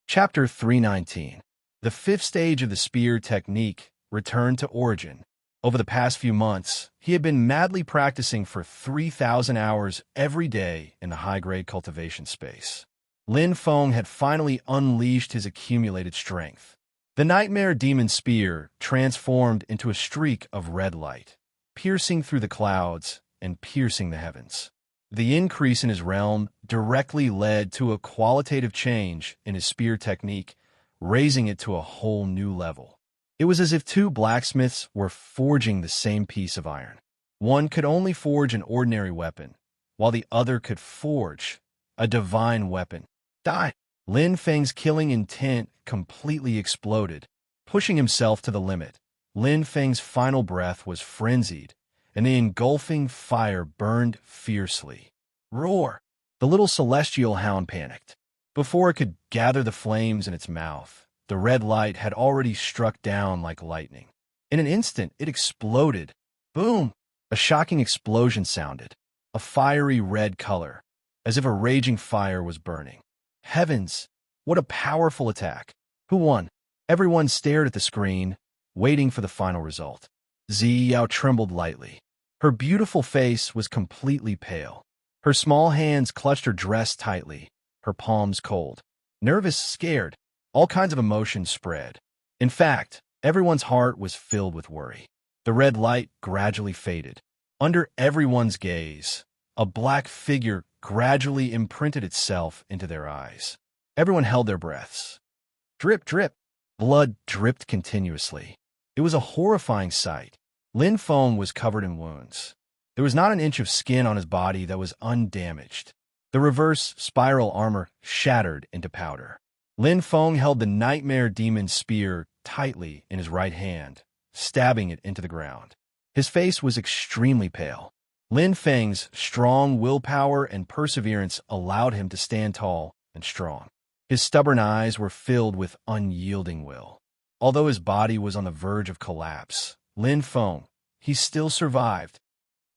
Chapter 319. The fifth stage of the spear technique, Return to Origin. Over the past few months, he had been madly practicing for 3,000 hours every day in the high-grade cultivation space. Lin Feng had finally unleashed his accumulated strength. The Nightmare Demon Spear transformed into a streak of red light, piercing through the clouds and piercing the heavens. The increase in his realm directly led to a qualitative change in his spear technique, raising it to a whole new level. It was as if two blacksmiths were forging the same piece of iron. One could only forge an ordinary weapon, while the other could forge a divine weapon. Die! Lin Feng's killing intent completely exploded. Pushing himself to the limit, Lin Feng's final breath was frenzied, and the engulfing fire burned fiercely. Roar! The little celestial hound panicked. Before it could gather the flames in its mouth, the red light had already struck down like lightning. In an instant, it exploded. Boom! A shocking explosion sounded. A fiery red color, as if a raging fire was burning. Heavens! What a powerful attack! Who won? Everyone stared at the screen, waiting for the final result. Zi Yao trembled lightly. Her beautiful face was completely pale. Her small hands clutched her dress tightly, her palms cold. Nervous, scared, all kinds of emotions spread. In fact, everyone's heart was filled with worry. The red light gradually faded. Under everyone's gaze, a black figure gradually imprinted itself into their eyes. Everyone held their breaths. Drip, drip. Blood dripped continuously. It was a horrifying sight. Lin Feng was covered in wounds. There was not an inch of skin on his body that was undamaged. The reverse spiral armor shattered into powder. Lin Feng held the nightmare demon spear tightly in his right hand, stabbing it into the ground. His face was extremely pale. Lin Feng's strong willpower and perseverance allowed him to stand tall and strong. His stubborn eyes were filled with unyielding will. Although his body was on the verge of collapse, Lin Feng, he still survived.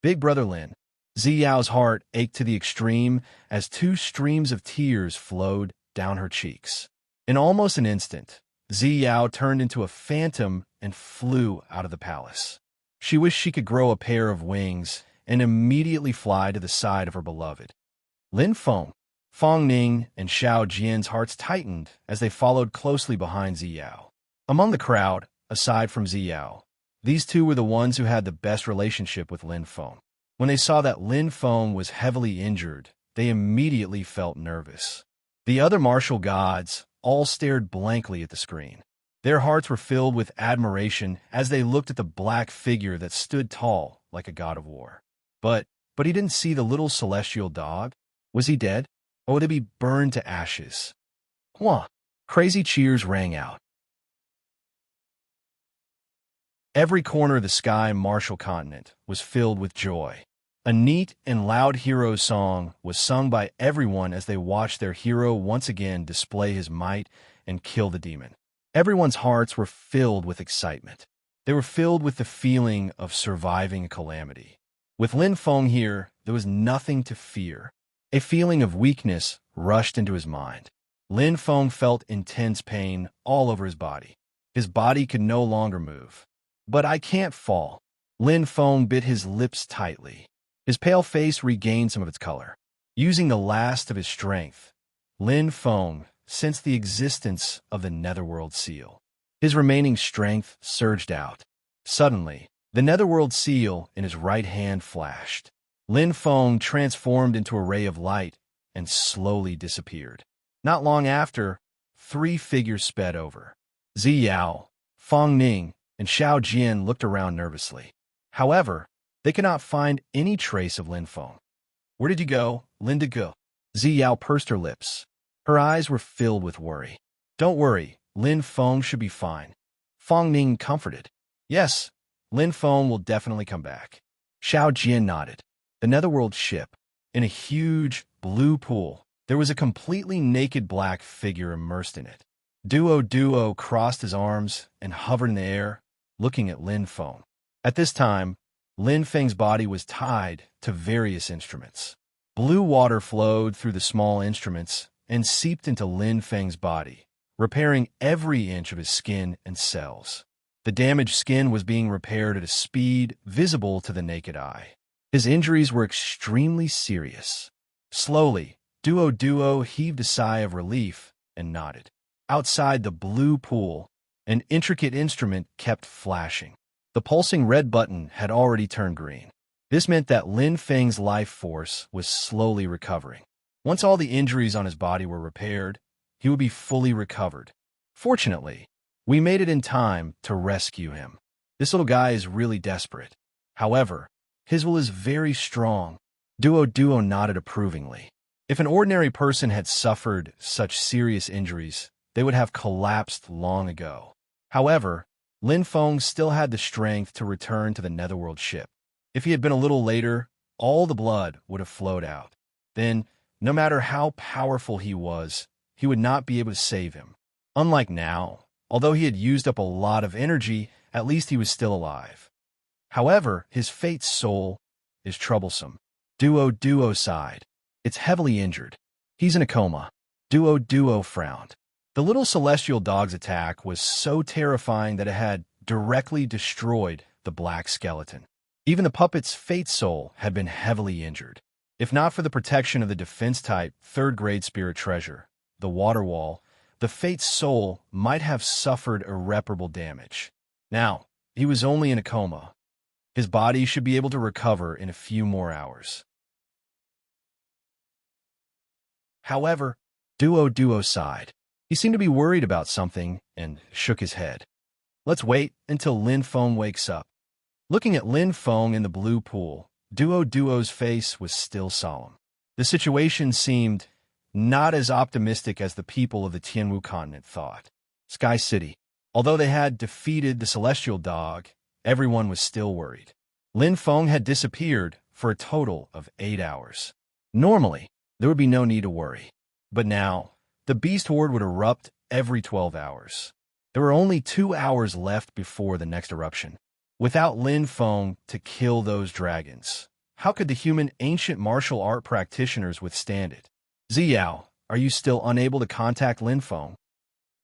Big Brother Lin. Ziyao's heart ached to the extreme as two streams of tears flowed down her cheeks. In almost an instant, Ziyao turned into a phantom and flew out of the palace. She wished she could grow a pair of wings and immediately fly to the side of her beloved. Lin Feng, Fong Ning, and Xiao Jian's hearts tightened as they followed closely behind Ziyao. Among the crowd, aside from Ziyao, these two were the ones who had the best relationship with Lin Feng. When they saw that Lin Feng was heavily injured, they immediately felt nervous. The other martial gods all stared blankly at the screen. Their hearts were filled with admiration as they looked at the black figure that stood tall like a god of war. But he didn't see the little celestial dog. Was he dead? Or would he be burned to ashes? Wah! Crazy cheers rang out. Every corner of the sky martial continent was filled with joy. A neat and loud hero song was sung by everyone as they watched their hero once again display his might and kill the demon. Everyone's hearts were filled with excitement. They were filled with the feeling of surviving a calamity. With Lin Feng here, there was nothing to fear. A feeling of weakness rushed into his mind. Lin Feng felt intense pain all over his body. His body could no longer move. But I can't fall. Lin Feng bit his lips tightly. His pale face regained some of its color. Using the last of his strength, Lin Feng sensed the existence of the Netherworld seal. His remaining strength surged out. Suddenly, the Netherworld seal in his right hand flashed. Lin Feng transformed into a ray of light and slowly disappeared. Not long after, three figures sped over. Ziyao, Fong Ning, and Xiao Jian looked around nervously. However, they could not find any trace of Lin Feng. Where did you go, Linda Go? Ziyao pursed her lips. Her eyes were filled with worry. Don't worry, Lin Feng should be fine. Fong Ning comforted. Yes, Lin Feng will definitely come back. Xiao Jian nodded. The Netherworld ship. In a huge, blue pool, there was a completely naked black figure immersed in it. Duo crossed his arms and hovered in the air, looking at Lin Feng. At this time, Lin Feng's body was tied to various instruments. Blue water flowed through the small instruments and seeped into Lin Feng's body, repairing every inch of his skin and cells. The damaged skin was being repaired at a speed visible to the naked eye. His injuries were extremely serious. Slowly, Duo heaved a sigh of relief and nodded. Outside the blue pool, an intricate instrument kept flashing. The pulsing red button had already turned green. This meant that Lin Feng's life force was slowly recovering. Once all the injuries on his body were repaired, he would be fully recovered. Fortunately, we made it in time to rescue him. This little guy is really desperate. However, his will is very strong. Duo nodded approvingly. If an ordinary person had suffered such serious injuries, they would have collapsed long ago. However, Lin Feng still had the strength to return to the Netherworld ship. If he had been a little later, all the blood would have flowed out. Then, no matter how powerful he was, he would not be able to save him. Unlike now, although he had used up a lot of energy, at least he was still alive. However, his fate's soul is troublesome. Duo sighed. It's heavily injured. He's in a coma. Duo frowned. The little celestial dog's attack was so terrifying that it had directly destroyed the black skeleton. Even the puppet's fate soul had been heavily injured. If not for the protection of the defense-type third-grade spirit treasure, the water wall, the fate's soul might have suffered irreparable damage. Now, he was only in a coma. His body should be able to recover in a few more hours. However, Duo sighed. He seemed to be worried about something and shook his head. Let's wait until Lin Feng wakes up. Looking at Lin Feng in the blue pool, Duo's face was still solemn. The situation seemed not as optimistic as the people of the Tianwu continent thought. Sky City. Although they had defeated the celestial dog, everyone was still worried. Lin Feng had disappeared for a total of 8 hours. Normally, there would be no need to worry. But now, the beast horde would erupt every 12 hours. There were only 2 hours left before the next eruption. Without Lin Feng to kill those dragons, how could the human ancient martial art practitioners withstand it? Ziyao, are you still unable to contact Lin Feng?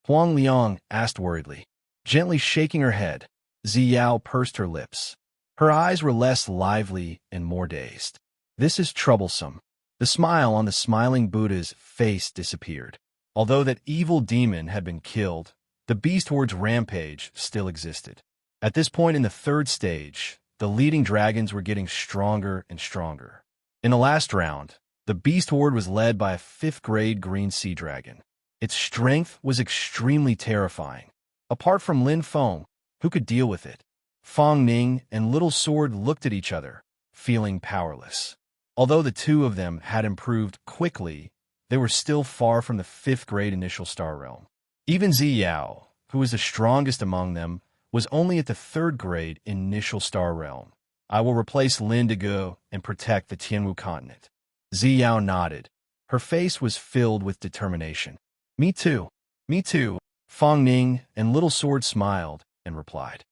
Huang Liang asked worriedly. Gently shaking her head, Ziyao pursed her lips. Her eyes were less lively and more dazed. This is troublesome. The smile on the smiling Buddha's face disappeared. Although that evil demon had been killed, the beast horde's rampage still existed. At this point in the third stage, the leading dragons were getting stronger and stronger. In the last round, the beast horde was led by a 5th-grade green sea dragon. Its strength was extremely terrifying. Apart from Lin Feng, who could deal with it? Fang Ning and Little Sword looked at each other, feeling powerless. Although the two of them had improved quickly, they were still far from the 5th-grade initial star realm. Even Ziyao, who was the strongest among them, was only at the 3rd-grade initial star realm. I will replace Lin Dego and protect the Tianwu continent. Ziyao nodded. Her face was filled with determination. Me too. Me too. Fang Ning and Little Sword smiled and replied.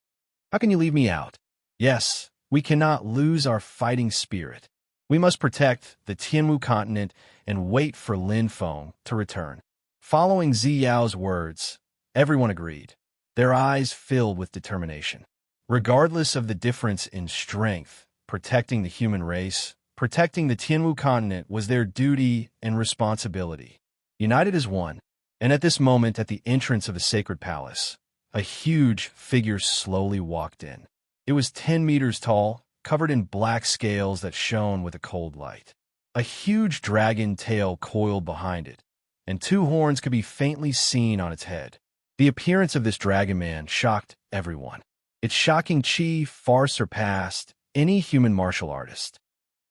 How can you leave me out? Yes, we cannot lose our fighting spirit. We must protect the Tianwu continent and wait for Lin Feng to return. Following Ziyao's words, everyone agreed, their eyes filled with determination. Regardless of the difference in strength, protecting the human race, protecting the Tianwu continent was their duty and responsibility. United as one, and at this moment at the entrance of the sacred palace, a huge figure slowly walked in. It was 10 meters tall, covered in black scales that shone with a cold light. A huge dragon tail coiled behind it, and 2 horns could be faintly seen on its head. The appearance of this dragon man shocked everyone. Its shocking chi far surpassed any human martial artist.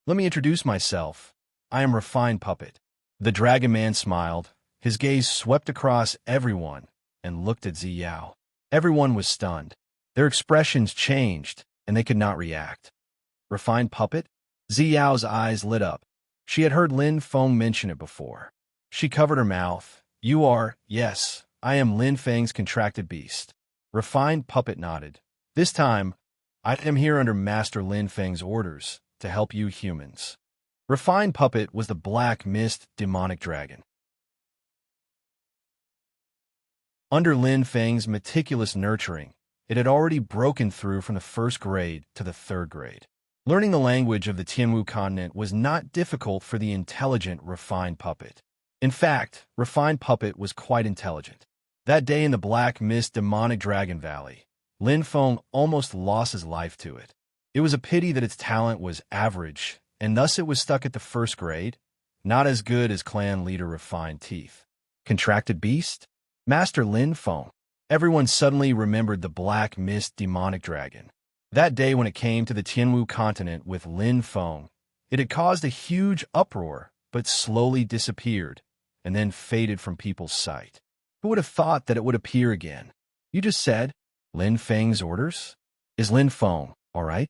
Let me introduce myself. I am Refined Puppet. The dragon man smiled. His gaze swept across everyone and looked at Ziyao. Everyone was stunned. Their expressions changed, and they could not react. Refined Puppet? Ziyao's eyes lit up. She had heard Lin Feng mention it before. She covered her mouth. You are, yes, I am Lin Feng's contracted beast. Refined Puppet nodded. This time, I am here under Master Lin Feng's orders to help you humans. Refined Puppet was the black mist demonic dragon. Under Lin Feng's meticulous nurturing, it had already broken through from the 1st grade to the 3rd grade. Learning the language of the Tianwu continent was not difficult for the intelligent Refined Puppet. In fact, Refined Puppet was quite intelligent. That day in the Black Mist Demonic Dragon Valley, Lin Feng almost lost his life to it. It was a pity that its talent was average, and thus it was stuck at the 1st grade, not as good as clan leader Refined Teeth. Contracted beast? Master Lin Feng. Everyone suddenly remembered the Black Mist Demonic Dragon. That day when it came to the Tianwu continent with Lin Feng, it had caused a huge uproar, but slowly disappeared, and then faded from people's sight. Who would have thought that it would appear again? You just said, Lin Feng's orders? Is Lin Feng all right?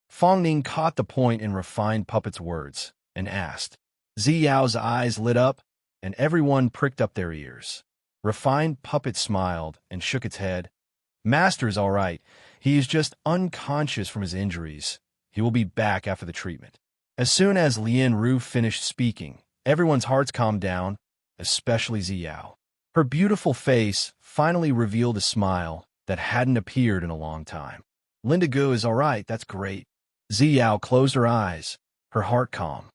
Fang Ning caught the point in Refined Puppet's words and asked. Ziyao's eyes lit up, and everyone pricked up their ears. Refined Puppet smiled and shook its head. Master's all right. He is just unconscious from his injuries. He will be back after the treatment. As soon as Lian Ru finished speaking, everyone's hearts calmed down, especially Ziyao. Her beautiful face finally revealed a smile that hadn't appeared in a long time. Linda Gu is all right, that's great. Ziyao closed her eyes, her heart calm.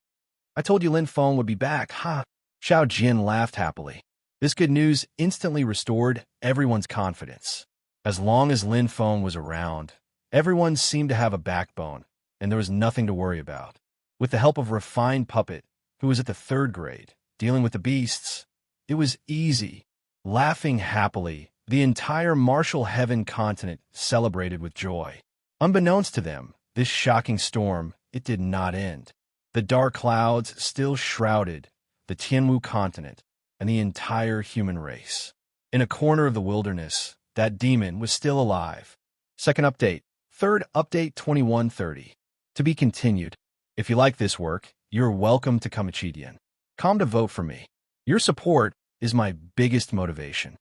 I told you Lin Feng would be back, ha! Xiao Jin laughed happily. This good news instantly restored everyone's confidence. As long as Lin Feng was around, everyone seemed to have a backbone, and there was nothing to worry about. With the help of refined puppet, who was at the 3rd grade, dealing with the beasts, it was easy. Laughing happily, the entire martial heaven continent celebrated with joy. Unbeknownst to them, this shocking storm, it did not end. The dark clouds still shrouded the Tianwu continent and the entire human race. In a corner of the wilderness, that demon was still alive. Second update. Third update 2130. To be continued. If you like this work, you're welcome to Kamachidian. Come to vote for me. Your support is my biggest motivation.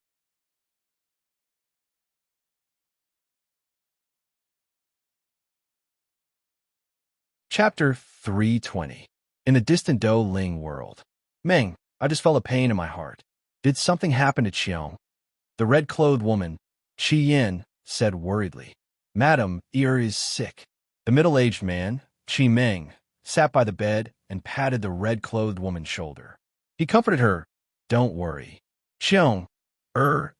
Chapter 320. In the distant Do Ling world. Meng, I just felt a pain in my heart. Did something happen to Qiong? The red-clothed woman, Qi Yin, said worriedly. Madam, Er is sick. The middle-aged man, Qi Meng, sat by the bed and patted the red-clothed woman's shoulder. He comforted her. Don't worry. Qiong,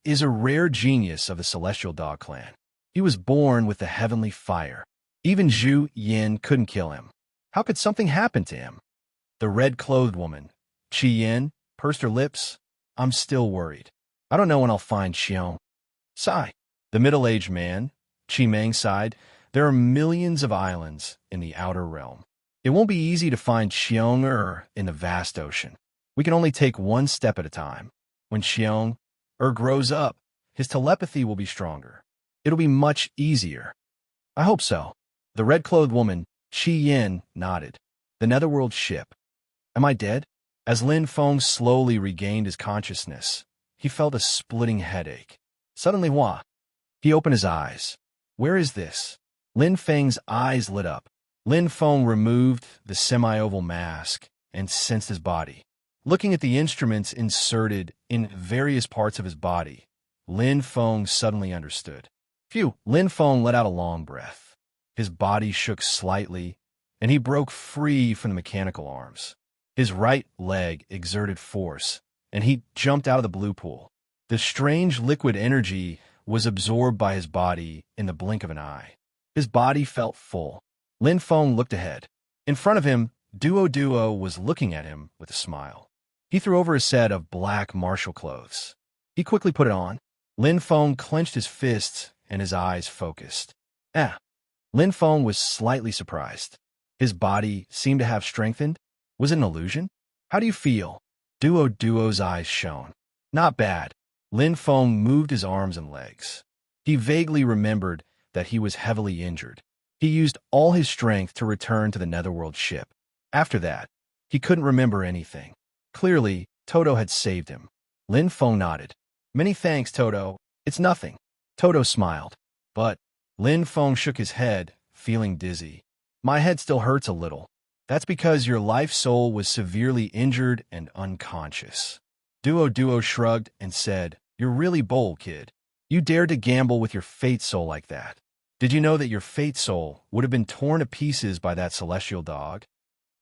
is a rare genius of the Celestial Dog clan. He was born with the heavenly fire. Even Zhu Yin couldn't kill him. How could something happen to him? The red-clothed woman, Qi Yin, pursed her lips. I'm still worried. I don't know when I'll find Qiong. Sigh. The middle-aged man, Qi Meng, sighed. There are millions of islands in the outer realm. It won't be easy to find Qiong in the vast ocean. We can only take one step at a time. When Qiong grows up, his telepathy will be stronger. It'll be much easier. I hope so. The red-clothed woman, Qi Yin, nodded. The netherworld ship. Am I dead? As Lin Feng slowly regained his consciousness, he felt a splitting headache. Suddenly, Hua. He opened his eyes. Where is this? Lin Feng's eyes lit up. Lin Feng removed the semi-oval mask and sensed his body. Looking at the instruments inserted in various parts of his body, Lin Feng suddenly understood. Phew! Lin Feng let out a long breath. His body shook slightly, and he broke free from the mechanical arms. His right leg exerted force, and he jumped out of the blue pool. The strange liquid energy was absorbed by his body in the blink of an eye. His body felt full. Lin Feng looked ahead. In front of him, Duo was looking at him with a smile. He threw over a set of black martial clothes. He quickly put it on. Lin Feng clenched his fists and his eyes focused. Lin Feng was slightly surprised. His body seemed to have strengthened. Was it an illusion? How do you feel? Duo's eyes shone. Not bad. Lin Feng moved his arms and legs. He vaguely remembered that he was heavily injured. He used all his strength to return to the netherworld ship. After that, he couldn't remember anything. Clearly, Toto had saved him. Lin Feng nodded. Many thanks, Toto. It's nothing. Toto smiled. But Lin Feng shook his head, feeling dizzy. My head still hurts a little. That's because your life soul was severely injured and unconscious. Duo shrugged and said, You're really bold, kid. You dared to gamble with your fate soul like that. Did you know that your fate soul would have been torn to pieces by that celestial dog?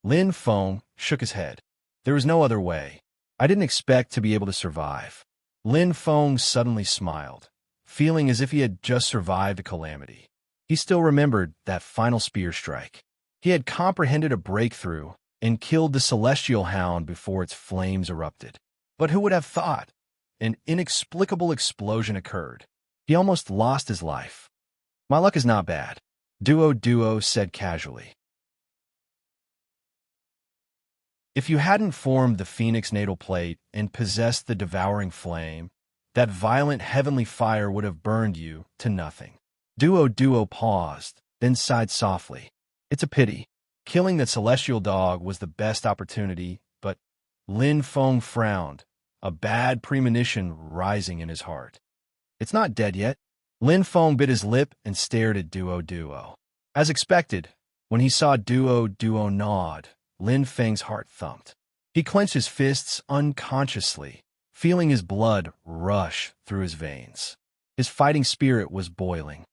Lin Feng shook his head. There was no other way. I didn't expect to be able to survive. Lin Feng suddenly smiled, feeling as if he had just survived a calamity. He still remembered that final spear strike. He had comprehended a breakthrough and killed the celestial hound before its flames erupted. But who would have thought? An inexplicable explosion occurred. He almost lost his life. My luck is not bad, Duo said casually. If you hadn't formed the Phoenix natal plate and possessed the devouring flame, that violent heavenly fire would have burned you to nothing. Duo paused, then sighed softly. It's a pity. Killing the celestial dog was the best opportunity, but Lin Feng frowned, a bad premonition rising in his heart. It's not dead yet. Lin Feng bit his lip and stared at Duo. As expected, when he saw Duo nod, Lin Feng's heart thumped. He clenched his fists unconsciously, feeling his blood rush through his veins. His fighting spirit was boiling.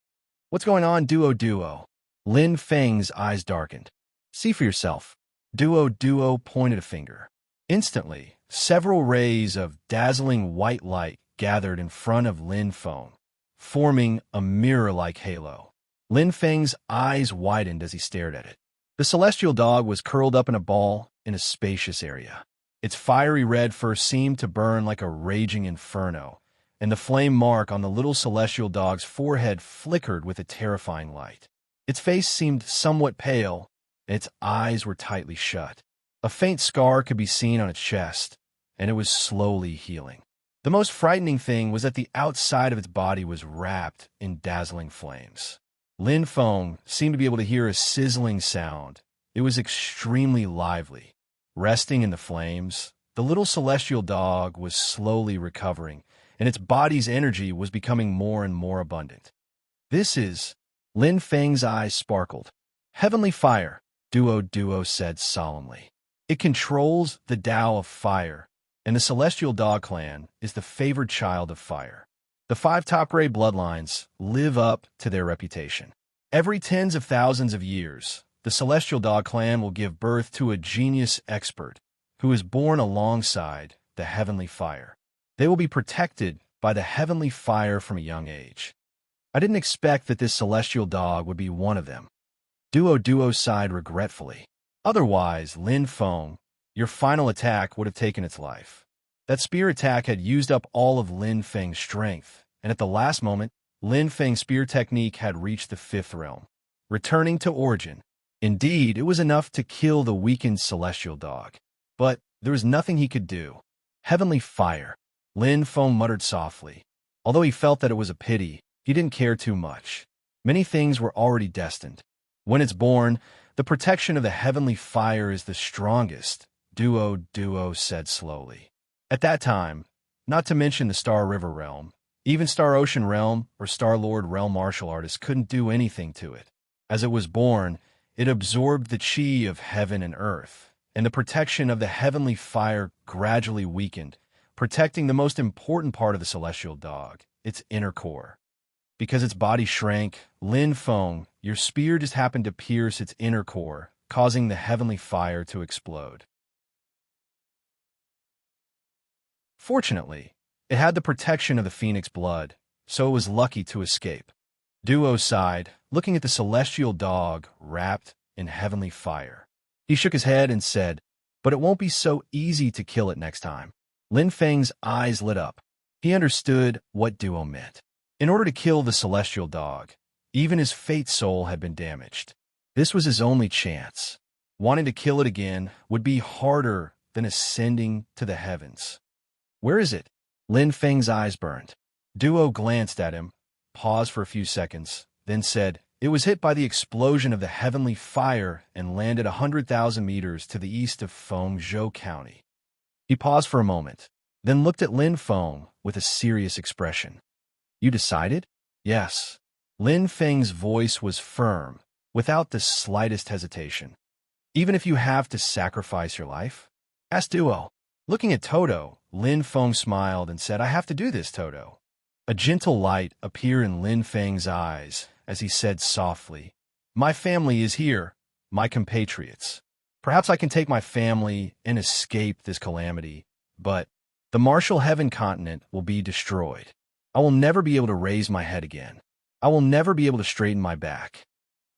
What's going on, Duo? Lin Feng's eyes darkened. See for yourself. Duo pointed a finger. Instantly, several rays of dazzling white light gathered in front of Lin Feng, forming a mirror-like halo. Lin Feng's eyes widened as he stared at it. The celestial dog was curled up in a ball in a spacious area. Its fiery red fur seemed to burn like a raging inferno, and the flame mark on the little celestial dog's forehead flickered with a terrifying light. Its face seemed somewhat pale, and its eyes were tightly shut. A faint scar could be seen on its chest, and it was slowly healing. The most frightening thing was that the outside of its body was wrapped in dazzling flames. Lin Feng seemed to be able to hear a sizzling sound. It was extremely lively. Resting in the flames, the little celestial dog was slowly recovering, and its body's energy was becoming more and more abundant. This is... Lin Feng's eyes sparkled. Heavenly fire, Duo said solemnly. It controls the Tao of fire, and the celestial dog clan is the favored child of fire. The 5 top-grade bloodlines live up to their reputation. Every tens of thousands of years, the celestial dog clan will give birth to a genius expert who is born alongside the heavenly fire. They will be protected by the heavenly fire from a young age. I didn't expect that this celestial dog would be one of them. Duo sighed regretfully. Otherwise, Lin Feng, your final attack would have taken its life. That spear attack had used up all of Lin Feng's strength, and at the last moment, Lin Feng's spear technique had reached the 5th realm. Returning to origin. Indeed, it was enough to kill the weakened celestial dog. But there was nothing he could do. Heavenly fire, Lin Feng muttered softly. Although he felt that it was a pity, he didn't care too much. Many things were already destined. When it's born, the protection of the heavenly fire is the strongest, Duo said slowly. At that time, not to mention the Star River realm, even Star Ocean realm or Star Lord realm martial artists couldn't do anything to it. As it was born, it absorbed the chi of heaven and earth, and the protection of the heavenly fire gradually weakened, protecting the most important part of the celestial dog, its inner core. Because its body shrank, Lin Feng, your spear just happened to pierce its inner core, causing the heavenly fire to explode. Fortunately, it had the protection of the phoenix blood, so it was lucky to escape. Duo sighed, looking at the celestial dog wrapped in heavenly fire. He shook his head and said, "But it won't be so easy to kill it next time." Lin Feng's eyes lit up. He understood what Duo meant. In order to kill the celestial dog, even his fate soul had been damaged. This was his only chance. Wanting to kill it again would be harder than ascending to the heavens. Where is it? Lin Feng's eyes burned. Duo glanced at him, paused for a few seconds, then said, "It was hit by the explosion of the heavenly fire and landed 100,000 meters to the east of Fengzhou County." He paused for a moment, then looked at Lin Feng with a serious expression. "You decided?" "Yes." Lin Feng's voice was firm, without the slightest hesitation. "Even if you have to sacrifice your life?" asked Duo. Looking at Toto, Lin Feng smiled and said, "I have to do this, Toto." A gentle light appeared in Lin Feng's eyes as he said softly, "My family is here, my compatriots. Perhaps I can take my family and escape this calamity, but the martial heaven continent will be destroyed. I will never be able to raise my head again. I will never be able to straighten my back.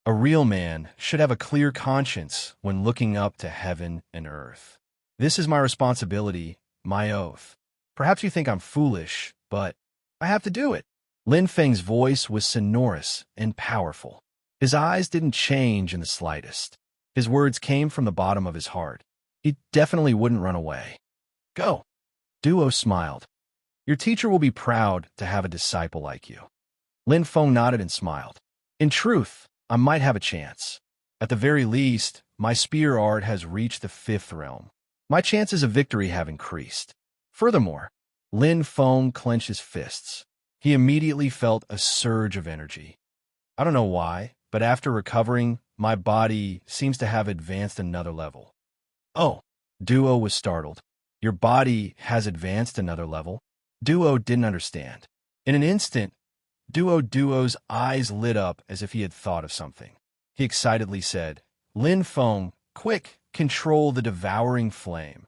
A real man should have a clear conscience when looking up to heaven and earth. This is my responsibility, my oath. Perhaps you think I'm foolish, but I have to do it." Lin Feng's voice was sonorous and powerful. His eyes didn't change in the slightest. His words came from the bottom of his heart. He definitely wouldn't run away. "Go." Duo smiled. "Your teacher will be proud to have a disciple like you." Lin Feng nodded and smiled. "In truth, I might have a chance. At the very least, my spear art has reached the 5th realm. My chances of victory have increased." Furthermore, Lin Feng clenched his fists. He immediately felt a surge of energy. "I don't know why, but after recovering, my body seems to have advanced another level." "Oh," Duo was startled. "Your body has advanced another level?" Duo didn't understand. In an instant, Duo's eyes lit up as if he had thought of something. he excitedly said. Lin Feng, quick, control the devouring flame.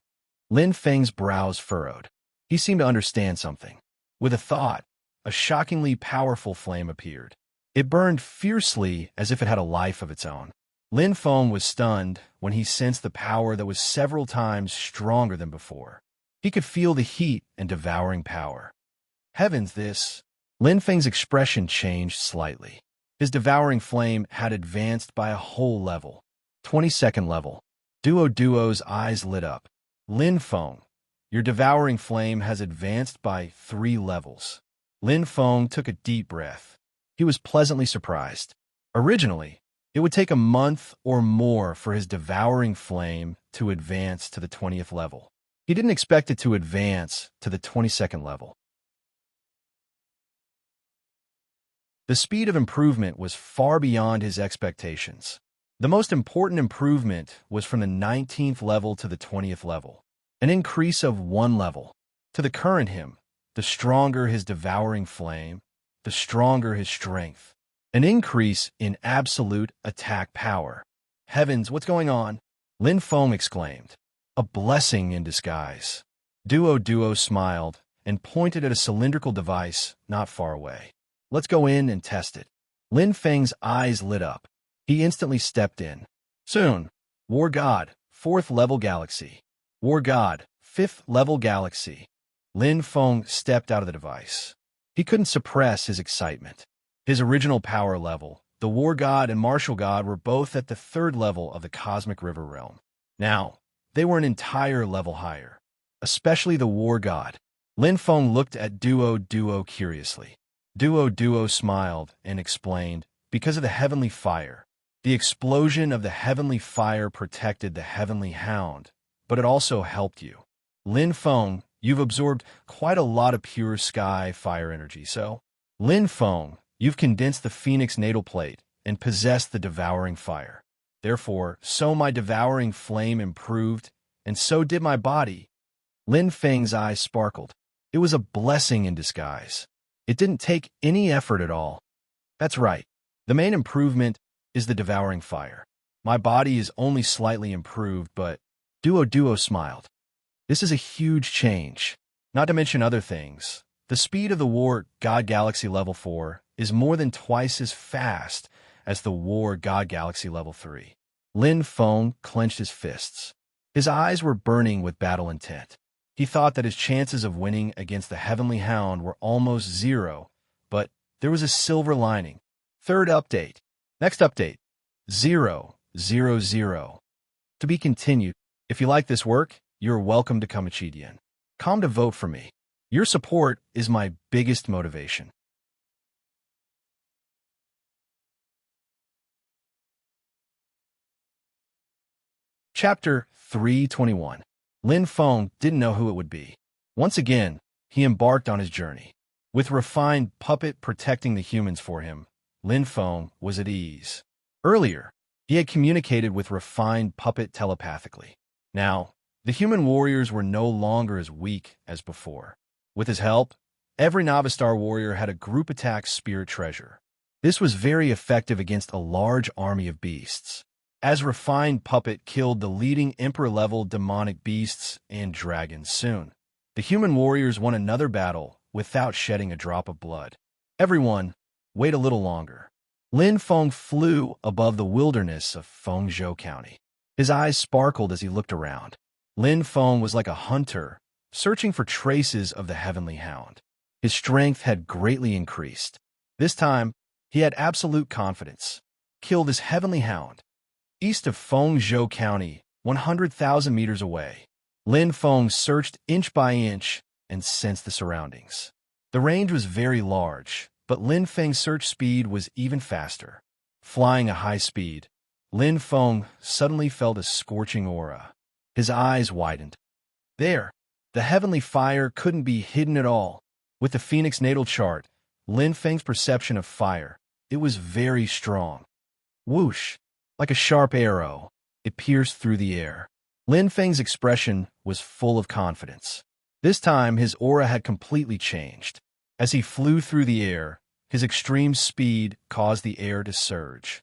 Lin Feng's brows furrowed. He seemed to understand something. With a thought, a shockingly powerful flame appeared. It burned fiercely as if it had a life of its own. Lin Feng was stunned when he sensed the power that was several times stronger than before. He could feel the heat and devouring power. Heavens, this! Lin Feng's expression changed slightly. His devouring flame had advanced by a whole level. 22nd level. Duo's eyes lit up. Lin Feng, your devouring flame has advanced by 3 levels. Lin Feng took a deep breath. He was pleasantly surprised. Originally, it would take a month or more for his devouring flame to advance to the 20th level. He didn't expect it to advance to the 22nd level. The speed of improvement was far beyond his expectations. The most important improvement was from the 19th level to the 20th level, an increase of 1 level. To the current him, the stronger his devouring flame, the stronger his strength. An increase in absolute attack power. Heavens, what's going on? Lin Feng exclaimed. A blessing in disguise. Duo smiled and pointed at a cylindrical device not far away. Let's go in and test it. Lin Feng's eyes lit up. He instantly stepped in. Soon, War God, 4th level galaxy. War God, 5th level galaxy. Lin Feng stepped out of the device. He couldn't suppress his excitement. His original power level, the War God and Martial God, were both at the 3rd level of the Cosmic River Realm. Now, they were an entire level higher, especially the War God. Lin Feng looked at Duo curiously. Duo smiled and explained, because of the heavenly fire. The explosion of the heavenly fire protected the heavenly hound, but it also helped you. Lin Feng, you've absorbed quite a lot of pure sky fire energy, so? Lin Feng, you've condensed the phoenix natal plate and possessed the devouring fire. Therefore, so my devouring flame improved, and so did my body. Lin Feng's eyes sparkled. It was a blessing in disguise. It didn't take any effort at all. That's right. The main improvement is the devouring fire. My body is only slightly improved, but Duo smiled. This is a huge change. Not to mention other things. The speed of the War God Galaxy Level 4 is more than twice as fast as the War God Galaxy Level 3. Lin Feng clenched his fists. His eyes were burning with battle intent. He thought that his chances of winning against the Heavenly Hound were almost 0, but there was a silver lining. 3rd update. Next update. 000. To be continued. If you like this work, you're welcome to Kamachidian. Come to vote for me. Your support is my biggest motivation. Chapter 321. Lin Feng didn't know who it would be. Once again, he embarked on his journey. With refined puppet protecting the humans for him, Lin Feng was at ease. Earlier, he had communicated with refined puppet telepathically. Now, the human warriors were no longer as weak as before. With his help, every Navistar warrior had a group attack spirit treasure. This was very effective against a large army of beasts. As refined puppet killed the leading emperor-level demonic beasts and dragons soon, the human warriors won another battle without shedding a drop of blood. Everyone, wait a little longer. Lin Feng flew above the wilderness of Fengzhou County. His eyes sparkled as he looked around. Lin Feng was like a hunter, searching for traces of the Heavenly Hound. His strength had greatly increased. This time, he had absolute confidence. Kill this Heavenly Hound. East of Fengzhou County, 100,000 meters away, Lin Feng searched inch by inch and sensed the surroundings. The range was very large, but Lin Feng's search speed was even faster. Flying at high speed, Lin Feng suddenly felt a scorching aura. His eyes widened. There, the heavenly fire couldn't be hidden at all. With the Phoenix natal chart, Lin Feng's perception of fire, it was very strong. Whoosh! Like a sharp arrow, it pierced through the air. Lin Feng's expression was full of confidence. This time, his aura had completely changed. As he flew through the air, his extreme speed caused the air to surge.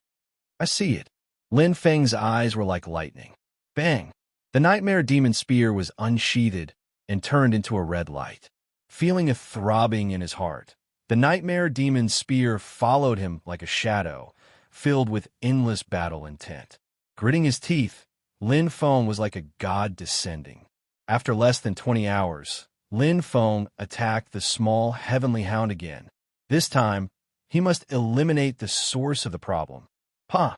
I see it. Lin Feng's eyes were like lightning. Bang! The nightmare demon spear was unsheathed and turned into a red light. Feeling a throbbing in his heart, the nightmare demon spear followed him like a shadow, filled with endless battle intent. Gritting his teeth, Lin Feng was like a god descending. After less than 20 hours, Lin Feng attacked the small heavenly hound again. This time, he must eliminate the source of the problem. Pah!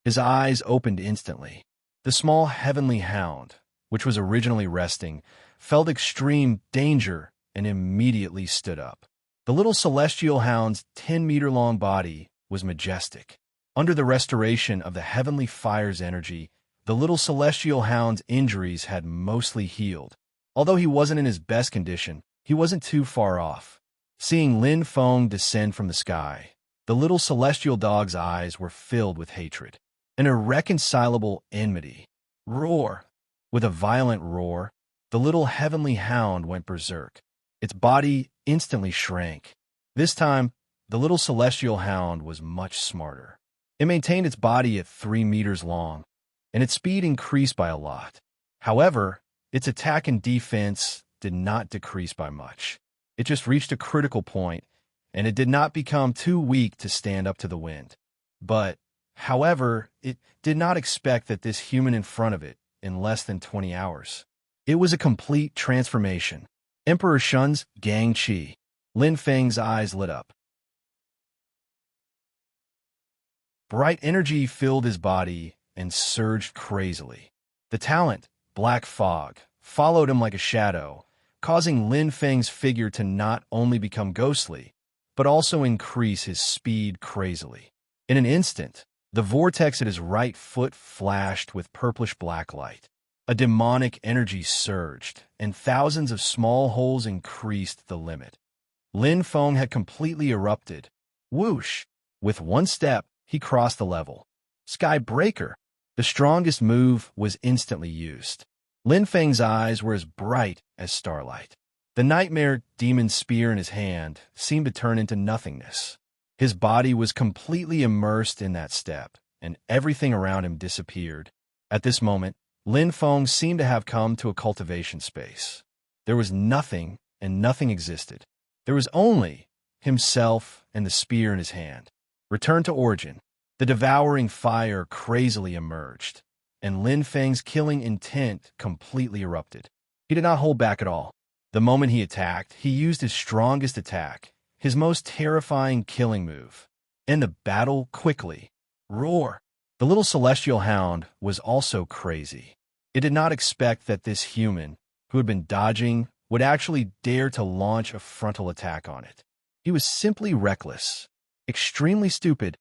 His eyes opened instantly. The small heavenly hound, which was originally resting, felt extreme danger and immediately stood up. The little celestial hound's 10-meter-long body was majestic. Under the restoration of the heavenly fire's energy, the little celestial hound's injuries had mostly healed. Although he wasn't in his best condition, he wasn't too far off. Seeing Lin Feng descend from the sky, the little celestial dog's eyes were filled with hatred. An irreconcilable enmity. Roar! With a violent roar, the little heavenly hound went berserk. Its body instantly shrank. This time, the little celestial hound was much smarter. It maintained its body at 3 meters long, and its speed increased by a lot. However, its attack and defense did not decrease by much. It just reached a critical point, and it did not become too weak to stand up to the wind. However, it did not expect that this human in front of it in less than 20 hours. It was a complete transformation. Emperor Shun's Gang Qi. Lin Feng's eyes lit up. Bright energy filled his body and surged crazily. The talent, Black Fog, followed him like a shadow, causing Lin Feng's figure to not only become ghostly, but also increase his speed crazily. In an instant, the vortex at his right foot flashed with purplish-black light. A demonic energy surged, and thousands of small holes increased the limit. Lin Feng had completely erupted. Whoosh! With one step, he crossed the level. Sky Breaker! The strongest move was instantly used. Lin Feng's eyes were as bright as starlight. The nightmare demon spear in his hand seemed to turn into nothingness. His body was completely immersed in that step, and everything around him disappeared. At this moment, Lin Feng seemed to have come to a cultivation space. There was nothing, and nothing existed. There was only himself and the spear in his hand. Return to origin. The devouring fire crazily emerged, and Lin Feng's killing intent completely erupted. He did not hold back at all. The moment he attacked, he used his strongest attack, his most terrifying killing move. End the battle quickly. Roar! The little celestial hound was also crazy. It did not expect that this human, who had been dodging, would actually dare to launch a frontal attack on it. He was simply reckless, extremely stupid.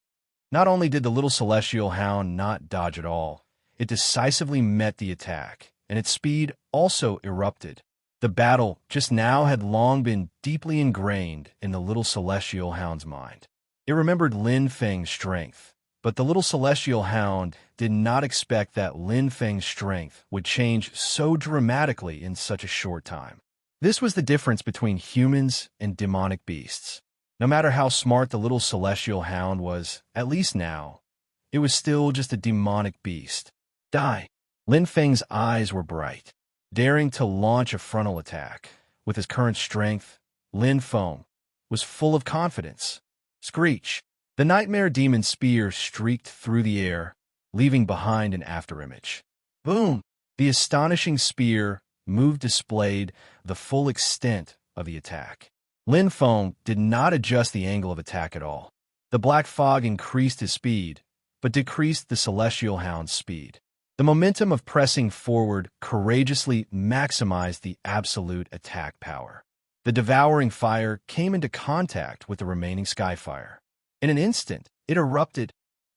Not only did the little celestial hound not dodge at all, it decisively met the attack, and its speed also erupted. The battle just now had long been deeply ingrained in the little celestial hound's mind. It remembered Lin Feng's strength, but the little celestial hound did not expect that Lin Feng's strength would change so dramatically in such a short time. This was the difference between humans and demonic beasts. No matter how smart the little celestial hound was, at least now, it was still just a demonic beast. Die! Lin Feng's eyes were bright. Daring to launch a frontal attack. With his current strength, Lin Feng was full of confidence. Screech! The nightmare demon spear streaked through the air, leaving behind an afterimage. Boom! The astonishing spear moved displayed the full extent of the attack. Lin Feng did not adjust the angle of attack at all. The black fog increased his speed, but decreased the celestial hound's speed. The momentum of pressing forward courageously maximized the absolute attack power. The devouring fire came into contact with the remaining skyfire. In an instant, it erupted.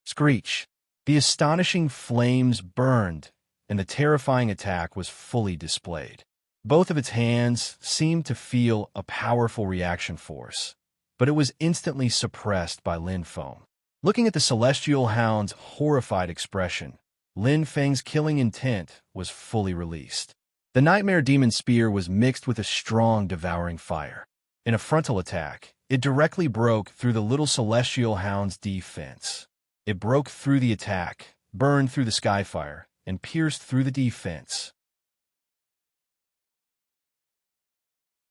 Screech! The astonishing flames burned, and the terrifying attack was fully displayed. Both of its hands seemed to feel a powerful reaction force, but it was instantly suppressed by Lin Feng. Looking at the celestial hound's horrified expression, Lin Feng's killing intent was fully released. The nightmare demon spear was mixed with a strong devouring fire. In a frontal attack, it directly broke through the little celestial hound's defense. It broke through the attack, burned through the skyfire, and pierced through the defense.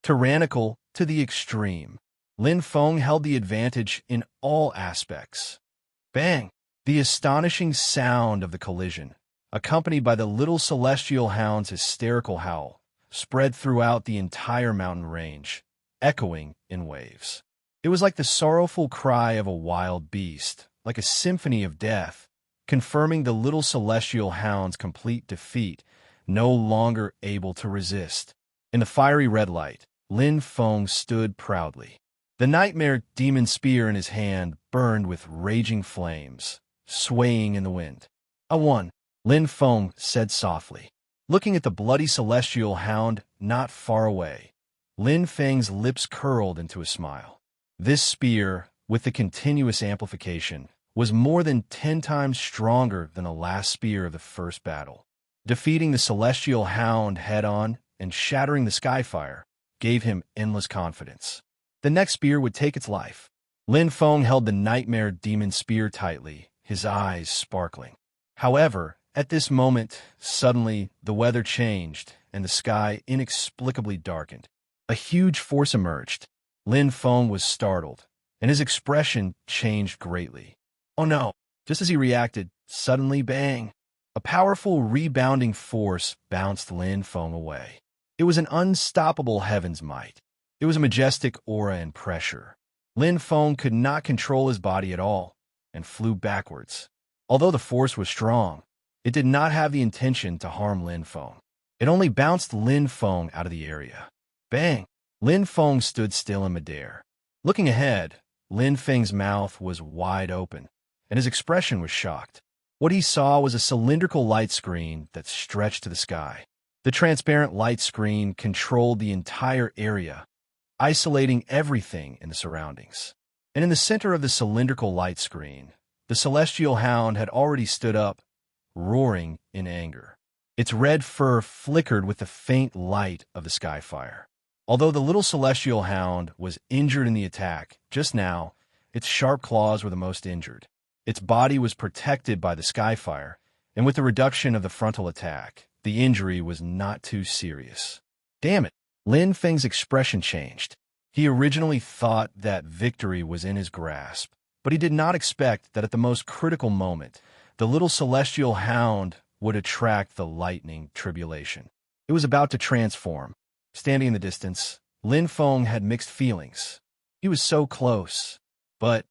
Tyrannical to the extreme, Lin Feng held the advantage in all aspects. Bang! The astonishing sound of the collision, accompanied by the little celestial hound's hysterical howl, spread throughout the entire mountain range, echoing in waves. It was like the sorrowful cry of a wild beast, like a symphony of death, confirming the little celestial hound's complete defeat, no longer able to resist. In the fiery red light, Lin Feng stood proudly. The nightmare demon spear in his hand burned with raging flames, swaying in the wind. "I won," Lin Feng said softly. Looking at the bloody celestial hound not far away, Lin Feng's lips curled into a smile. This spear, with the continuous amplification, was more than 10 times stronger than the last spear of the first battle. Defeating the celestial hound head-on and shattering the skyfire gave him endless confidence. The next spear would take its life. Lin Feng held the nightmare demon spear tightly, his eyes sparkling. However, at this moment, suddenly, the weather changed, and the sky inexplicably darkened. A huge force emerged. Lin Feng was startled, and his expression changed greatly. "Oh no!" Just as he reacted, suddenly bang! A powerful rebounding force bounced Lin Feng away. It was an unstoppable heaven's might. It was a majestic aura and pressure. Lin Feng could not control his body at all, and flew backwards. Although the force was strong, it did not have the intention to harm Lin Feng. It only bounced Lin Feng out of the area. Bang! Lin Feng stood still in midair. Looking ahead, Lin Feng's mouth was wide open, and his expression was shocked. What he saw was a cylindrical light screen that stretched to the sky. The transparent light screen controlled the entire area, isolating everything in the surroundings. And in the center of the cylindrical light screen, the celestial hound had already stood up, roaring in anger. Its red fur flickered with the faint light of the skyfire. Although the little celestial hound was injured in the attack, just now, its sharp claws were the most injured. Its body was protected by the skyfire, and with the reduction of the frontal attack, the injury was not too serious. Damn it! Lin Feng's expression changed. He originally thought that victory was in his grasp, but he did not expect that at the most critical moment, the little celestial hound would attract the lightning tribulation. It was about to transform. Standing in the distance, Lin Feng had mixed feelings. He was so close, but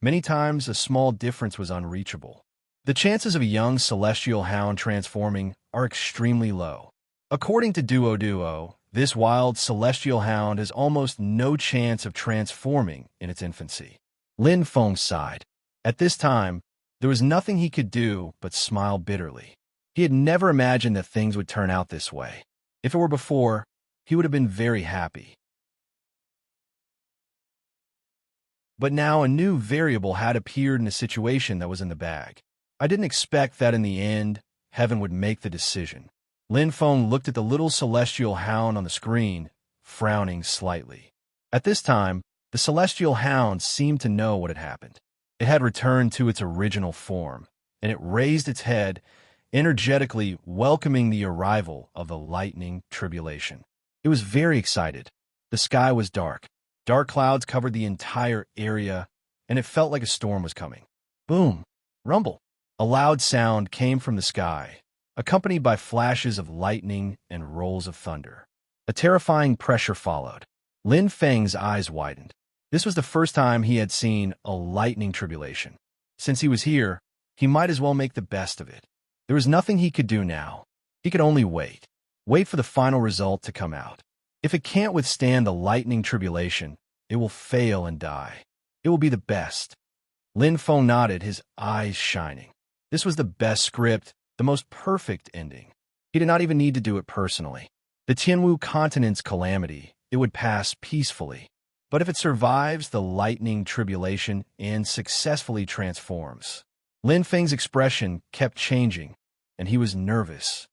many times a small difference was unreachable. The chances of a young celestial hound transforming are extremely low. According to Duo, this wild celestial hound has almost no chance of transforming in its infancy. Lin Feng sighed. At this time, there was nothing he could do but smile bitterly. He had never imagined that things would turn out this way. If it were before, he would have been very happy. But now a new variable had appeared in a situation that was in the bag. I didn't expect that in the end, heaven would make the decision. Lin Feng looked at the little celestial hound on the screen, frowning slightly. At this time, the celestial hound seemed to know what had happened. It had returned to its original form, and it raised its head, energetically welcoming the arrival of the lightning tribulation. It was very excited. The sky was dark. Dark clouds covered the entire area, and it felt like a storm was coming. Boom! Rumble! A loud sound came from the sky, accompanied by flashes of lightning and rolls of thunder. A terrifying pressure followed. Lin Feng's eyes widened. This was the first time he had seen a lightning tribulation. Since he was here, he might as well make the best of it. There was nothing he could do now. He could only wait. Wait for the final result to come out. If it can't withstand the lightning tribulation, it will fail and die. It will be the best. Lin Feng nodded, his eyes shining. This was the best script, the most perfect ending. He did not even need to do it personally. The Tianwu continent's calamity, it would pass peacefully. But if it survives the lightning tribulation and successfully transforms, Lin Feng's expression kept changing, and he was nervous.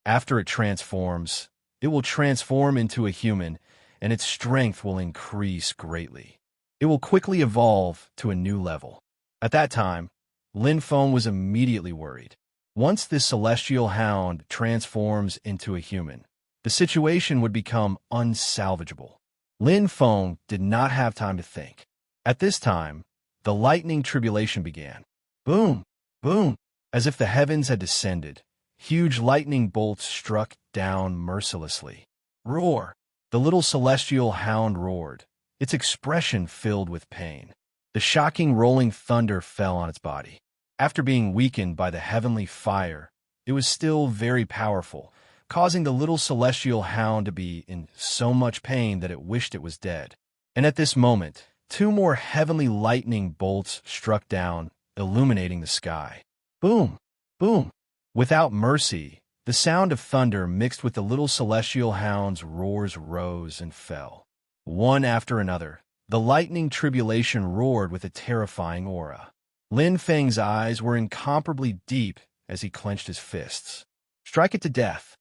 After it transforms, it will transform into a human, and its strength will increase greatly. It will quickly evolve to a new level. At that time, Lin Feng was immediately worried. Once this celestial hound transforms into a human, the situation would become unsalvageable. Lin Feng did not have time to think. At this time, the lightning tribulation began. Boom! Boom! As if the heavens had descended, huge lightning bolts struck down mercilessly. Roar! The little celestial hound roared, its expression filled with pain. The shocking rolling thunder fell on its body. After being weakened by the heavenly fire, it was still very powerful, causing the little celestial hound to be in so much pain that it wished it was dead. And at this moment, two more heavenly lightning bolts struck down, illuminating the sky. Boom! Boom! Without mercy, the sound of thunder mixed with the little celestial hound's roars rose and fell. One after another, the lightning tribulation roared with a terrifying aura. Lin Feng's eyes were incomparably deep as he clenched his fists. Strike it to death!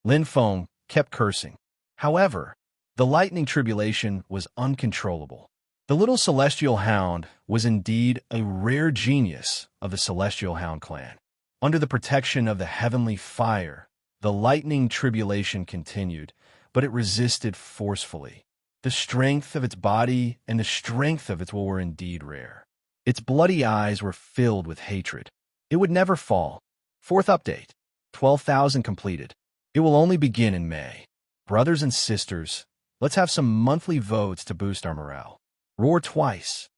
Lin Feng kept cursing. However, the lightning tribulation was uncontrollable. The little celestial hound was indeed a rare genius of the celestial hound clan. Under the protection of the heavenly fire, the lightning tribulation continued, but it resisted forcefully. The strength of its body and the strength of its will were indeed rare. Its bloody eyes were filled with hatred. It would never fall. Fourth update. 12,000 completed. It will only begin in May. Brothers and sisters, let's have some monthly votes to boost our morale. Roar twice.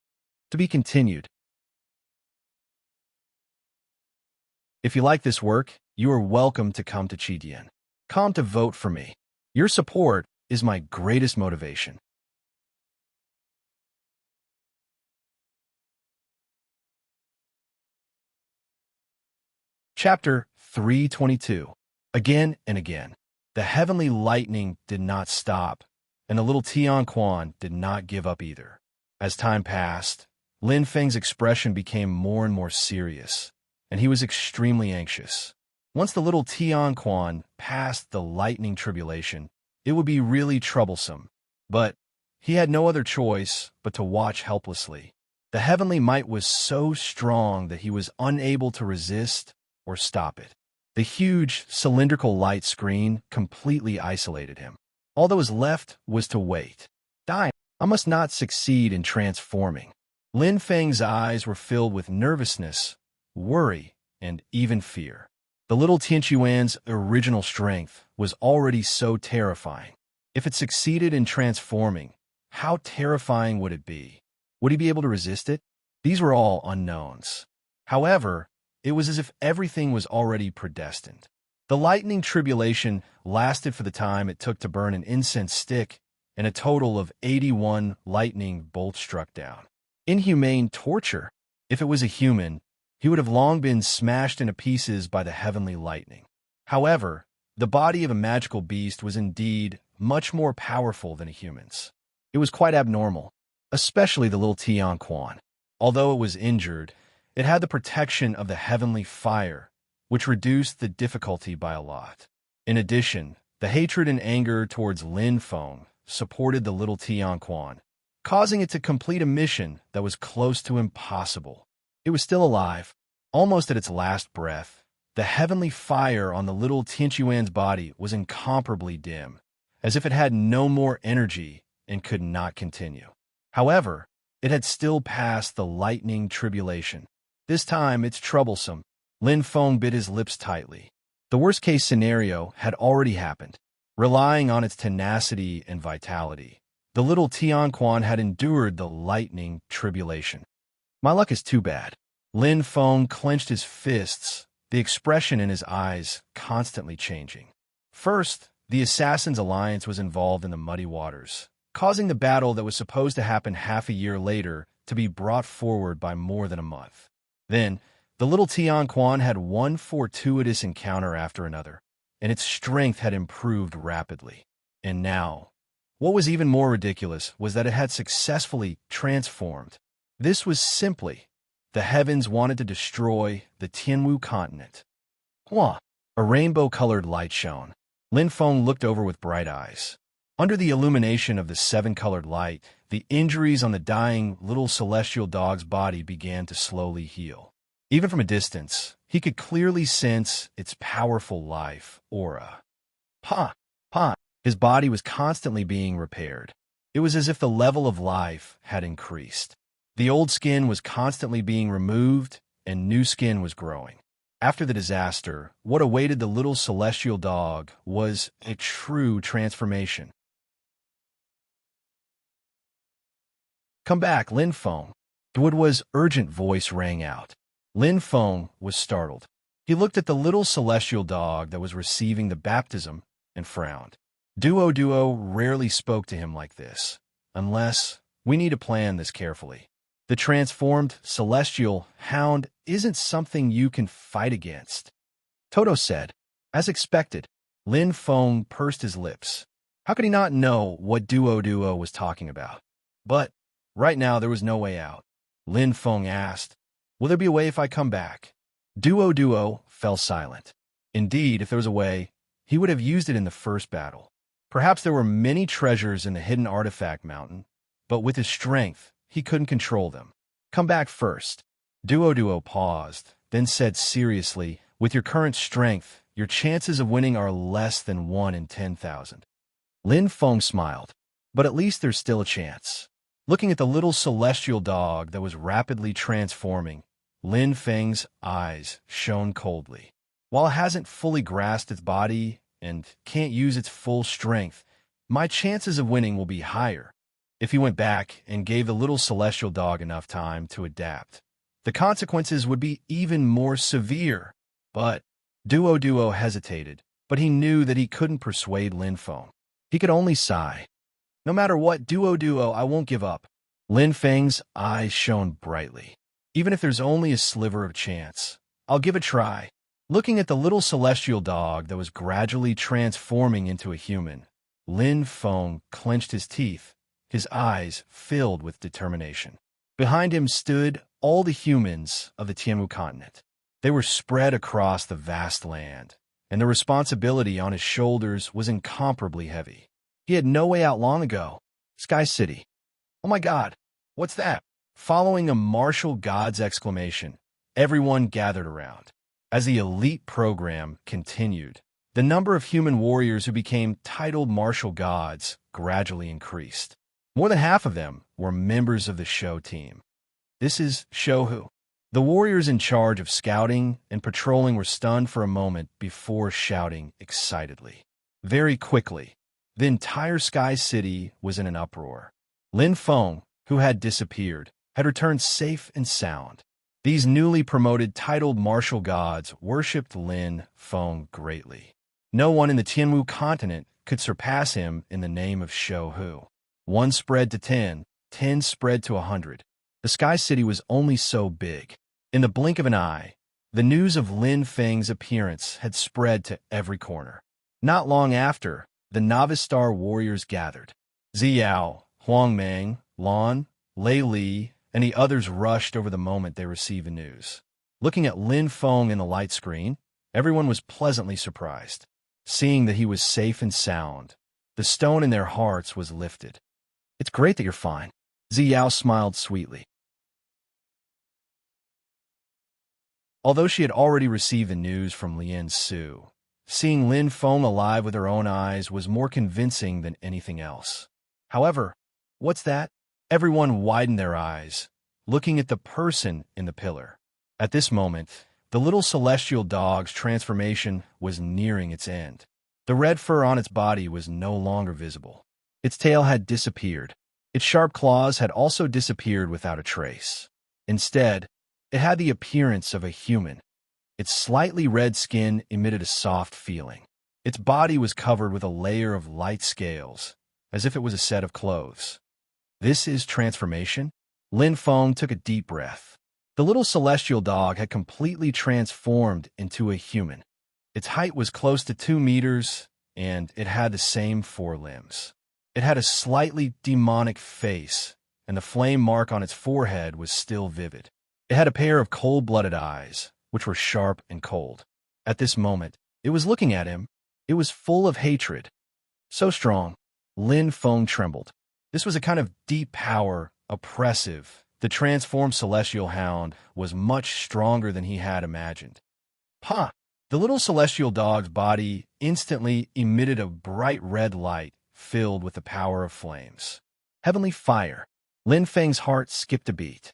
To be continued. If you like this work, you are welcome to come to Qidian. Come to vote for me. Your support is my greatest motivation. Chapter 322. Again and again. The heavenly lightning did not stop, and the little Tian Quan did not give up either. As time passed, Lin Feng's expression became more and more serious, and he was extremely anxious. Once the little Tian Quan passed the lightning tribulation, it would be really troublesome. But he had no other choice but to watch helplessly. The heavenly might was so strong that he was unable to resist or stop it. The huge, cylindrical light screen completely isolated him. All that was left was to wait. I must not succeed in transforming. Lin Feng's eyes were filled with nervousness, worry, and even fear. The little Tianquan's original strength was already so terrifying. If it succeeded in transforming, how terrifying would it be? Would he be able to resist it? These were all unknowns. However, it was as if everything was already predestined. The lightning tribulation lasted for the time it took to burn an incense stick, and a total of 81 lightning bolts struck down. Inhumane torture. If it was a human, he would have long been smashed into pieces by the heavenly lightning. However, the body of a magical beast was indeed much more powerful than a human's. It was quite abnormal, especially the little Tian Quan. Although it was injured, it had the protection of the heavenly fire, which reduced the difficulty by a lot. In addition, the hatred and anger towards Lin Feng supported the little Tian Quan, causing it to complete a mission that was close to impossible. It was still alive, almost at its last breath. The heavenly fire on the little Tianquan's body was incomparably dim, as if it had no more energy and could not continue. However, it had still passed the lightning tribulation. This time, it's troublesome. Lin Feng bit his lips tightly. The worst-case scenario had already happened. Relying on its tenacity and vitality, the little Tian Quan had endured the lightning tribulation. My luck is too bad. Lin Feng clenched his fists, the expression in his eyes constantly changing. First, the Assassin's Alliance was involved in the muddy waters, causing the battle that was supposed to happen half a year later to be brought forward by more than a month. Then, the little Tian Quan had one fortuitous encounter after another, and its strength had improved rapidly. And now, what was even more ridiculous was that it had successfully transformed. This was simply, the heavens wanted to destroy the Tianwu continent. Hua! A rainbow-colored light shone. Lin Feng looked over with bright eyes. Under the illumination of the seven-colored light, the injuries on the dying little celestial dog's body began to slowly heal. Even from a distance, he could clearly sense its powerful life aura. Pa, pa. His body was constantly being repaired. It was as if the level of life had increased. The old skin was constantly being removed, and new skin was growing. After the disaster, what awaited the little celestial dog was a true transformation. "Come back, Lin Feng." Duoduo's urgent voice rang out. Lin Feng was startled. He looked at the little celestial dog that was receiving the baptism and frowned. Duo rarely spoke to him like this. "Unless we need to plan this carefully. The transformed celestial hound isn't something you can fight against," Toto said. As expected, Lin Feng pursed his lips. How could he not know what Duo was talking about? But right now there was no way out. Lin Feng asked, "Will there be a way if I come back?" Duo fell silent. Indeed, if there was a way, he would have used it in the first battle. Perhaps there were many treasures in the hidden artifact mountain, but with his strength, he couldn't control them. "Come back first." Duo paused, then said seriously, "With your current strength, your chances of winning are less than 1 in 10,000. Lin Feng smiled. "But at least there's still a chance." Looking at the little celestial dog that was rapidly transforming, Lin Feng's eyes shone coldly. "While it hasn't fully grasped its body and can't use its full strength, my chances of winning will be higher if he went back and gave the little celestial dog enough time to adapt. The consequences would be even more severe." But Duo hesitated, but he knew that he couldn't persuade Lin Feng. He could only sigh. "No matter what, Duo, I won't give up." Lin Feng's eyes shone brightly. "Even if there's only a sliver of chance, I'll give it a try." Looking at the little celestial dog that was gradually transforming into a human, Lin Feng clenched his teeth, his eyes filled with determination. Behind him stood all the humans of the Tianmu continent. They were spread across the vast land, and the responsibility on his shoulders was incomparably heavy. He had no way out long ago. Sky City. "Oh my God, what's that?" Following a martial god's exclamation, everyone gathered around. As the elite program continued, the number of human warriors who became titled martial gods gradually increased. More than half of them were members of the show team. "This is Shouhu." The warriors in charge of scouting and patrolling were stunned for a moment before shouting excitedly. Very quickly, the entire Sky City was in an uproar. Lin Feng, who had disappeared, had returned safe and sound. These newly promoted titled martial gods worshipped Lin Feng greatly. No one in the Tianmu continent could surpass him in the name of Shouhu. 1 spread to 10, 10 spread to 100. The Sky City was only so big. In the blink of an eye, the news of Lin Feng's appearance had spread to every corner. Not long after, the Novice Star warriors gathered. Ziyao, Huangmeng, Lan, Lei Li, and the others rushed over the moment they received the news. Looking at Lin Feng in the light screen, everyone was pleasantly surprised. Seeing that he was safe and sound, the stone in their hearts was lifted. "It's great that you're fine." Ziyao smiled sweetly. Although she had already received the news from Lien Su, seeing Lin Feng alive with her own eyes was more convincing than anything else. However, "What's that?" Everyone widened their eyes, looking at the person in the pillar. At this moment, the little celestial dog's transformation was nearing its end. The red fur on its body was no longer visible. Its tail had disappeared. Its sharp claws had also disappeared without a trace. Instead, it had the appearance of a human. Its slightly red skin emitted a soft feeling. Its body was covered with a layer of light scales, as if it was a set of clothes. "This is transformation?" Lin Feng took a deep breath. The little celestial dog had completely transformed into a human. Its height was close to 2 meters, and it had the same 4 limbs. It had a slightly demonic face, and the flame mark on its forehead was still vivid. It had a pair of cold-blooded eyes, which were sharp and cold. At this moment, it was looking at him. It was full of hatred. So strong, Lin Feng trembled. This was a kind of deep power, oppressive, The transformed celestial hound was much stronger than he had imagined. Ha! The little celestial dog's body instantly emitted a bright red light filled with the power of flames. Heavenly fire. Lin Feng's heart skipped a beat.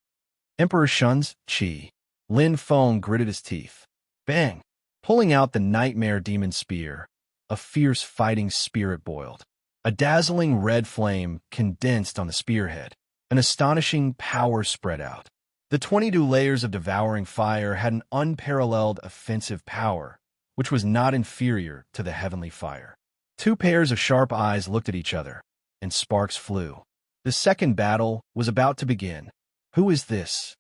Emperor Shun's chi. Lin Feng gritted his teeth. Bang! Pulling out the nightmare demon spear, a fierce fighting spirit boiled. A dazzling red flame condensed on the spearhead. An astonishing power spread out. The 22 layers of devouring fire had an unparalleled offensive power, which was not inferior to the heavenly fire. Two pairs of sharp eyes looked at each other, and sparks flew. The second battle was about to begin. Who is this?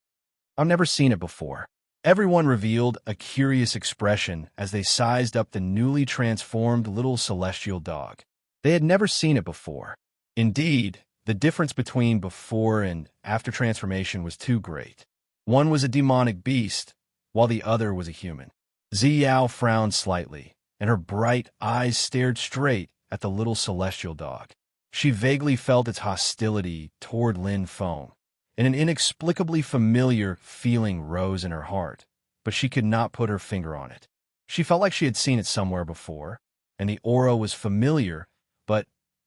I've never seen it before. Everyone revealed a curious expression as they sized up the newly transformed little celestial dog. They had never seen it before. Indeed, the difference between before and after transformation was too great. One was a demonic beast, while the other was a human. Ziyao frowned slightly, and her bright eyes stared straight at the little celestial dog. She vaguely felt its hostility toward Lin Feng, and an inexplicably familiar feeling rose in her heart, but she could not put her finger on it. She felt like she had seen it somewhere before, and the aura was familiar, but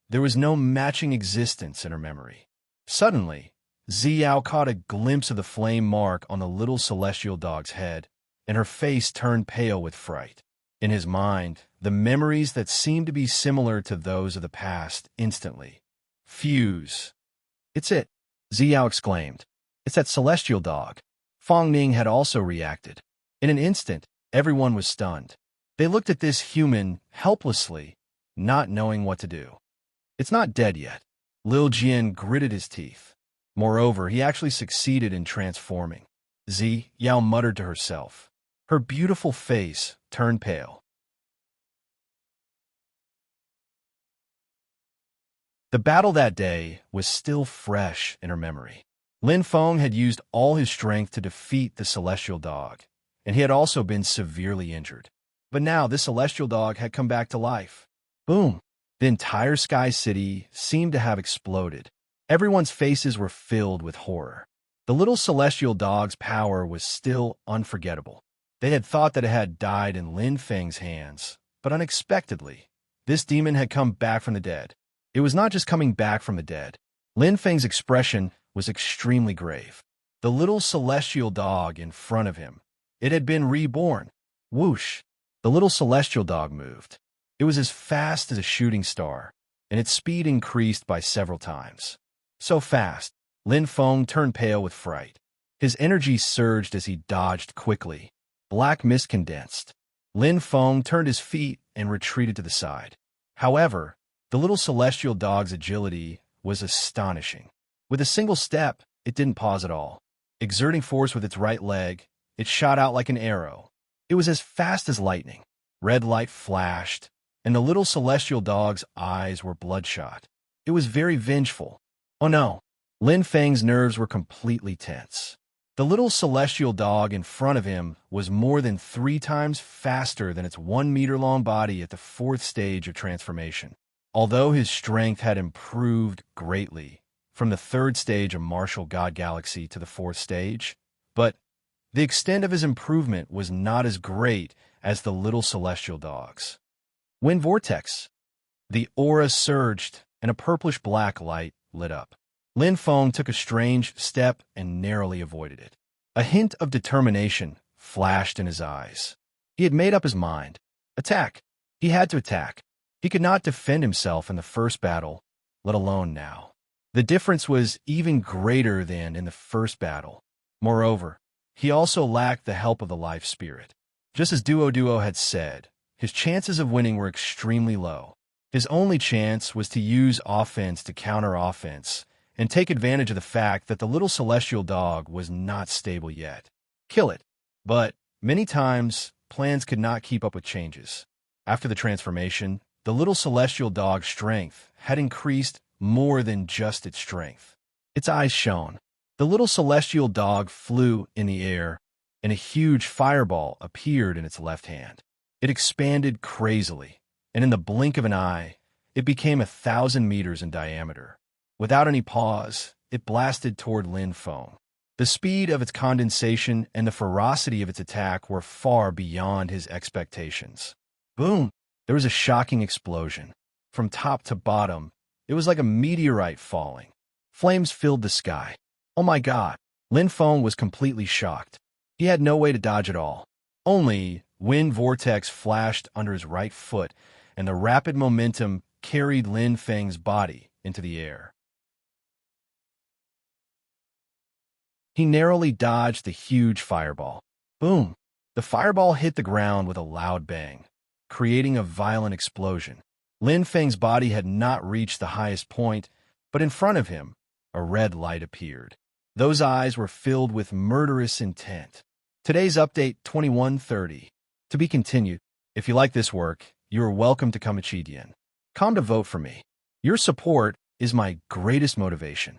there was no matching existence in her memory. Suddenly, Ziyao caught a glimpse of the flame mark on the little celestial dog's head, and her face turned pale with fright. In his mind, the memories that seemed to be similar to those of the past instantly fuse. It's it, Ziyao exclaimed. It's that celestial dog. Fong Ning had also reacted. In an instant, everyone was stunned. They looked at this human helplessly, not knowing what to do. It's not dead yet. Lil Jian gritted his teeth. Moreover, he actually succeeded in transforming. Ziyao muttered to herself. Her beautiful face turned pale. The battle that day was still fresh in her memory. Lin Feng had used all his strength to defeat the celestial dog, and he had also been severely injured. But now this celestial dog had come back to life. Boom! The entire Sky City seemed to have exploded. Everyone's faces were filled with horror. The little celestial dog's power was still unforgettable. They had thought that it had died in Lin Feng's hands, but unexpectedly, this demon had come back from the dead. It was not just coming back from the dead. Lin Feng's expression was extremely grave. The little celestial dog in front of him, it had been reborn. Whoosh! The little celestial dog moved. It was as fast as a shooting star, and its speed increased by several times. So fast, Lin Feng turned pale with fright. His energy surged as he dodged quickly. Black mist condensed. Lin Feng turned his feet and retreated to the side. However, the little celestial dog's agility was astonishing. With a single step, it didn't pause at all. Exerting force with its right leg, it shot out like an arrow. It was as fast as lightning. Red light flashed, and the little celestial dog's eyes were bloodshot. It was very vengeful. Oh no! Lin Feng's nerves were completely tense. The little celestial dog in front of him was more than 3 times faster than its 1-meter-long body at the 4th stage of transformation. Although his strength had improved greatly from the 3rd stage of Martial God Galaxy to the 4th stage, but the extent of his improvement was not as great as the little celestial dog's. Wind vortex. The aura surged, and a purplish-black light lit up. Lin Feng took a strange step and narrowly avoided it. A hint of determination flashed in his eyes. He had made up his mind. Attack. He had to attack. He could not defend himself in the first battle, let alone now. The difference was even greater than in the first battle. Moreover, he also lacked the help of the life spirit. Just as Duo had said, his chances of winning were extremely low. His only chance was to use offense to counter offense and take advantage of the fact that the little celestial dog was not stable yet. Kill it. But many times, plans could not keep up with changes. After the transformation, the little celestial dog's strength had increased more than just its strength. Its eyes shone. The little celestial dog flew in the air, and a huge fireball appeared in its left hand. It expanded crazily, and in the blink of an eye, it became 1,000 meters in diameter. Without any pause, it blasted toward Lin Feng. The speed of its condensation and the ferocity of its attack were far beyond his expectations. Boom! There was a shocking explosion. From top to bottom, it was like a meteorite falling. Flames filled the sky. Oh my god! Lin Feng was completely shocked. He had no way to dodge at all. Only wind vortex flashed under his right foot, and the rapid momentum carried Lin Feng's body into the air. He narrowly dodged the huge fireball. Boom! The fireball hit the ground with a loud bang, creating a violent explosion. Lin Feng's body had not reached the highest point, but in front of him, a red light appeared. Those eyes were filled with murderous intent. Today's update 2130. To be continued. If you like this work, you are welcome to come Chidian. Come to vote for me. Your support is my greatest motivation.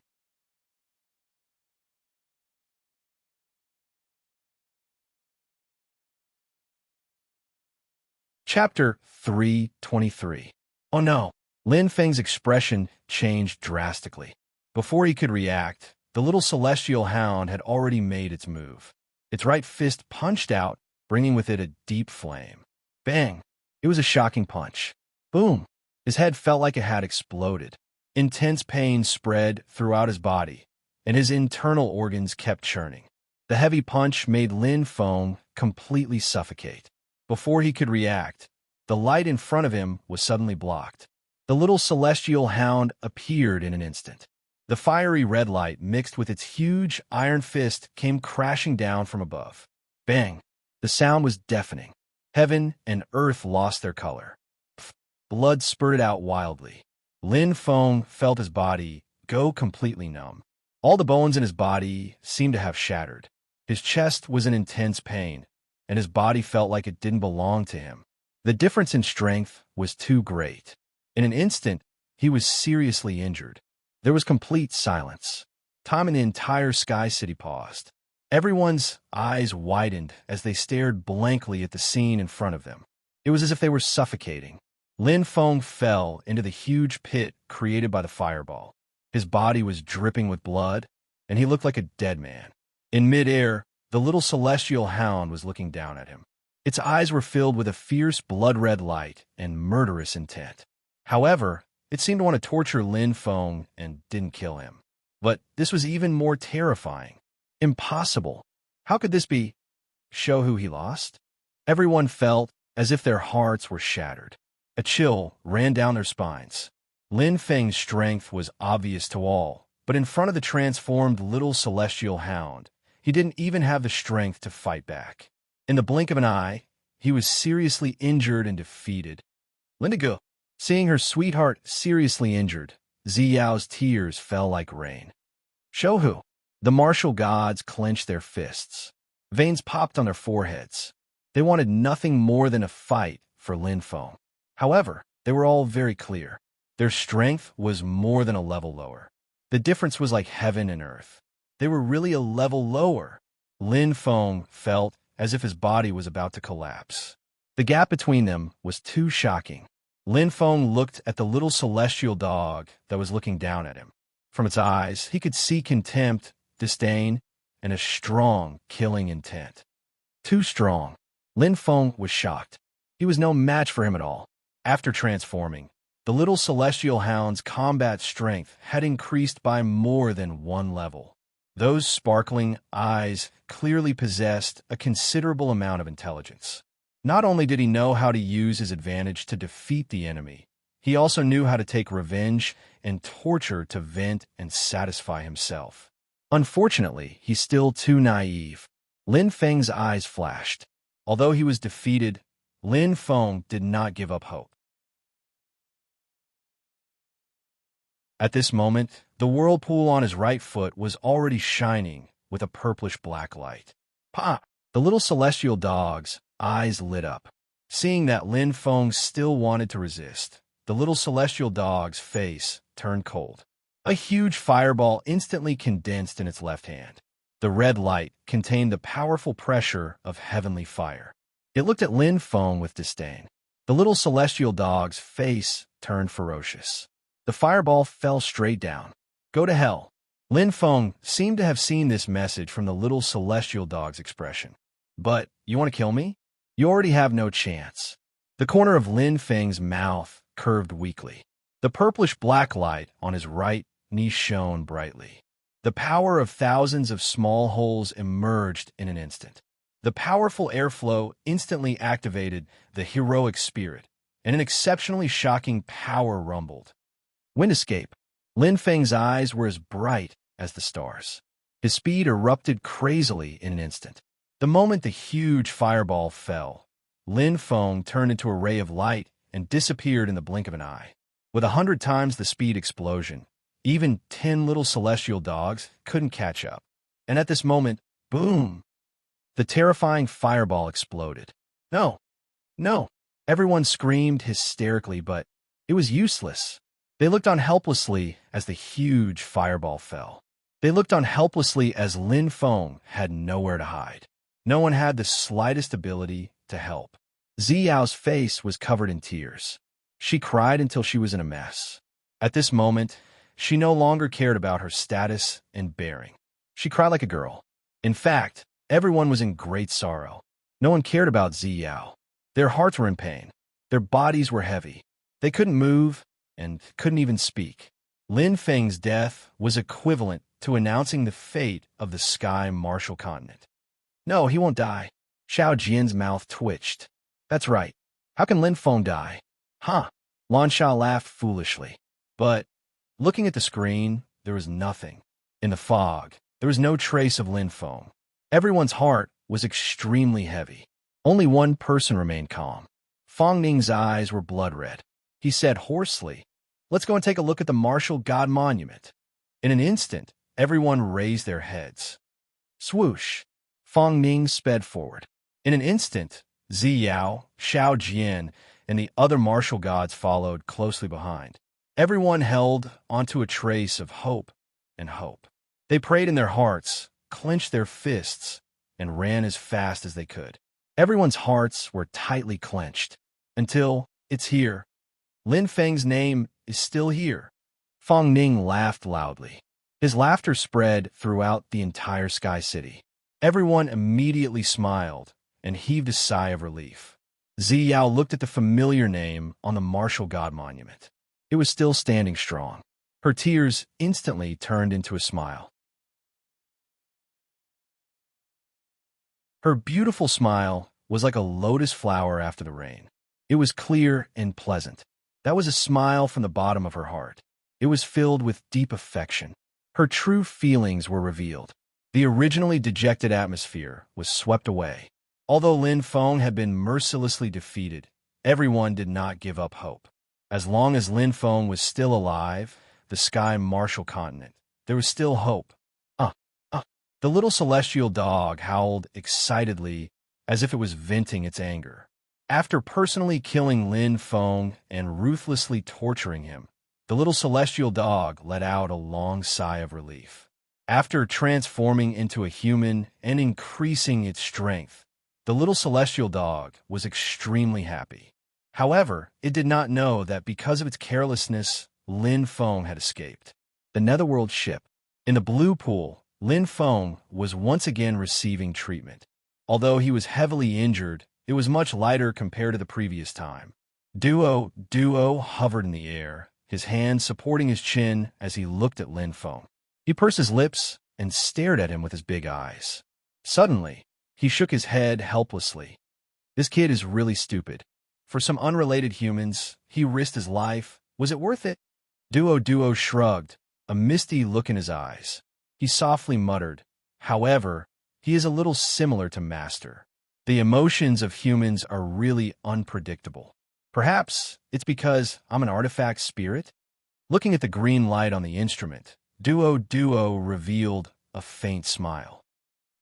Chapter 323. Oh no! Lin Feng's expression changed drastically. Before he could react, the little celestial hound had already made its move. Its right fist punched out, bringing with it a deep flame. Bang! It was a shocking punch. Boom! His head felt like it had exploded. Intense pain spread throughout his body, and his internal organs kept churning. The heavy punch made Lin Feng completely suffocate. Before he could react, the light in front of him was suddenly blocked. The little celestial hound appeared in an instant. The fiery red light mixed with its huge iron fist came crashing down from above. Bang! The sound was deafening. Heaven and earth lost their color. Blood spurted out wildly. Lin Feng felt his body go completely numb. All the bones in his body seemed to have shattered. His chest was in intense pain, and his body felt like it didn't belong to him. The difference in strength was too great. In an instant, he was seriously injured. There was complete silence. Time in the entire Sky City paused. Everyone's eyes widened as they stared blankly at the scene in front of them. It was as if they were suffocating. Lin Feng fell into the huge pit created by the fireball. His body was dripping with blood, and he looked like a dead man. In midair, the little celestial hound was looking down at him. Its eyes were filled with a fierce blood-red light and murderous intent. However, it seemed to want to torture Lin Feng and didn't kill him. But this was even more terrifying. Impossible. How could this be? Show who he lost? Everyone felt as if their hearts were shattered. A chill ran down their spines. Lin Feng's strength was obvious to all, but in front of the transformed little celestial hound, he didn't even have the strength to fight back. In the blink of an eye, he was seriously injured and defeated. Lindigo, seeing her sweetheart seriously injured, Ziyao's tears fell like rain. Shouhu, the martial gods clenched their fists. Veins popped on their foreheads. They wanted nothing more than a fight for Lin Feng. However, they were all very clear. Their strength was more than a level lower. The difference was like heaven and earth. They were really a level lower. Lin Feng felt as if his body was about to collapse. The gap between them was too shocking. Lin Feng looked at the little celestial dog that was looking down at him. From its eyes, he could see contempt, disdain, and a strong, killing intent. Too strong. Lin Feng was shocked. He was no match for him at all. After transforming, the little celestial hound's combat strength had increased by more than one level. Those sparkling eyes clearly possessed a considerable amount of intelligence. Not only did he know how to use his advantage to defeat the enemy, he also knew how to take revenge and torture to vent and satisfy himself. Unfortunately, he's still too naive. Lin Feng's eyes flashed. Although he was defeated, Lin Feng did not give up hope. At this moment, the whirlpool on his right foot was already shining with a purplish black light. Pah! The little celestial dog's eyes lit up. Seeing that Lin Feng still wanted to resist, the little celestial dog's face turned cold. A huge fireball instantly condensed in its left hand. The red light contained the powerful pressure of heavenly fire. It looked at Lin Feng with disdain. The little celestial dog's face turned ferocious. The fireball fell straight down. Go to hell. Lin Feng seemed to have seen this message from the little celestial dog's expression. But, you want to kill me? You already have no chance. The corner of Lin Feng's mouth curved weakly. The purplish-black light on his right knee shone brightly. The power of thousands of small holes emerged in an instant. The powerful airflow instantly activated the heroic spirit, and an exceptionally shocking power rumbled. Wind escape. Lin Feng's eyes were as bright as the stars. His speed erupted crazily in an instant. The moment the huge fireball fell, Lin Feng turned into a ray of light and disappeared in the blink of an eye. With 100 times the speed explosion, even 10 little celestial dogs couldn't catch up. And at this moment, boom! The terrifying fireball exploded. No! No! Everyone screamed hysterically, but it was useless. They looked on helplessly as the huge fireball fell. They looked on helplessly as Lin Feng had nowhere to hide. No one had the slightest ability to help. Ziyao's face was covered in tears. She cried until she was in a mess. At this moment, she no longer cared about her status and bearing. She cried like a girl. In fact, everyone was in great sorrow. No one cared about Ziyao. Their hearts were in pain. Their bodies were heavy. They couldn't move and couldn't even speak. Lin Feng's death was equivalent to announcing the fate of the Sky Martial Continent. No, he won't die. Xiao Jian's mouth twitched. That's right. How can Lin Feng die? Huh. Lan Sha laughed foolishly. But, looking at the screen, there was nothing. In the fog, there was no trace of Lin Feng. Everyone's heart was extremely heavy. Only one person remained calm. Fong Ning's eyes were blood-red. He said hoarsely, "Let's go and take a look at the martial god monument." In an instant, everyone raised their heads. Swoosh! Fong Ning sped forward. In an instant, Ziyao, Xiao Jian, and the other martial gods followed closely behind. Everyone held onto a trace of hope and hope. They prayed in their hearts, clenched their fists, and ran as fast as they could. Everyone's hearts were tightly clenched. Until, it's here. Lin Feng's name is still here. Fong Ning laughed loudly. His laughter spread throughout the entire Sky City. Everyone immediately smiled and heaved a sigh of relief. Ziyao looked at the familiar name on the martial god monument. It was still standing strong. Her tears instantly turned into a smile. Her beautiful smile was like a lotus flower after the rain. It was clear and pleasant. That was a smile from the bottom of her heart. It was filled with deep affection. Her true feelings were revealed. The originally dejected atmosphere was swept away. Although Lin Feng had been mercilessly defeated, everyone did not give up hope. As long as Lin Feng was still alive, the Sky Martial Continent, there was still hope. The little celestial dog howled excitedly as if it was venting its anger. After personally killing Lin Feng and ruthlessly torturing him, the little celestial dog let out a long sigh of relief. After transforming into a human and increasing its strength, the little celestial dog was extremely happy. However, it did not know that because of its carelessness, Lin Feng had escaped. The Netherworld ship. In the blue pool, Lin Feng was once again receiving treatment. Although he was heavily injured, it was much lighter compared to the previous time. Duo hovered in the air, his hand supporting his chin as he looked at Lin Feng. He pursed his lips and stared at him with his big eyes. Suddenly, he shook his head helplessly. This kid is really stupid. For some unrelated humans, he risked his life. Was it worth it? Duo shrugged, a misty look in his eyes. He softly muttered, "However, he is a little similar to Master. The emotions of humans are really unpredictable. Perhaps it's because I'm an artifact spirit?" Looking at the green light on the instrument, Duo revealed a faint smile.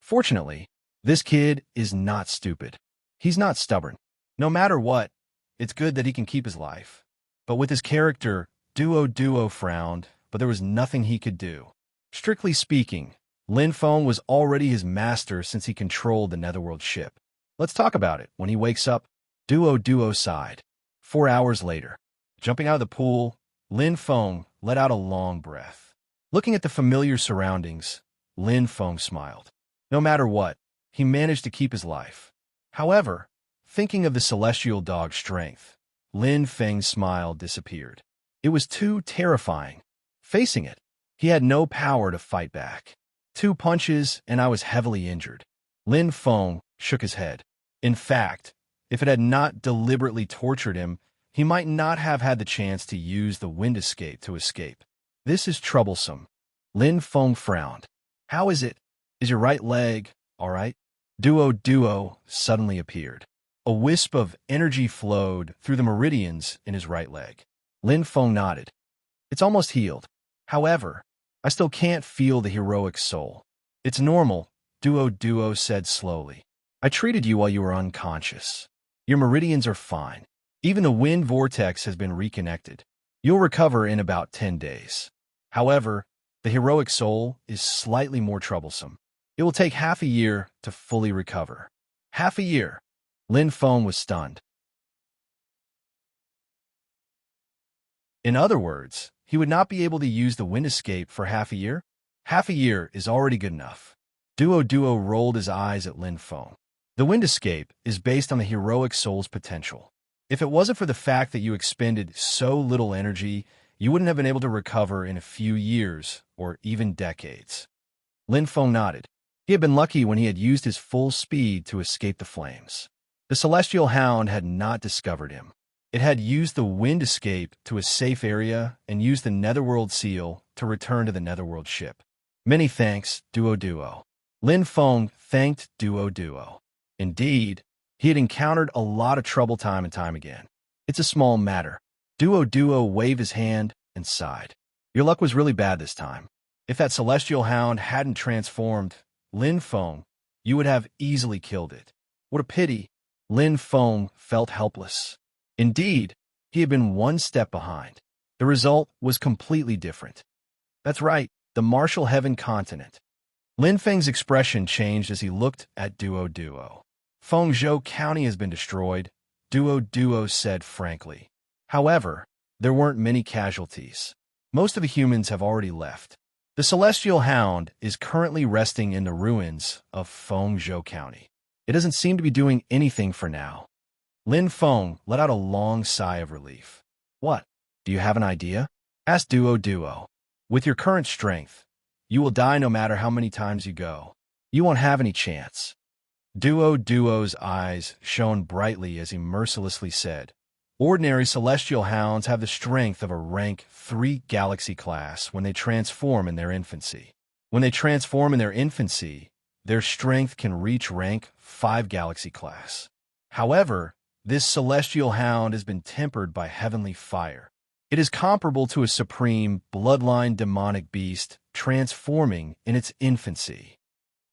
Fortunately, this kid is not stupid. He's not stubborn. No matter what, it's good that he can keep his life. But with his character, Duo frowned, but there was nothing he could do. Strictly speaking, Lin Feng was already his master since he controlled the Netherworld ship. Let's talk about it. When he wakes up, Duo sighed. 4 hours later, jumping out of the pool, Lin Feng let out a long breath. Looking at the familiar surroundings, Lin Feng smiled. No matter what, he managed to keep his life. However, thinking of the celestial dog's strength, Lin Feng's smile disappeared. It was too terrifying. Facing it, he had no power to fight back. 2 punches, and I was heavily injured. Lin Feng shook his head. In fact, if it had not deliberately tortured him, he might not have had the chance to use the wind escape to escape. This is troublesome. Lin Feng frowned. How is it? Is your right leg all right? Duo suddenly appeared. A wisp of energy flowed through the meridians in his right leg. Lin Feng nodded. It's almost healed. However, I still can't feel the heroic soul. It's normal, Duo said slowly. I treated you while you were unconscious. Your meridians are fine. Even the wind vortex has been reconnected. You'll recover in about 10 days. However, the heroic soul is slightly more troublesome. It will take half a year to fully recover. Half a year. Lin Feng was stunned. In other words, he would not be able to use the wind escape for half a year? Half a year is already good enough. Duo rolled his eyes at Lin Feng. The wind escape is based on the heroic soul's potential. If it wasn't for the fact that you expended so little energy, you wouldn't have been able to recover in a few years or even decades. Lin Feng nodded. He had been lucky when he had used his full speed to escape the flames. The celestial hound had not discovered him. It had used the wind escape to a safe area and used the netherworld seal to return to the netherworld ship. Many thanks, Duo. Lin Feng thanked Duo. Indeed, he had encountered a lot of trouble time and time again. It's a small matter. Duo waved his hand and sighed. Your luck was really bad this time. If that celestial hound hadn't transformed, Lin Feng, you would have easily killed it. What a pity. Lin Feng felt helpless. Indeed, he had been one step behind. The result was completely different. That's right, the Martial Heaven continent. Lin Feng's expression changed as he looked at Duo. Fengzhou County has been destroyed, Duo said frankly. However, there weren't many casualties. Most of the humans have already left. The Celestial Hound is currently resting in the ruins of Fengzhou County. It doesn't seem to be doing anything for now. Lin Feng let out a long sigh of relief. What? Do you have an idea? Asked Duo. With your current strength, you will die no matter how many times you go. You won't have any chance. Duo's eyes shone brightly as he mercilessly said, Ordinary celestial hounds have the strength of a rank 3 galaxy class when they transform in their infancy. When they transform in their infancy, their strength can reach rank 5 galaxy class. However, this celestial hound has been tempered by heavenly fire. It is comparable to a supreme bloodline demonic beast transforming in its infancy.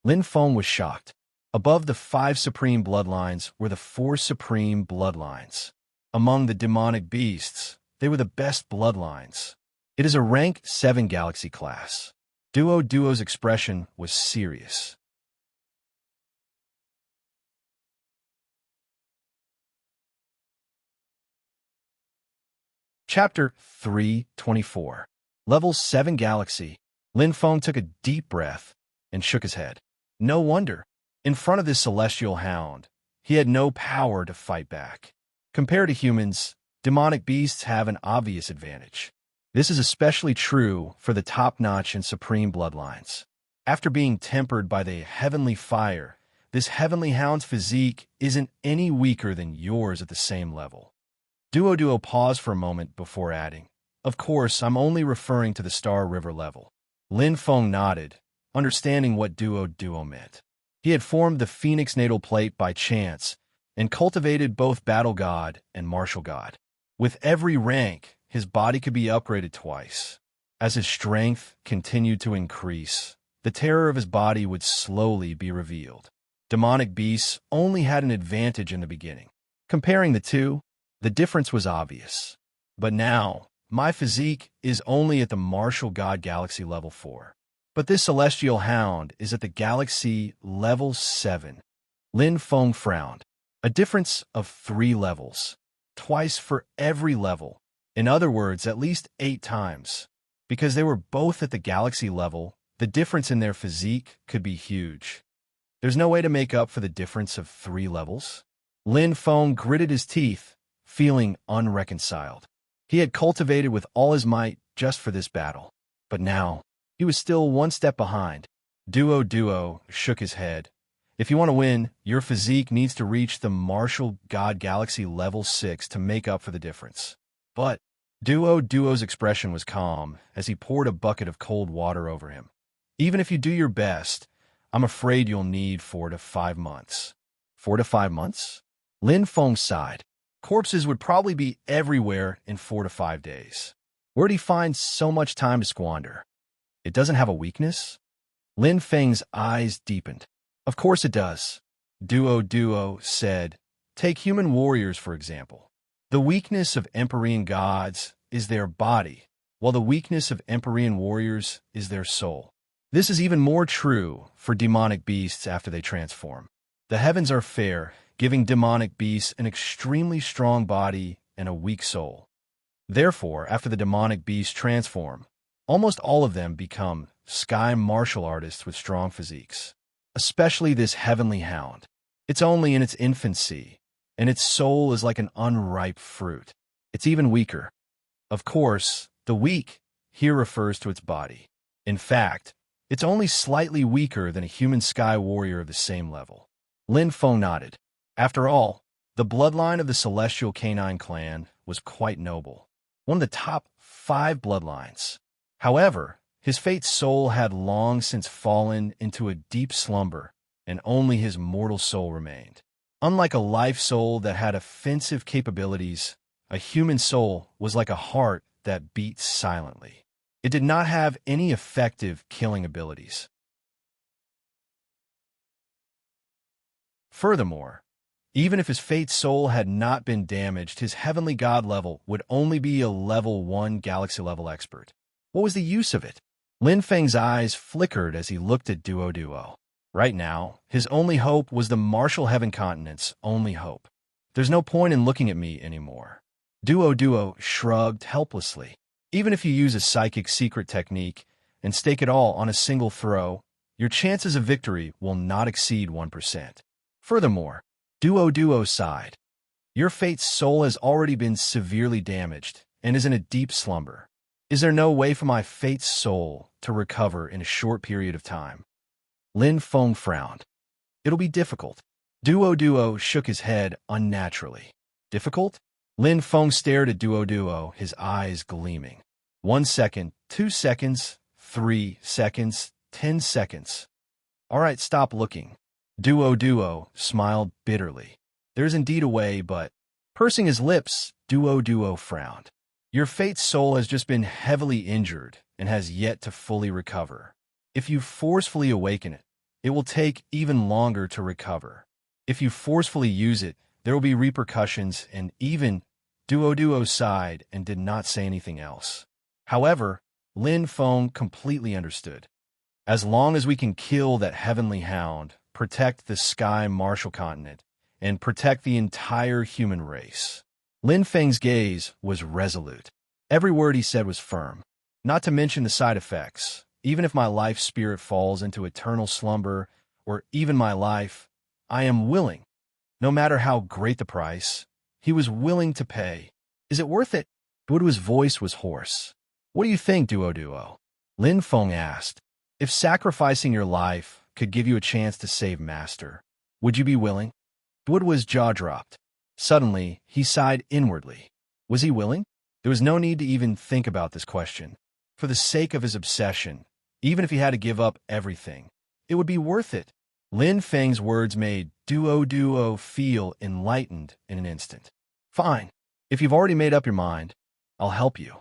Lin Feng was shocked. Above the 5 supreme bloodlines were the 4 supreme bloodlines. Among the demonic beasts, they were the best bloodlines. It is a rank 7 galaxy class. Duo's expression was serious. Chapter 324. Level 7 Galaxy. Lin Feng took a deep breath and shook his head. No wonder. In front of this celestial hound, he had no power to fight back. Compared to humans, demonic beasts have an obvious advantage. This is especially true for the top-notch and supreme bloodlines. After being tempered by the heavenly fire, this heavenly hound's physique isn't any weaker than yours at the same level. Duo paused for a moment before adding, Of course, I'm only referring to the Star River level. Lin Feng nodded, understanding what Duo meant. He had formed the Phoenix Natal Plate by chance and cultivated both Battle God and Martial God. With every rank, his body could be upgraded twice. As his strength continued to increase, the terror of his body would slowly be revealed. Demonic beasts only had an advantage in the beginning. Comparing the two, the difference was obvious. But now, my physique is only at the Martial God Galaxy level 4. But this celestial hound is at the Galaxy level 7. Lin Feng frowned. A difference of 3 levels. Twice for every level. In other words, at least 8 times. Because they were both at the galaxy level, the difference in their physique could be huge. There's no way to make up for the difference of 3 levels. Lin Feng gritted his teeth, feeling unreconciled. He had cultivated with all his might just for this battle. But now, he was still 1 step behind. Duo shook his head. If you want to win, your physique needs to reach the martial god galaxy level 6 to make up for the difference. But Duo's expression was calm as he poured a bucket of cold water over him. Even if you do your best, I'm afraid you'll need 4 to 5 months. 4 to 5 months? Lin Feng sighed. Corpses would probably be everywhere in 4 to 5 days. Where'd he find so much time to squander? It doesn't have a weakness? Lin Feng's eyes deepened. Of course it does. Duo said. Take human warriors, for example. The weakness of Empyrean gods is their body, while the weakness of Empyrean warriors is their soul. This is even more true for demonic beasts after they transform. The heavens are fair, giving demonic beasts an extremely strong body and a weak soul. Therefore, after the demonic beasts transform, almost all of them become sky martial artists with strong physiques. Especially this heavenly hound. It's only in its infancy, and its soul is like an unripe fruit. It's even weaker. Of course, the weak here refers to its body. In fact, it's only slightly weaker than a human sky warrior of the same level. Lin Feng nodded. After all, the bloodline of the Celestial Canine clan was quite noble, one of the top 5 bloodlines. However, his fate's soul had long since fallen into a deep slumber, and only his mortal soul remained. Unlike a life soul that had offensive capabilities, a human soul was like a heart that beat silently. It did not have any effective killing abilities. Furthermore, even if his fate's soul had not been damaged, his heavenly god level would only be a level 1 galaxy-level expert. What was the use of it? Lin Feng's eyes flickered as he looked at Duo. Right now, his only hope was the martial heaven continent's only hope. There's no point in looking at me anymore. Duo shrugged helplessly. Even if you use a psychic secret technique and stake it all on a single throw, your chances of victory will not exceed 1%. Furthermore, Duo sighed. Your fate's soul has already been severely damaged and is in a deep slumber. Is there no way for my fate's soul to recover in a short period of time? Lin Feng frowned. It'll be difficult. Duo shook his head unnaturally. Difficult? Lin Feng stared at Duo, his eyes gleaming. 1 second, 2 seconds, 3 seconds, 10 seconds. All right, stop looking. Duo smiled bitterly. There's indeed a way, but... Pursing his lips, Duo frowned. Your fate's soul has just been heavily injured and has yet to fully recover. If you forcefully awaken it, it will take even longer to recover. If you forcefully use it, there will be repercussions, and even Duo sighed and did not say anything else. However, Lin Feng completely understood. As long as we can kill that heavenly hound, protect the sky martial continent, and protect the entire human race. Lin Feng's gaze was resolute. Every word he said was firm. Not to mention the side effects. Even if my life spirit falls into eternal slumber, or even my life, I am willing. No matter how great the price, he was willing to pay. Is it worth it? Duo's voice was hoarse. What do you think, Duo? Lin Feng asked. If sacrificing your life could give you a chance to save Master, would you be willing? Duo's jaw dropped. Suddenly, he sighed inwardly. Was he willing? There was no need to even think about this question. For the sake of his obsession, even if he had to give up everything, it would be worth it. Lin Feng's words made Duo feel enlightened in an instant. Fine. If you've already made up your mind, I'll help you.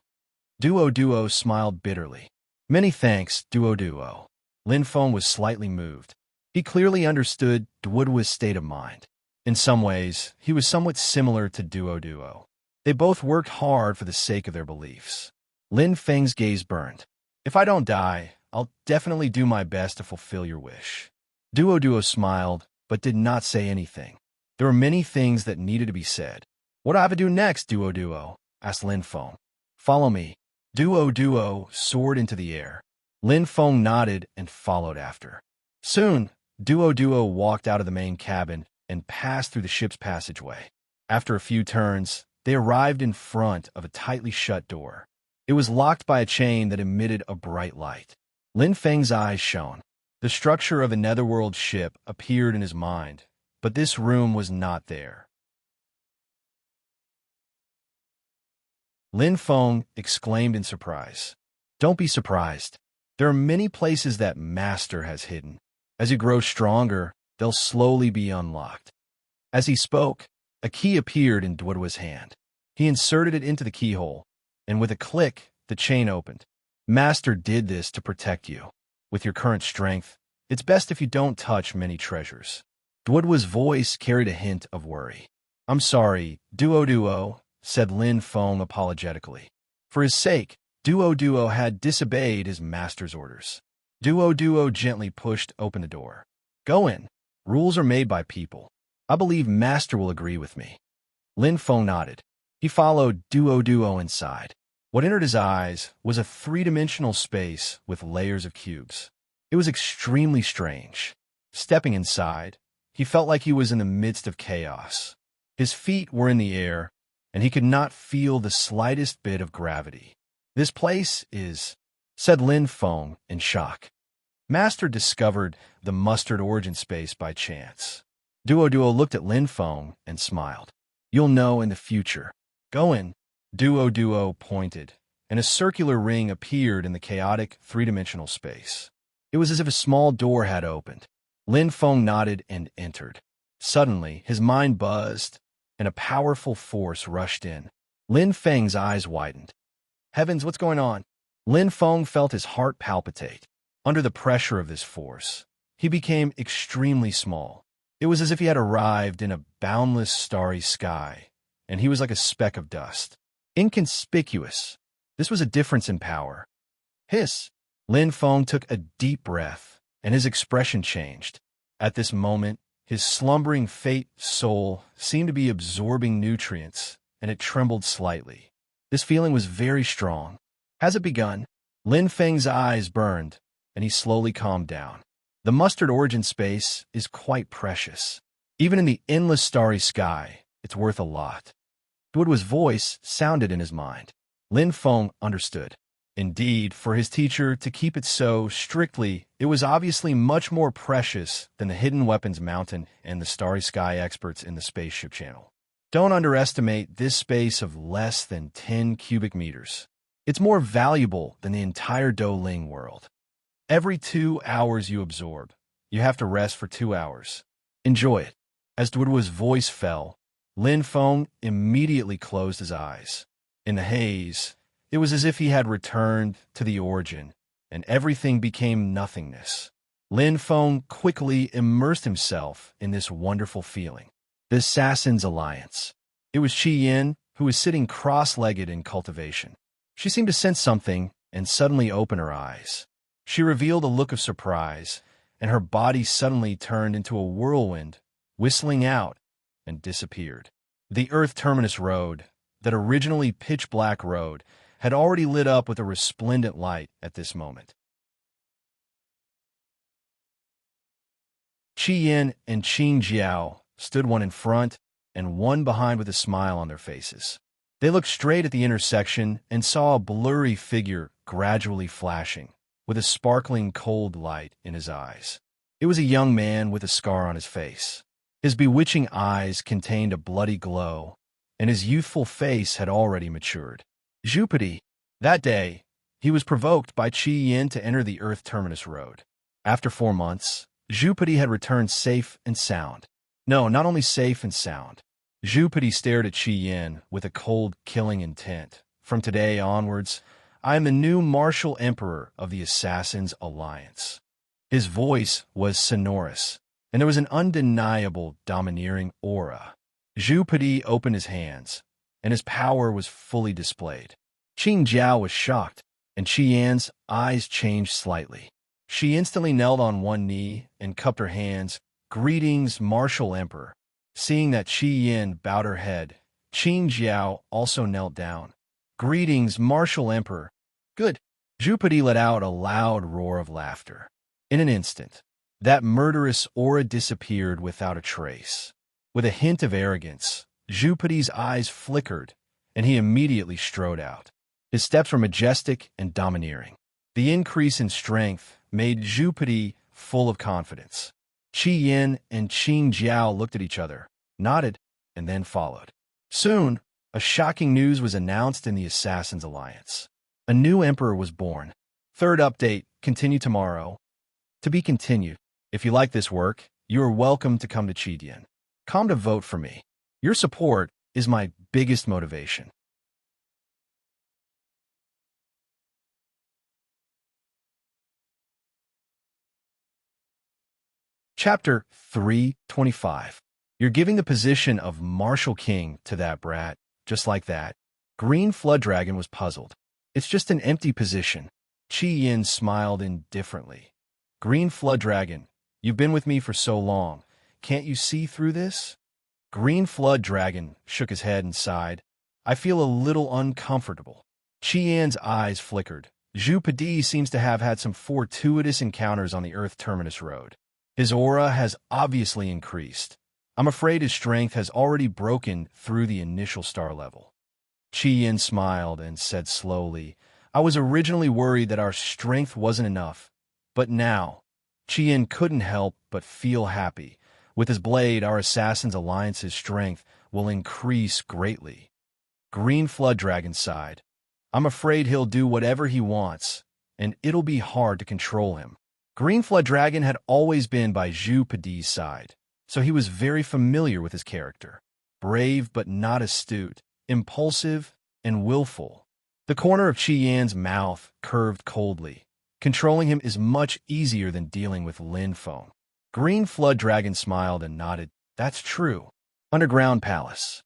Duo smiled bitterly. Many thanks, Duo. Lin Feng was slightly moved. He clearly understood Duo's state of mind. In some ways, he was somewhat similar to Duo. They both worked hard for the sake of their beliefs. Lin Feng's gaze burned. If I don't die, I'll definitely do my best to fulfill your wish. Duo smiled, but did not say anything. There were many things that needed to be said. What do I have to do next, Duo? Asked Lin Feng. Follow me. Duo soared into the air. Lin Feng nodded and followed after. Soon, Duo walked out of the main cabin and passed through the ship's passageway. After a few turns, they arrived in front of a tightly shut door. It was locked by a chain that emitted a bright light. Lin Feng's eyes shone. The structure of a netherworld ship appeared in his mind, but this room was not there. Lin Feng exclaimed in surprise. Don't be surprised. There are many places that Master has hidden. As you grow stronger, they'll slowly be unlocked. As he spoke, a key appeared in Duoduo's hand. He inserted it into the keyhole, and with a click, the chain opened. Master did this to protect you. With your current strength, it's best if you don't touch many treasures. Duoduo's voice carried a hint of worry. I'm sorry, Duo, said Lin Feng apologetically. For his sake, Duo had disobeyed his master's orders. Duo gently pushed open the door. Go in. Rules are made by people. I believe Master will agree with me. Lin Feng nodded. He followed Duo inside. What entered his eyes was a three-dimensional space with layers of cubes. It was extremely strange. Stepping inside, he felt like he was in the midst of chaos. His feet were in the air, and he could not feel the slightest bit of gravity. This place is, said Lin Feng in shock. Master discovered the mustard origin space by chance. Duo looked at Lin Feng and smiled. You'll know in the future. Go in. Duo pointed, and a circular ring appeared in the chaotic three-dimensional space. It was as if a small door had opened. Lin Feng nodded and entered. Suddenly, his mind buzzed, and a powerful force rushed in. Lin Feng's eyes widened. Heavens, what's going on? Lin Feng felt his heart palpitate. Under the pressure of this force, he became extremely small. It was as if he had arrived in a boundless starry sky, and he was like a speck of dust. Inconspicuous. This was a difference in power. Hiss! Lin Feng took a deep breath, and his expression changed. At this moment, his slumbering fate soul seemed to be absorbing nutrients, and it trembled slightly. This feeling was very strong. Has it begun? Lin Feng's eyes burned, and he slowly calmed down. The mustard origin space is quite precious. Even in the endless starry sky, it's worth a lot. Duoduo's voice sounded in his mind. Lin Feng understood. Indeed, for his teacher to keep it so strictly, it was obviously much more precious than the hidden weapons mountain and the starry sky experts in the spaceship channel. Don't underestimate this space of less than 10 cubic meters. It's more valuable than the entire Douling world. Every 2 hours you absorb, you have to rest for 2 hours. Enjoy it. As Duoduo's voice fell, Lin Feng immediately closed his eyes. In the haze, it was as if he had returned to the origin, and everything became nothingness. Lin Feng quickly immersed himself in this wonderful feeling. The Assassin's Alliance. It was Qi Yin, who was sitting cross-legged in cultivation. She seemed to sense something and suddenly open her eyes. She revealed a look of surprise, and her body suddenly turned into a whirlwind, whistling out, and disappeared. The Earth Terminus Road, that originally pitch-black road, had already lit up with a resplendent light at this moment. Qi Yin and Qing Jiao stood one in front and one behind with a smile on their faces. They looked straight at the intersection and saw a blurry figure gradually flashing, with a sparkling cold light in his eyes. It was a young man with a scar on his face. His bewitching eyes contained a bloody glow, and his youthful face had already matured. Jupiter. That day, he was provoked by Qi Yin to enter the Earth Terminus Road. After 4 months, Jupiter had returned safe and sound. No, not only safe and sound. Jupiter stared at Qi Yin with a cold, killing intent. From today onwards, I am the new martial emperor of the Assassin's Alliance. His voice was sonorous, and there was an undeniable domineering aura. Jupiter opened his hands, and his power was fully displayed. Qing Jiao was shocked, and Qi Yan's eyes changed slightly. She instantly knelt on one knee and cupped her hands. Greetings, martial emperor. Seeing that Qi Yin bowed her head, Qing Jiao also knelt down. Greetings, martial emperor. Good. Jupiter let out a loud roar of laughter. In an instant, that murderous aura disappeared without a trace. With a hint of arrogance, Jupiter's eyes flickered, and he immediately strode out. His steps were majestic and domineering. The increase in strength made Jupiter full of confidence. Qi Yin and Qing Jiao looked at each other, nodded, and then followed. Soon, a shocking news was announced in the Assassins' Alliance. A new emperor was born. Third update, continue tomorrow. To be continued. If you like this work, you are welcome to come to Qidian. Come to vote for me. Your support is my biggest motivation. Chapter 325. You're giving the position of Martial King to that brat, just like that. Green Flood Dragon was puzzled. It's just an empty position. Qi Yin smiled indifferently. Green Flood Dragon, you've been with me for so long. Can't you see through this? Green Flood Dragon shook his head and sighed. I feel a little uncomfortable. Qi Yin's eyes flickered. Zhu Padi seems to have had some fortuitous encounters on the Earth Terminus Road. His aura has obviously increased. I'm afraid his strength has already broken through the initial star level. Qi Yin smiled and said slowly, I was originally worried that our strength wasn't enough, but now, Qi Yin couldn't help but feel happy. With his blade, our Assassin's Alliance's strength will increase greatly. Green Flood Dragon sighed. I'm afraid he'll do whatever he wants, and it'll be hard to control him. Green Flood Dragon had always been by Zhu Padi's side, so he was very familiar with his character. Brave but not astute, impulsive and willful. The corner of Qi Yan's mouth curved coldly. Controlling him is much easier than dealing with Lin Feng. Green Flood Dragon smiled and nodded. That's true. Underground Palace.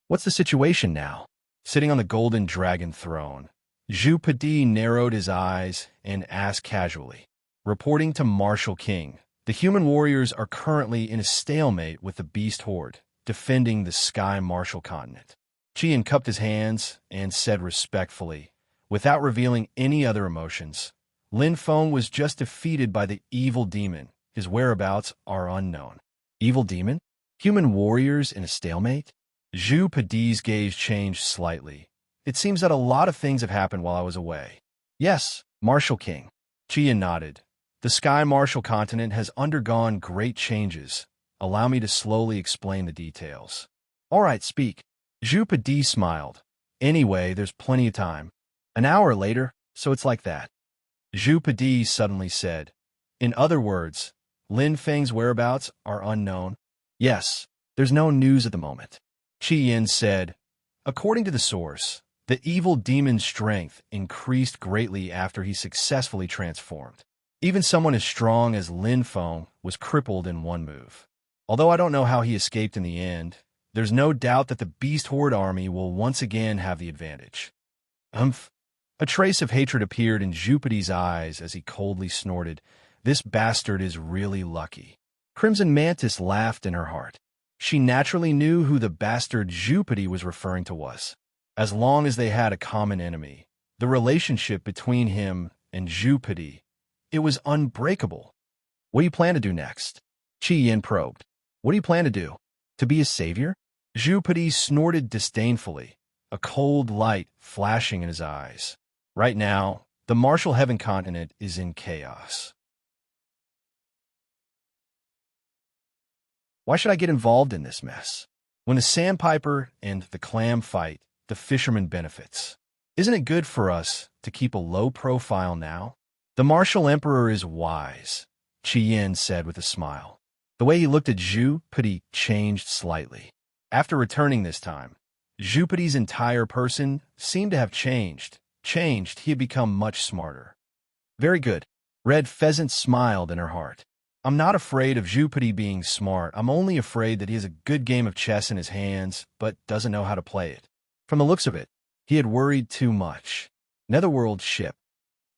What's the situation now? Sitting on the Golden Dragon throne, Zhu Padi narrowed his eyes and asked casually. Reporting to Martial King, the human warriors are currently in a stalemate with the Beast Horde, defending the Sky Martial Continent. Qian cupped his hands and said respectfully, without revealing any other emotions, Lin Feng was just defeated by the evil demon. His whereabouts are unknown. Evil demon? Human warriors in a stalemate? Zhu Padi's gaze changed slightly. It seems that a lot of things have happened while I was away. Yes, Martial King. Qian nodded. The Sky Martial Continent has undergone great changes. Allow me to slowly explain the details. All right, speak. Zhu Padi smiled. Anyway, there's plenty of time. An hour later, so it's like that. Zhu Padi suddenly said. In other words, Lin Feng's whereabouts are unknown. Yes, there's no news at the moment. Qi Yin said. According to the source, the evil demon's strength increased greatly after he successfully transformed. Even someone as strong as Lin Feng was crippled in one move. Although I don't know how he escaped in the end, there's no doubt that the Beast Horde army will once again have the advantage. Humph. A trace of hatred appeared in Jupiter's eyes as he coldly snorted. This bastard is really lucky. Crimson Mantis laughed in her heart. She naturally knew who the bastard Jupiter was referring to was. As long as they had a common enemy, the relationship between him and Jupiter, it was unbreakable. What do you plan to do next? Qi Yin probed. What do you plan to do? To be a savior? Jupiter snorted disdainfully, a cold light flashing in his eyes. Right now, the Martial Heaven continent is in chaos. Why should I get involved in this mess? When the Sandpiper and the Clam fight, the fisherman benefits. Isn't it good for us to keep a low profile now? The Martial Emperor is wise, Qi Yin said with a smile. The way he looked at Zhu Padi changed slightly. After returning this time, Zhu Padi's entire person seemed to have changed. He had become much smarter. Very good. Red Pheasant smiled in her heart. I'm not afraid of Zhu Padi being smart. I'm only afraid that he has a good game of chess in his hands, but doesn't know how to play it. From the looks of it, he had worried too much. Netherworld ship.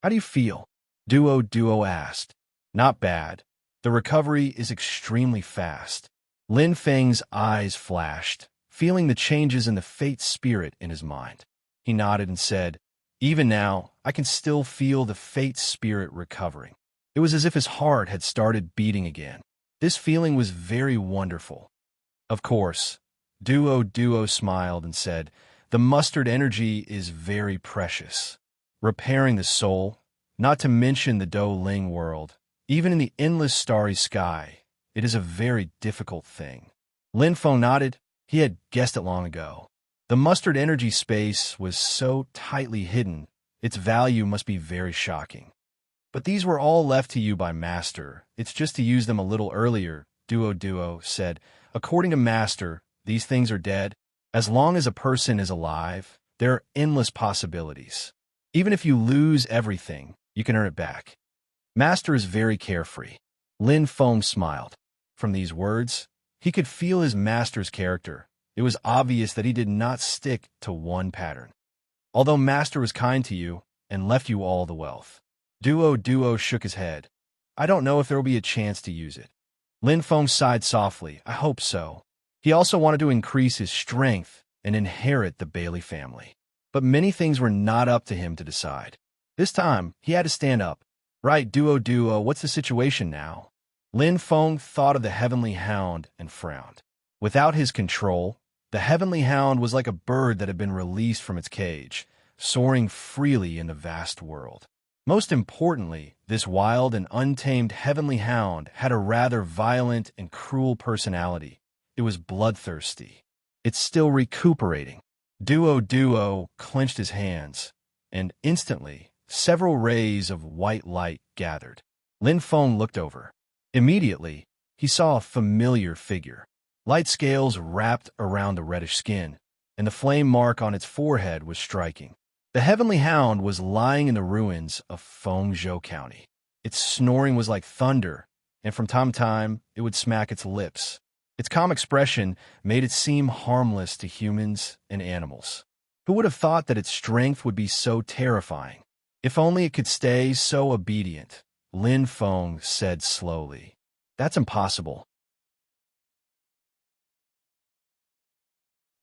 How do you feel? Duo asked. Not bad. The recovery is extremely fast. Lin Feng's eyes flashed, feeling the changes in the fate spirit in his mind. He nodded and said, Even now, I can still feel the fate spirit recovering. It was as if his heart had started beating again. This feeling was very wonderful. Of course, Duo smiled and said, "The mustard energy is very precious. Repairing the soul, not to mention the Do Ling world, even in the endless starry sky, it is a very difficult thing." Lin Feng nodded. He had guessed it long ago. The mustard energy space was so tightly hidden, its value must be very shocking. But these were all left to you by Master. It's just to use them a little earlier, Duo said. According to Master, these things are dead. As long as a person is alive, there are endless possibilities. Even if you lose everything, you can earn it back. Master is very carefree. Lin Feng smiled. From these words, he could feel his master's character. It was obvious that he did not stick to one pattern. Although Master was kind to you and left you all the wealth. Duo shook his head. I don't know if there will be a chance to use it. Lin Feng sighed softly. I hope so. He also wanted to increase his strength and inherit the Bailey family. But many things were not up to him to decide. This time, he had to stand up. Right, Duo, what's the situation now? Lin Feng thought of the Heavenly Hound and frowned. Without his control, the Heavenly Hound was like a bird that had been released from its cage, soaring freely in the vast world. Most importantly, this wild and untamed Heavenly Hound had a rather violent and cruel personality. It was bloodthirsty. It's still recuperating. Duo clenched his hands, and instantly, several rays of white light gathered. Lin Feng looked over. Immediately, he saw a familiar figure. Light scales wrapped around the reddish skin, and the flame mark on its forehead was striking. The Heavenly Hound was lying in the ruins of Fengzhou County. Its snoring was like thunder, and from time to time, it would smack its lips. Its calm expression made it seem harmless to humans and animals. Who would have thought that its strength would be so terrifying? If only it could stay so obedient, Lin Feng said slowly. That's impossible.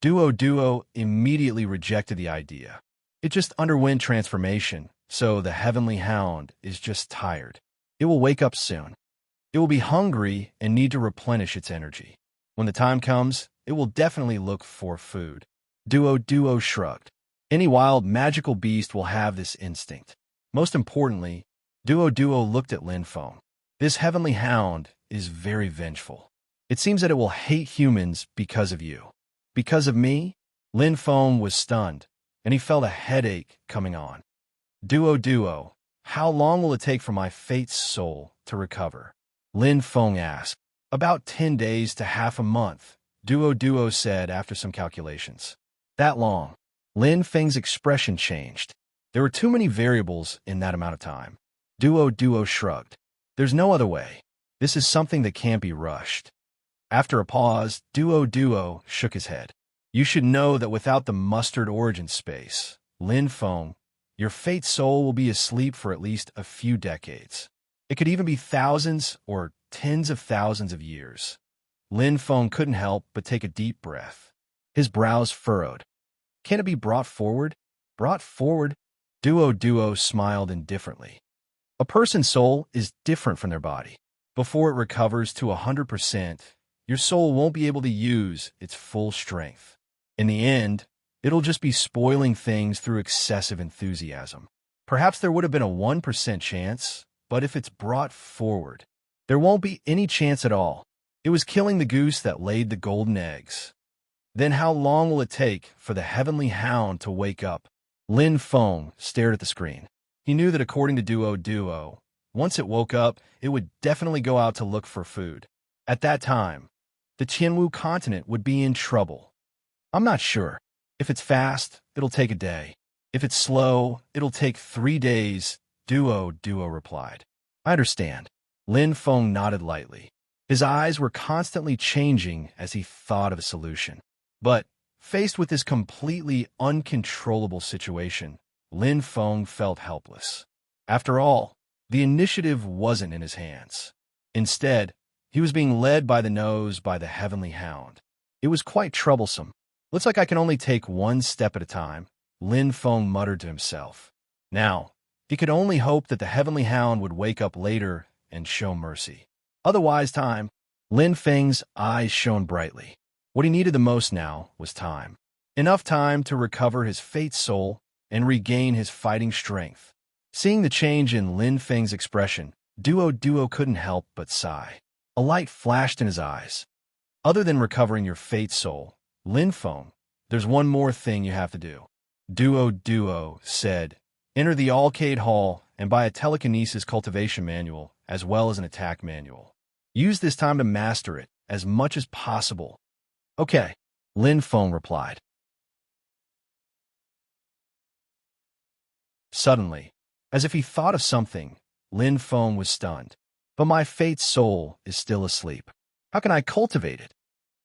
Duo immediately rejected the idea. It just underwent transformation, so the Heavenly Hound is just tired. It will wake up soon. It will be hungry and need to replenish its energy. When the time comes, it will definitely look for food. Duo shrugged. Any wild, magical beast will have this instinct. Most importantly, Duo looked at Lin Feng. This Heavenly Hound is very vengeful. It seems that it will hate humans because of you. Because of me? Lin Feng was stunned, and he felt a headache coming on. Duo, how long will it take for my fate's soul to recover? Lin Feng asked. About 10 days to half a month, Duo said after some calculations. That long. Lin Feng's expression changed. There were too many variables in that amount of time. Duo shrugged. There's no other way. This is something that can't be rushed. After a pause, Duo shook his head. You should know that without the mustard origin space, Lin Feng, your fate soul will be asleep for at least a few decades. It could even be thousands or tens of thousands of years. Lin Feng couldn't help but take a deep breath. His brows furrowed. Can it be brought forward? Brought forward? Duo smiled indifferently. A person's soul is different from their body. Before it recovers to 100%, your soul won't be able to use its full strength. In the end, it'll just be spoiling things through excessive enthusiasm. Perhaps there would have been a 1% chance, but if it's brought forward, there won't be any chance at all. It was killing the goose that laid the golden eggs. Then how long will it take for the Heavenly Hound to wake up? Lin Feng stared at the screen. He knew that according to Duo, once it woke up, it would definitely go out to look for food. At that time, the Qianwu continent would be in trouble. I'm not sure. If it's fast, it'll take a day. If it's slow, it'll take 3 days, Duo replied. I understand. Lin Feng nodded lightly. His eyes were constantly changing as he thought of a solution. But, faced with this completely uncontrollable situation, Lin Feng felt helpless. After all, the initiative wasn't in his hands. Instead, he was being led by the nose by the Heavenly Hound. It was quite troublesome. Looks like I can only take one step at a time, Lin Feng muttered to himself. Now, he could only hope that the heavenly hound would wake up later and show mercy. Otherwise, time. Lin Feng's eyes shone brightly. What he needed the most now was time. Enough time to recover his fate soul and regain his fighting strength. Seeing the change in Lin Feng's expression, Duo couldn't help but sigh. A light flashed in his eyes. Other than recovering your fate soul, Lin Feng, there's one more thing you have to do. Duo said, enter the Arcade Hall and buy a telekinesis cultivation manual as well as an attack manual. Use this time to master it as much as possible. Okay, Lin Feng replied. Suddenly, as if he thought of something, Lin Feng was stunned. But my fate soul is still asleep. How can I cultivate it?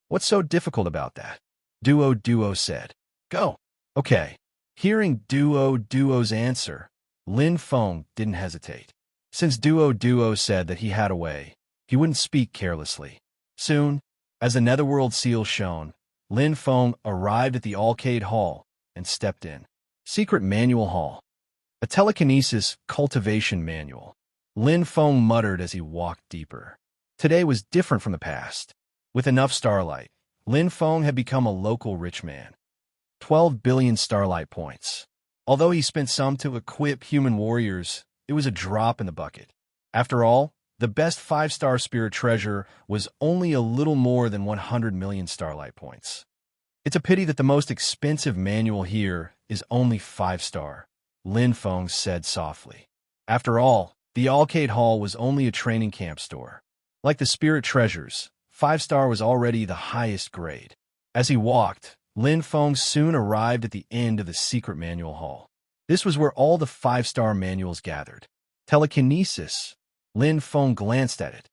What's so difficult about that? Duo said. Go. Okay. Hearing Duo's answer, Lin Feng didn't hesitate. Since Duo said that he had a way, he wouldn't speak carelessly. Soon, as the netherworld seal shone, Lin Feng arrived at the Arcade Hall and stepped in. Secret Manual Hall. A telekinesis cultivation manual. Lin Feng muttered as he walked deeper. Today was different from the past. With enough starlight, Lin Feng had become a local rich man. 12 billion starlight points. Although he spent some to equip human warriors, it was a drop in the bucket. After all, the best 5-star spirit treasure was only a little more than 100 million starlight points. It's a pity that the most expensive manual here is only 5-star, Lin Feng said softly. After all, the Arcade Hall was only a training camp store. Like the spirit treasures, 5-star was already the highest grade. As he walked, Lin Feng soon arrived at the end of the secret manual hall. This was where all the 5-star manuals gathered. Telekinesis. Lin Feng glanced at it.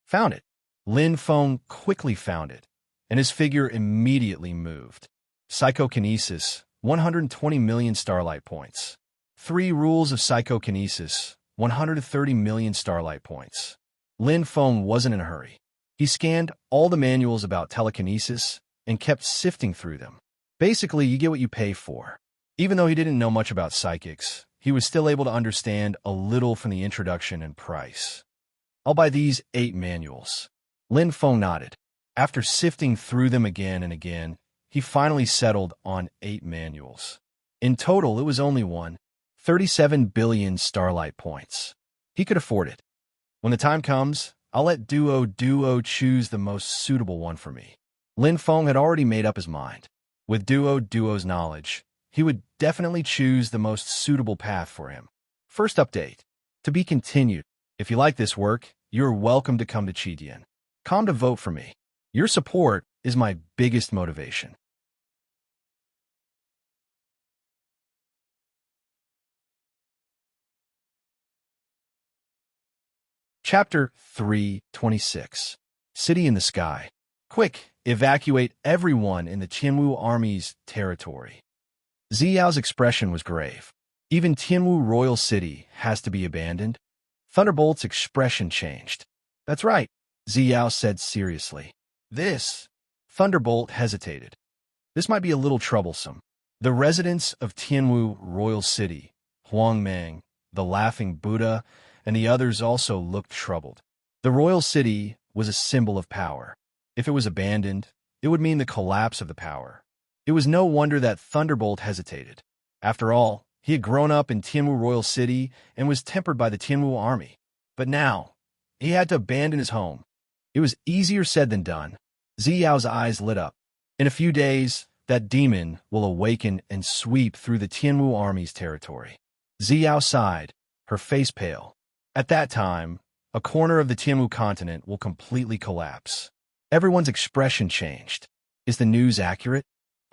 Found it. Lin Feng quickly found it, and his figure immediately moved. Psychokinesis, 120 million starlight points. 3 rules of psychokinesis, 130 million starlight points. Lin Feng wasn't in a hurry. He scanned all the manuals about telekinesis and kept sifting through them. Basically, you get what you pay for. Even though he didn't know much about psychics, he was still able to understand a little from the introduction and price. I'll buy these 8 manuals. Lin Feng nodded. After sifting through them again and again, he finally settled on 8 manuals. In total, it was only 37 billion starlight points. He could afford it. When the time comes, I'll let Duo choose the most suitable one for me. Lin Feng had already made up his mind. With Duo's knowledge, he would definitely choose the most suitable path for him. First update. To be continued. If you like this work, you're welcome to come to Chidian. Come to vote for me. Your support is my biggest motivation. Chapter 326. City in the Sky. Quick, evacuate everyone in the Tianwu army's territory. Ziyao's expression was grave. Even Tianwu Royal City has to be abandoned? Thunderbolt's expression changed. That's right, Ziyao said seriously. Thunderbolt hesitated. This might be a little troublesome. The residents of Tianwu Royal City, Huangmeng, the Laughing Buddha, and the others also looked troubled. The Royal City was a symbol of power. If it was abandoned, it would mean the collapse of the power. It was no wonder that Thunderbolt hesitated. After all, he had grown up in Tianwu Royal City and was tempered by the Tianwu army. But now, he had to abandon his home. It was easier said than done. Ziyao's eyes lit up. In a few days, that demon will awaken and sweep through the Tianwu army's territory. Ziyao sighed, her face pale. At that time, a corner of the Tianwu continent will completely collapse. Everyone's expression changed. Is the news accurate?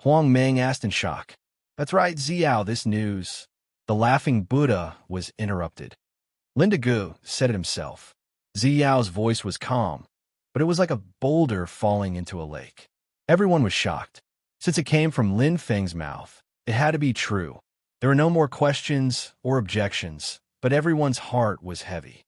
Huang Meng asked in shock. That's right, Ziyao, this news. The Laughing Buddha was interrupted. Linda Gu said it himself. Ziyao's voice was calm, but it was like a boulder falling into a lake. Everyone was shocked. Since it came from Lin Feng's mouth, it had to be true. There were no more questions or objections, but everyone's heart was heavy.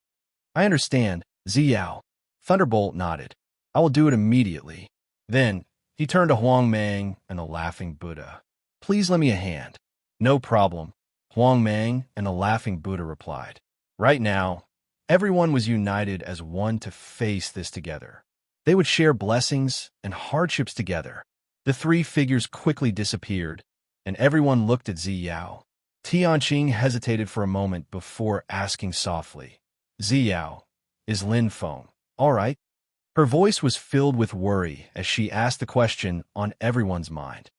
I understand, Ziyao. Thunderbolt nodded. I will do it immediately. Then, he turned to Huang Meng and the Laughing Buddha. Please lend me a hand. No problem, Huang Mang and the laughing Buddha replied. Right now, everyone was united as one to face this together. They would share blessings and hardships together. The three figures quickly disappeared, and everyone looked at Ziyao. Tianqing hesitated for a moment before asking softly, Ziyao, is Lin Feng all right? Her voice was filled with worry as she asked the question on everyone's mind.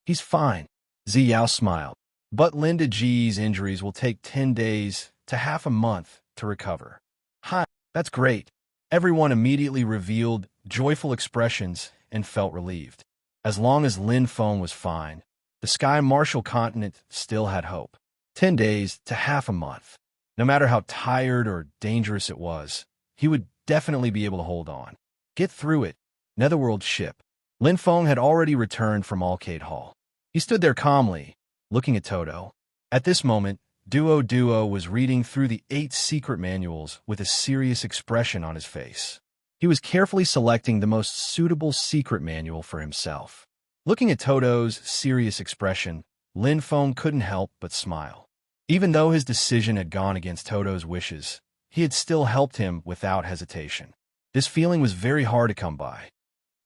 He's fine, Ziyao smiled. But Linda G's injuries will take 10 days to half a month to recover. Hi, that's great. Everyone immediately revealed joyful expressions and felt relieved. As long as Lin Feng was fine, the Sky Martial continent still had hope. 10 days to half a month. No matter how tired or dangerous it was, he would definitely be able to hold on. Get through it. Netherworld ship. Lin Feng had already returned from Alcade Hall. He stood there calmly, looking at Toto. At this moment, Duo was reading through the 8 secret manuals with a serious expression on his face. He was carefully selecting the most suitable secret manual for himself. Looking at Toto's serious expression, Lin Feng couldn't help but smile. Even though his decision had gone against Toto's wishes, he had still helped him without hesitation. This feeling was very hard to come by.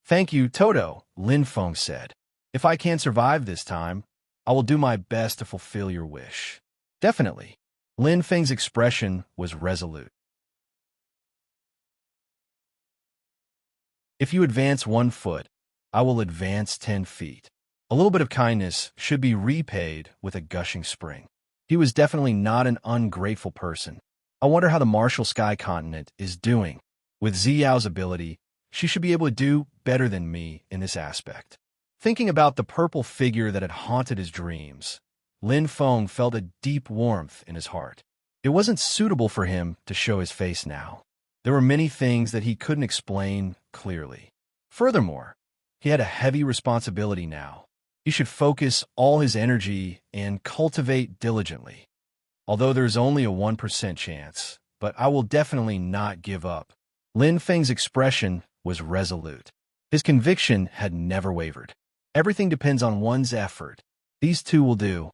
Thank you, Toto, Lin Feng said. If I can't survive this time, I will do my best to fulfill your wish. Definitely. Lin Feng's expression was resolute. If you advance 1 foot, I will advance 10 feet. A little bit of kindness should be repaid with a gushing spring. He was definitely not an ungrateful person. I wonder how the Martial Sky continent is doing. With Ziyao's ability, she should be able to do better than me in this aspect. Thinking about the purple figure that had haunted his dreams, Lin Feng felt a deep warmth in his heart. It wasn't suitable for him to show his face now. There were many things that he couldn't explain clearly. Furthermore, he had a heavy responsibility now. He should focus all his energy and cultivate diligently. Although there's only a 1% chance, but I will definitely not give up. Lin Feng's expression was resolute. His conviction had never wavered. Everything depends on one's effort. These two will do.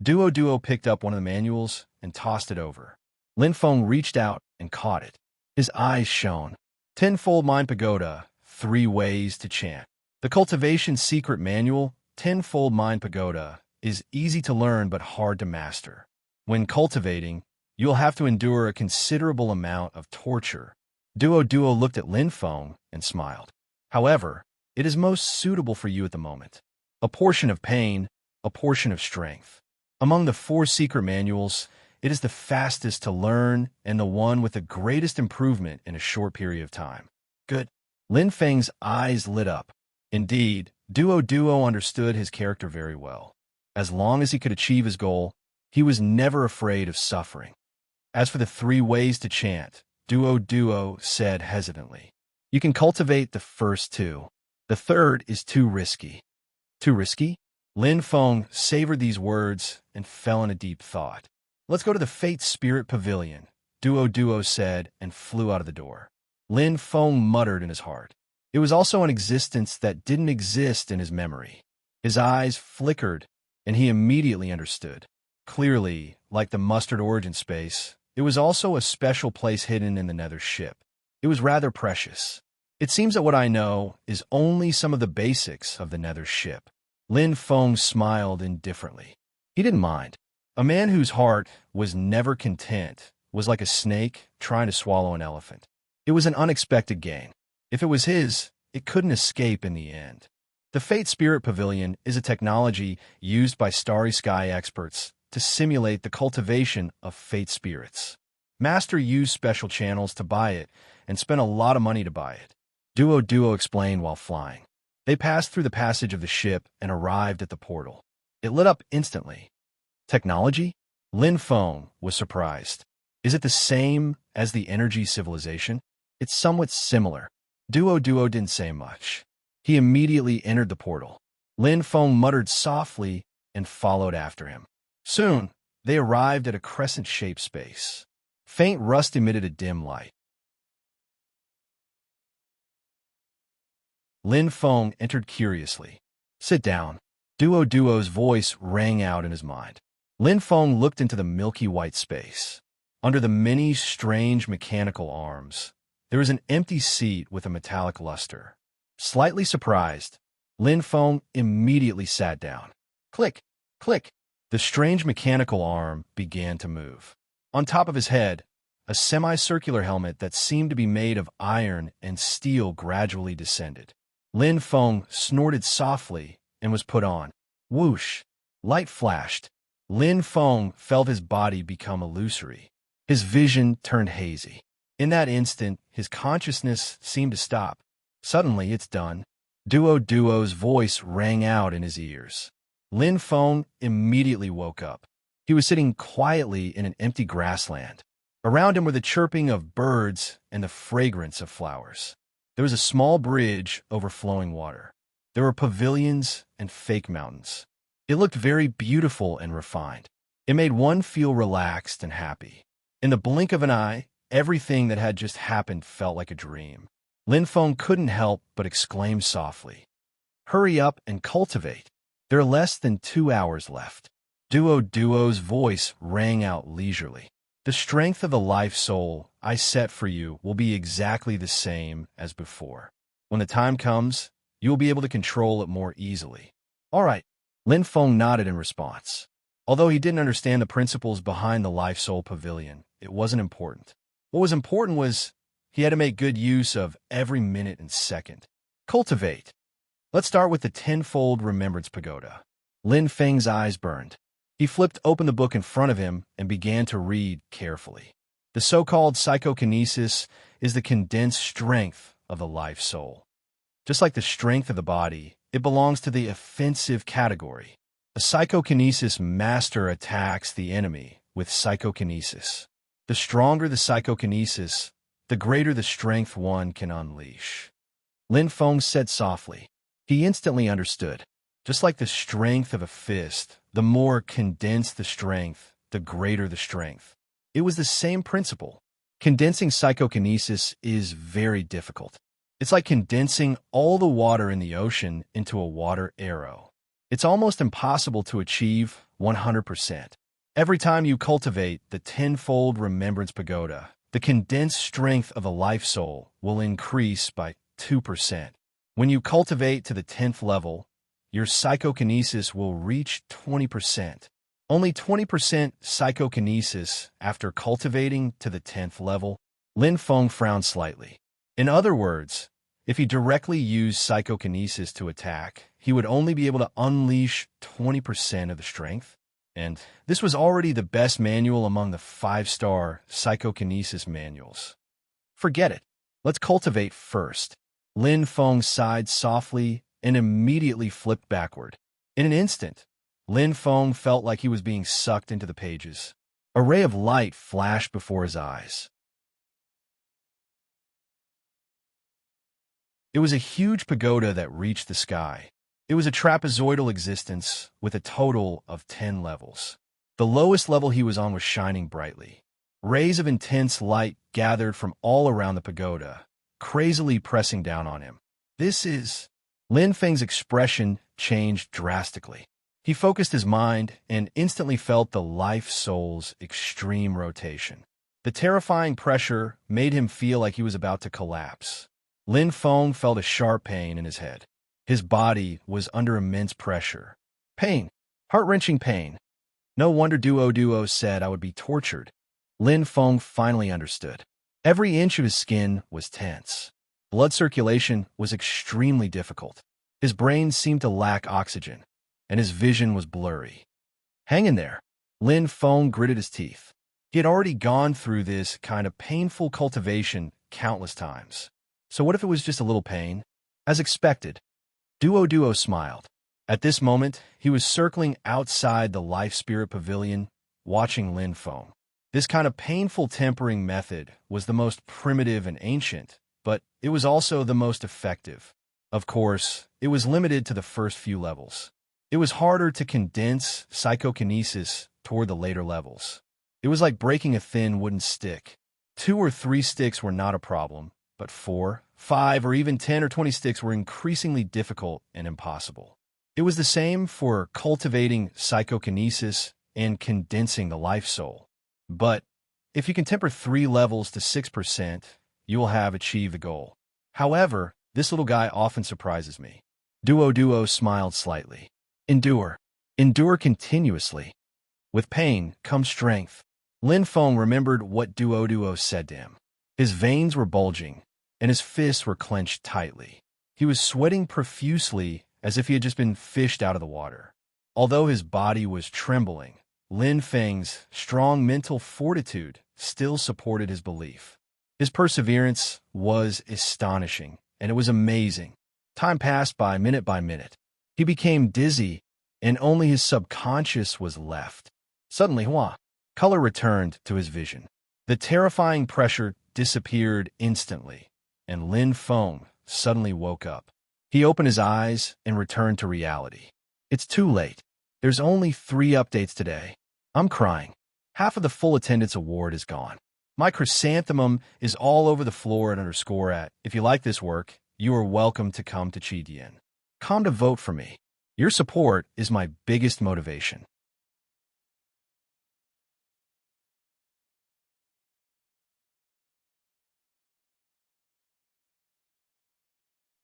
Duo picked up one of the manuals and tossed it over. Lin Feng reached out and caught it. His eyes shone. Tenfold Mind Pagoda, 3 ways to chant. The Cultivation Secret Manual, Tenfold Mind Pagoda, is easy to learn but hard to master. When cultivating, you'll have to endure a considerable amount of torture. Duo looked at Lin Feng and smiled. However, it is most suitable for you at the moment. A portion of pain, a portion of strength. Among the 4 secret manuals, it is the fastest to learn and the one with the greatest improvement in a short period of time. Good. Lin Feng's eyes lit up. Indeed, Duo understood his character very well. As long as he could achieve his goal, he was never afraid of suffering. As for the 3 ways to chant, Duo said hesitantly. You can cultivate the first 2. The third is too risky. Too risky? Lin Feng savored these words and fell in a deep thought. Let's go to the Fate Spirit Pavilion, Duo said and flew out of the door. Lin Feng muttered in his heart. It was also an existence that didn't exist in his memory. His eyes flickered, and he immediately understood. Clearly, like the mustard origin space, it was also a special place hidden in the Nether ship. It was rather precious. It seems that what I know is only some of the basics of the Nether ship. Lin Feng smiled indifferently. He didn't mind. A man whose heart was never content was like a snake trying to swallow an elephant. It was an unexpected gain. If it was his, it couldn't escape in the end. The Fate Spirit Pavilion is a technology used by Starry Sky experts to simulate the cultivation of fate spirits. Master used special channels to buy it and spent a lot of money to buy it. Duo explained while flying. They passed through the passage of the ship and arrived at the portal. It lit up instantly. Technology? Lin Feng was surprised. Is it the same as the energy civilization? It's somewhat similar. Duo didn't say much. He immediately entered the portal. Lin Feng muttered softly and followed after him. Soon, they arrived at a crescent-shaped space. Faint rust emitted a dim light. Lin Feng entered curiously. Sit down. Duo's voice rang out in his mind. Lin Feng looked into the milky white space. Under the many strange mechanical arms, there was an empty seat with a metallic luster. Slightly surprised, Lin Feng immediately sat down. Click, click. The strange mechanical arm began to move. On top of his head, a semicircular helmet that seemed to be made of iron and steel gradually descended. Lin Feng snorted softly and was put on. Whoosh! Light flashed. Lin Feng felt his body become illusory. His vision turned hazy. In that instant, his consciousness seemed to stop. Suddenly, it's done. Duo's voice rang out in his ears. Lin Feng immediately woke up. He was sitting quietly in an empty grassland. Around him were the chirping of birds and the fragrance of flowers. There was a small bridge over flowing water. There were pavilions and fake mountains. It looked very beautiful and refined. It made one feel relaxed and happy. In the blink of an eye, everything that had just happened felt like a dream. Lin Feng couldn't help but exclaim softly, "Hurry up and cultivate. There are less than 2 hours left." Duo's voice rang out leisurely. "The strength of the life soul I set for you will be exactly the same as before. When the time comes, you will be able to control it more easily." "All right." Lin Feng nodded in response. Although he didn't understand the principles behind the Life Soul Pavilion, it wasn't important. What was important was he had to make good use of every minute and second. Cultivate. Let's start with the tenfold remembrance pagoda. Lin Feng's eyes burned. He flipped open the book in front of him and began to read carefully. The so-called psychokinesis is the condensed strength of the life soul. Just like the strength of the body, it belongs to the offensive category. A psychokinesis master attacks the enemy with psychokinesis. The stronger the psychokinesis, the greater the strength one can unleash. Lin Feng said softly. He instantly understood. Just like the strength of a fist, the more condensed the strength, the greater the strength. It was the same principle. Condensing psychokinesis is very difficult. It's like condensing all the water in the ocean into a water arrow. It's almost impossible to achieve 100%. Every time you cultivate the tenfold remembrance pagoda, the condensed strength of the life soul will increase by 2%. When you cultivate to the 10th level, your psychokinesis will reach 20%. Only 20% psychokinesis after cultivating to the 10th level. Lin Feng frowned slightly. In other words, if he directly used psychokinesis to attack, he would only be able to unleash 20% of the strength. And this was already the best manual among the 5-star psychokinesis manuals. Forget it. Let's cultivate first. Lin Feng sighed softly and immediately flipped backward. In an instant, Lin Feng felt like he was being sucked into the pages. A ray of light flashed before his eyes. It was a huge pagoda that reached the sky. It was a trapezoidal existence with a total of 10 levels. The lowest level he was on was shining brightly. Rays of intense light gathered from all around the pagoda, crazily pressing down on him. This is... Lin Feng's expression changed drastically. He focused his mind and instantly felt the life soul's extreme rotation. The terrifying pressure made him feel like he was about to collapse. Lin Feng felt a sharp pain in his head. His body was under immense pressure. Pain. Heart-wrenching pain. No wonder Duo said I would be tortured. Lin Feng finally understood. Every inch of his skin was tense. Blood circulation was extremely difficult. His brain seemed to lack oxygen, and his vision was blurry. Hang in there. Lin Feng gritted his teeth. He had already gone through this kind of painful cultivation countless times. So what if it was just a little pain? As expected, Duo smiled. At this moment, he was circling outside the Life Spirit Pavilion, watching Lin Feng. This kind of painful tempering method was the most primitive and ancient, but it was also the most effective. Of course, it was limited to the first few levels. It was harder to condense psychokinesis toward the later levels. It was like breaking a thin wooden stick. 2 or 3 sticks were not a problem, but 4, 5, or even 10 or 20 sticks were increasingly difficult and impossible. It was the same for cultivating psychokinesis and condensing the life soul. But if you can temper 3 levels to 6%, you will have achieved the goal. However, this little guy often surprises me. Duo smiled slightly. Endure. Endure continuously. With pain comes strength. Lin Feng remembered what Duo said to him. His veins were bulging, and his fists were clenched tightly. He was sweating profusely as if he had just been fished out of the water. Although his body was trembling, Lin Feng's strong mental fortitude still supported his belief. His perseverance was astonishing, and it was amazing. Time passed by minute. He became dizzy, and only his subconscious was left. Suddenly, color returned to his vision. The terrifying pressure disappeared instantly, and Lin Feng suddenly woke up. He opened his eyes and returned to reality. It's too late. There's only 3 updates today. I'm crying. Half of the full attendance award is gone. My chrysanthemum is all over the floor at underscore at. If you like this work, you are welcome to come to Chidian. Come to vote for me. Your support is my biggest motivation.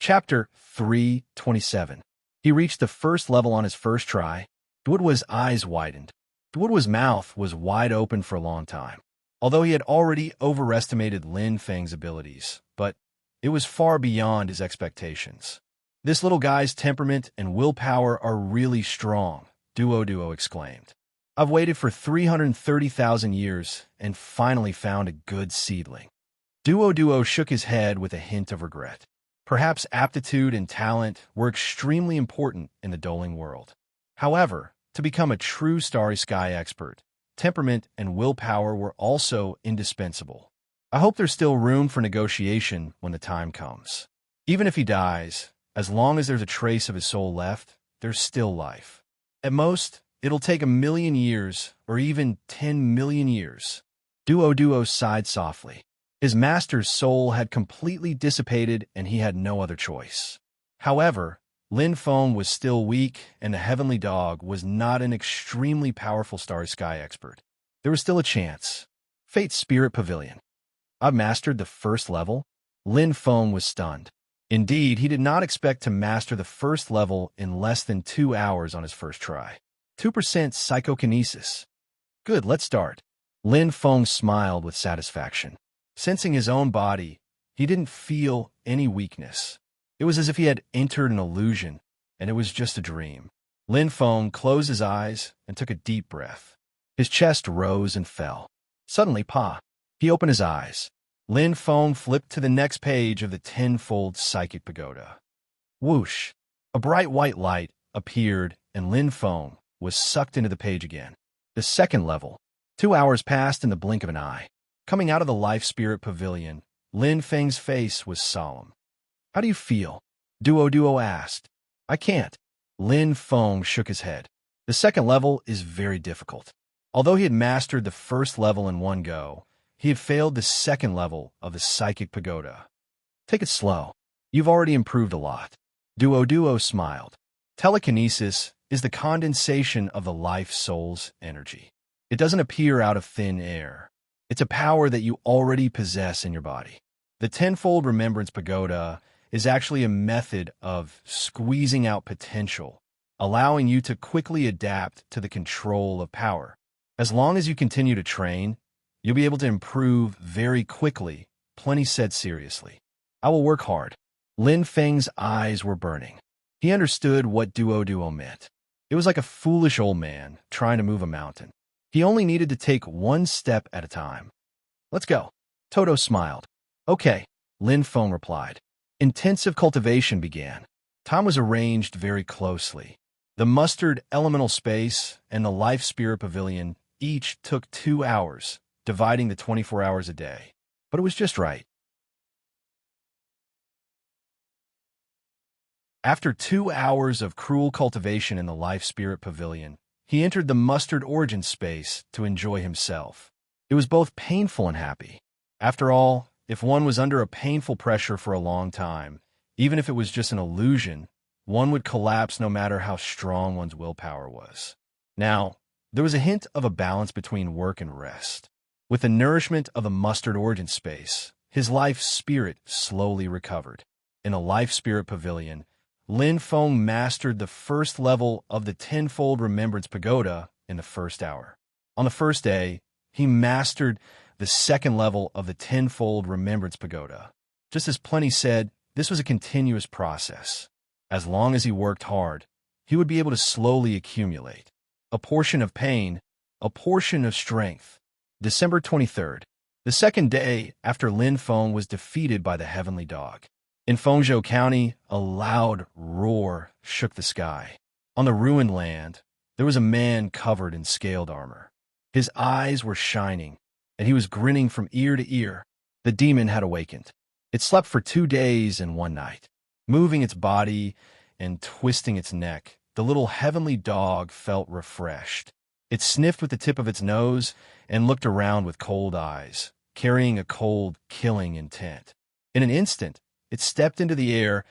Chapter 327. He reached the first level on his first try. Duoduo's eyes widened. Duoduo's mouth was wide open for a long time. Although he had already overestimated Lin Feng's abilities, but it was far beyond his expectations. This little guy's temperament and willpower are really strong, Duo exclaimed. I've waited for 330,000 years and finally found a good seedling. Duo shook his head with a hint of regret. Perhaps aptitude and talent were extremely important in the doling world. However, to become a true starry sky expert, temperament and willpower were also indispensable. I hope there's still room for negotiation when the time comes. Even if he dies, as long as there's a trace of his soul left, there's still life. At most, it'll take 1,000,000 years or even 10 million years. Duo sighed softly. His master's soul had completely dissipated and he had no other choice. However, Lin Feng was still weak and the heavenly dog was not an extremely powerful starry sky expert. There was still a chance. Fate's Spirit Pavilion. I've mastered the first level? Lin Feng was stunned. Indeed, he did not expect to master the first level in less than 2 hours on his first try. 2% psychokinesis. Good, let's start. Lin Feng smiled with satisfaction. Sensing his own body, he didn't feel any weakness. It was as if he had entered an illusion, and it was just a dream. Lin Feng closed his eyes and took a deep breath. His chest rose and fell. Suddenly, he opened his eyes. Lin Feng flipped to the next page of the tenfold psychic pagoda. Whoosh! A bright white light appeared, and Lin Feng was sucked into the page again. The second level. 2 hours passed in the blink of an eye. Coming out of the Life Spirit Pavilion, Lin Feng's face was solemn. How do you feel? Duo asked. I can't. Lin Feng shook his head. The second level is very difficult. Although he had mastered the first level in one go, he had failed the second level of the Psychic Pagoda. Take it slow. You've already improved a lot. Duo smiled. Telekinesis is the condensation of the life soul's energy. It doesn't appear out of thin air. It's a power that you already possess in your body. The Tenfold Remembrance Pagoda is actually a method of squeezing out potential, allowing you to quickly adapt to the control of power. As long as you continue to train, you'll be able to improve very quickly, Plenty said seriously. I will work hard. Lin Feng's eyes were burning. He understood what Duo meant. It was like a foolish old man trying to move a mountain. He only needed to take one step at a time. Let's go. Toto smiled. Okay, Lin Feng replied. Intensive cultivation began. Time was arranged very closely. The mustard elemental space and the Life Spirit Pavilion each took 2 hours, dividing the 24 hours a day. But it was just right. After 2 hours of cruel cultivation in the Life Spirit Pavilion, he entered the mustard origin space to enjoy himself. It was both painful and happy. After all, if one was under a painful pressure for a long time, even if it was just an illusion, one would collapse no matter how strong one's willpower was. Now, there was a hint of a balance between work and rest. With the nourishment of the mustard origin space, his life spirit slowly recovered. In a life spirit pavilion, Lin Feng mastered the first level of the tenfold remembrance pagoda in the first hour. On the first day, he mastered the second level of the tenfold remembrance pagoda. Just as Plenty said, this was a continuous process. As long as he worked hard, he would be able to slowly accumulate a portion of pain, a portion of strength. December 23rd, the second day after Lin Feng was defeated by the Heavenly Dog. In Fengzhou County, a loud roar shook the sky. On the ruined land, there was a man covered in scaled armor. His eyes were shining, and he was grinning from ear to ear. The demon had awakened. It slept for 2 days and 1 night. Moving its body and twisting its neck, the little heavenly dog felt refreshed. It sniffed with the tip of its nose and looked around with cold eyes, carrying a cold, killing intent. In an instant, it stepped into the air,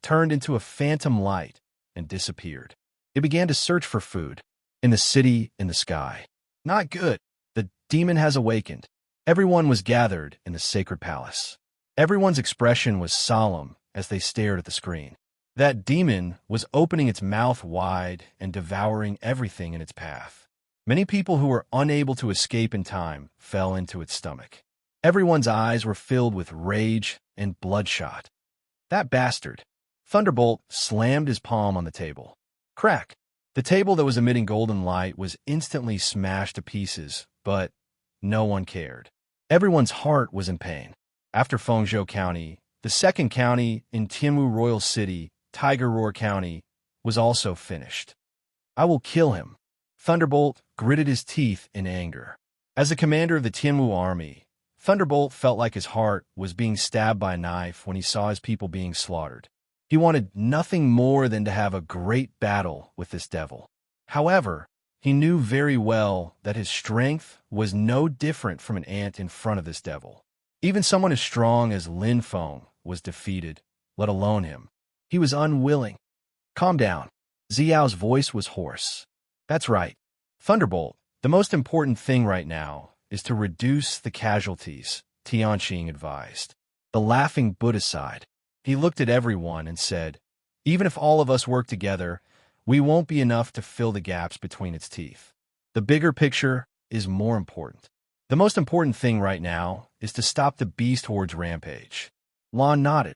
turned into a phantom light, and disappeared. It began to search for food. In the city, in the sky. Not good. The demon has awakened. Everyone was gathered in the sacred palace. Everyone's expression was solemn as they stared at the screen. That demon was opening its mouth wide and devouring everything in its path. Many people who were unable to escape in time fell into its stomach. Everyone's eyes were filled with rage and bloodshot. That bastard. Thunderbolt slammed his palm on the table. Crack. The table that was emitting golden light was instantly smashed to pieces, but no one cared. Everyone's heart was in pain. After Fengzhou County, the second county in Tianwu Royal City, Tiger Roar County, was also finished. I will kill him. Thunderbolt gritted his teeth in anger. As the commander of the Tianwu army, Thunderbolt felt like his heart was being stabbed by a knife when he saw his people being slaughtered. He wanted nothing more than to have a great battle with this devil. However, he knew very well that his strength was no different from an ant in front of this devil. Even someone as strong as Lin Feng was defeated, let alone him. He was unwilling. Calm down. Xiao's voice was hoarse. That's right. Thunderbolt, the most important thing right now is to reduce the casualties, Tianqing advised. The laughing Buddha sighed. He looked at everyone and said, even if all of us work together, we won't be enough to fill the gaps between its teeth. The bigger picture is more important. The most important thing right now is to stop the beast horde's rampage. Lon nodded.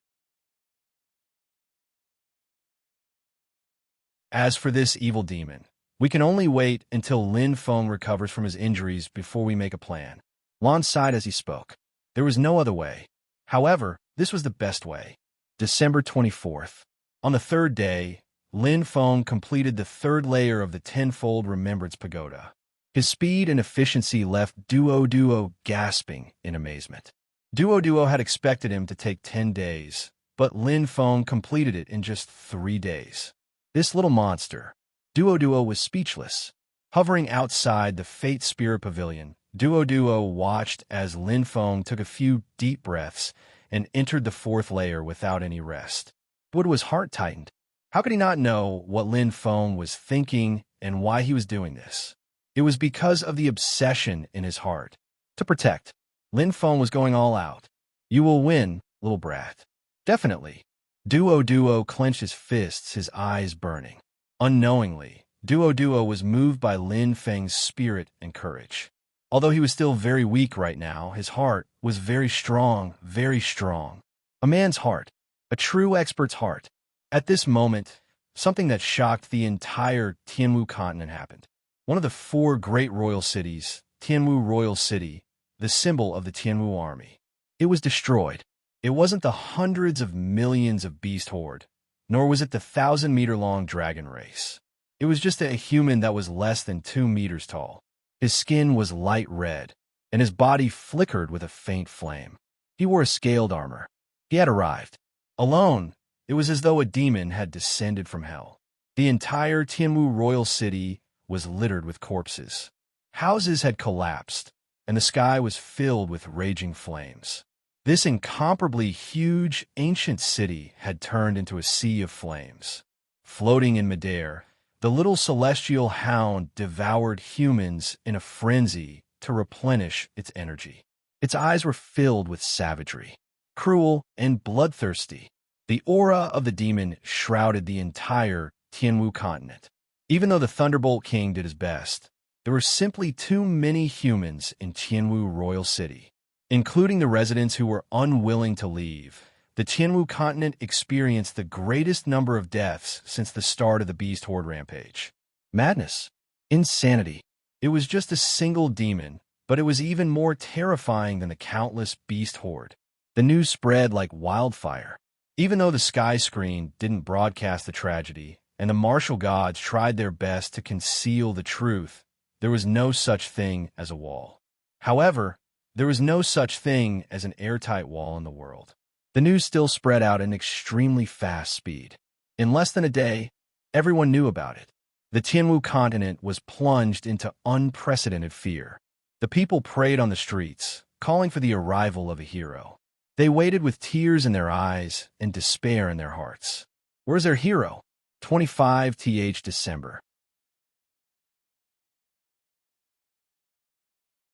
As for this evil demon, we can only wait until Lin Feng recovers from his injuries before we make a plan. Lon sighed as he spoke. There was no other way. However, this was the best way. December 24th. On the third day, Lin Feng completed the third layer of the tenfold remembrance pagoda. His speed and efficiency left Duo gasping in amazement. Duo had expected him to take 10 days, but Lin Feng completed it in just 3 days. This little monster, Duo was speechless. Hovering outside the Fate Spirit Pavilion, Duo watched as Lin Feng took a few deep breaths and entered the fourth layer without any rest. Buddha's heart tightened. How could he not know what Lin Feng was thinking and why he was doing this? It was because of the obsession in his heart. To protect, Lin Feng was going all out. You will win, little brat. Definitely. Duo clenched his fists, his eyes burning. Unknowingly, Duo was moved by Lin Feng's spirit and courage. Although he was still very weak right now, his heart was very strong, very strong. A man's heart, a true expert's heart. At this moment, something that shocked the entire Tianwu continent happened. One of the 4 great royal cities, Tianwu Royal City, the symbol of the Tianwu army. It was destroyed. It wasn't the hundreds of millions of beast horde, nor was it the 1,000-meter-long dragon race. It was just a human that was less than 2 meters tall. His skin was light red, and his body flickered with a faint flame. He wore a scaled armor. He had arrived. Alone, it was as though a demon had descended from hell. The entire Tianwu Royal City was littered with corpses. Houses had collapsed, and the sky was filled with raging flames. This incomparably huge, ancient city had turned into a sea of flames. Floating in midair, the little celestial hound devoured humans in a frenzy to replenish its energy. Its eyes were filled with savagery, cruel and bloodthirsty. The aura of the demon shrouded the entire Tianwu continent. Even though the Thunderbolt King did his best, there were simply too many humans in Tianwu Royal City, including the residents who were unwilling to leave. The Tianwu continent experienced the greatest number of deaths since the start of the Beast Horde rampage. Madness. Insanity. It was just a single demon, but it was even more terrifying than the countless Beast Horde. The news spread like wildfire. Even though the sky screen didn't broadcast the tragedy, and the martial gods tried their best to conceal the truth, there was no such thing as a wall. However, there was no such thing as an airtight wall in the world. The news still spread out at an extremely fast speed. In less than a day, everyone knew about it. The Tianwu continent was plunged into unprecedented fear. The people prayed on the streets, calling for the arrival of a hero. They waited with tears in their eyes and despair in their hearts. Where's their hero? 25th December.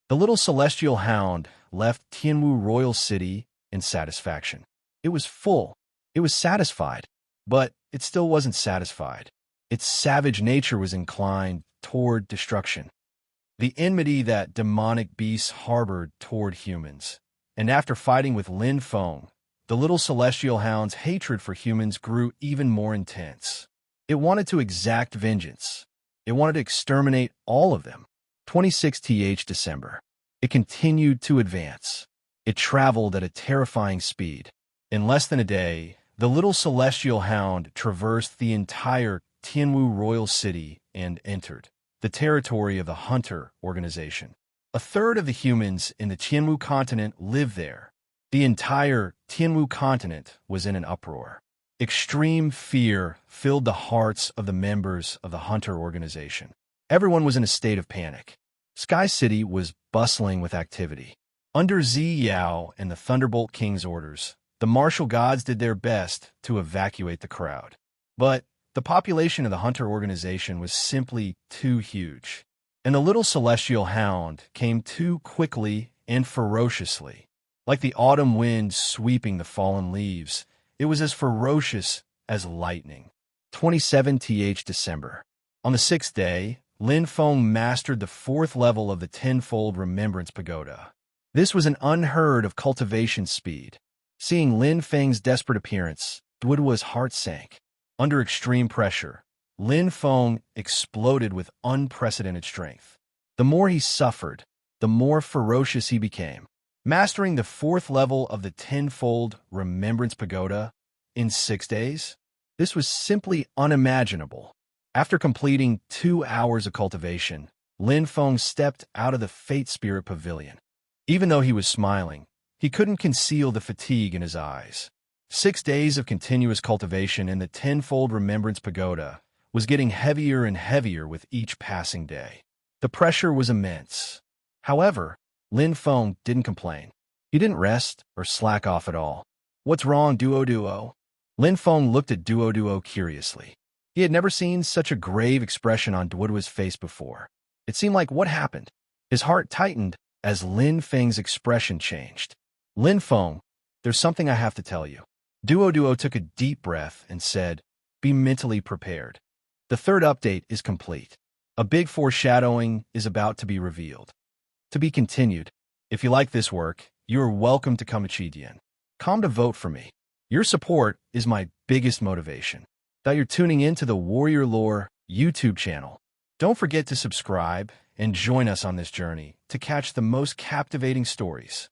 The little celestial hound left Tianwu Royal City in satisfaction. It was full. It was satisfied, but it still wasn't satisfied. Its savage nature was inclined toward destruction. The enmity that demonic beasts harbored toward humans. And after fighting with Lin Feng, the little celestial hound's hatred for humans grew even more intense. It wanted to exact vengeance. It wanted to exterminate all of them. 26th December. It continued to advance. It traveled at a terrifying speed. In less than a day, the little celestial hound traversed the entire Tianwu Royal City and entered the territory of the Hunter organization. A third of the humans in the Tianwu continent lived there. The entire Tianwu continent was in an uproar. Extreme fear filled the hearts of the members of the Hunter organization. Everyone was in a state of panic. Sky City was bustling with activity. Under Zi Yao and the Thunderbolt King's orders, the martial gods did their best to evacuate the crowd. But the population of the Hunter organization was simply too huge. And the little celestial hound came too quickly and ferociously. Like the autumn wind sweeping the fallen leaves, it was as ferocious as lightning. 27th December. On the sixth day, Lin Feng mastered the fourth level of the tenfold Remembrance Pagoda. This was an unheard of cultivation speed. Seeing Lin Feng's desperate appearance, Duoduo's heart sank. Under extreme pressure, Lin Feng exploded with unprecedented strength. The more he suffered, the more ferocious he became. Mastering the fourth level of the tenfold Remembrance Pagoda in 6 days? This was simply unimaginable. After completing 2 hours of cultivation, Lin Feng stepped out of the Fate Spirit Pavilion. Even though he was smiling, he couldn't conceal the fatigue in his eyes. 6 days of continuous cultivation in the tenfold Remembrance Pagoda was getting heavier and heavier with each passing day. The pressure was immense. However, Lin Feng didn't complain. He didn't rest or slack off at all. What's wrong, Duo? Lin Feng looked at Duo curiously. He had never seen such a grave expression on Duoduo's face before. It seemed like what happened? His heart tightened as Lin Feng's expression changed. Lin Feng, there's something I have to tell you. Duo took a deep breath and said, be mentally prepared. The third update is complete. A big foreshadowing is about to be revealed. To be continued. If you like this work, you are welcome to Kamachidian. Come to vote for me. Your support is my biggest motivation. That you're tuning in to the Warrior Lore YouTube channel. Don't forget to subscribe and join us on this journey to catch the most captivating stories.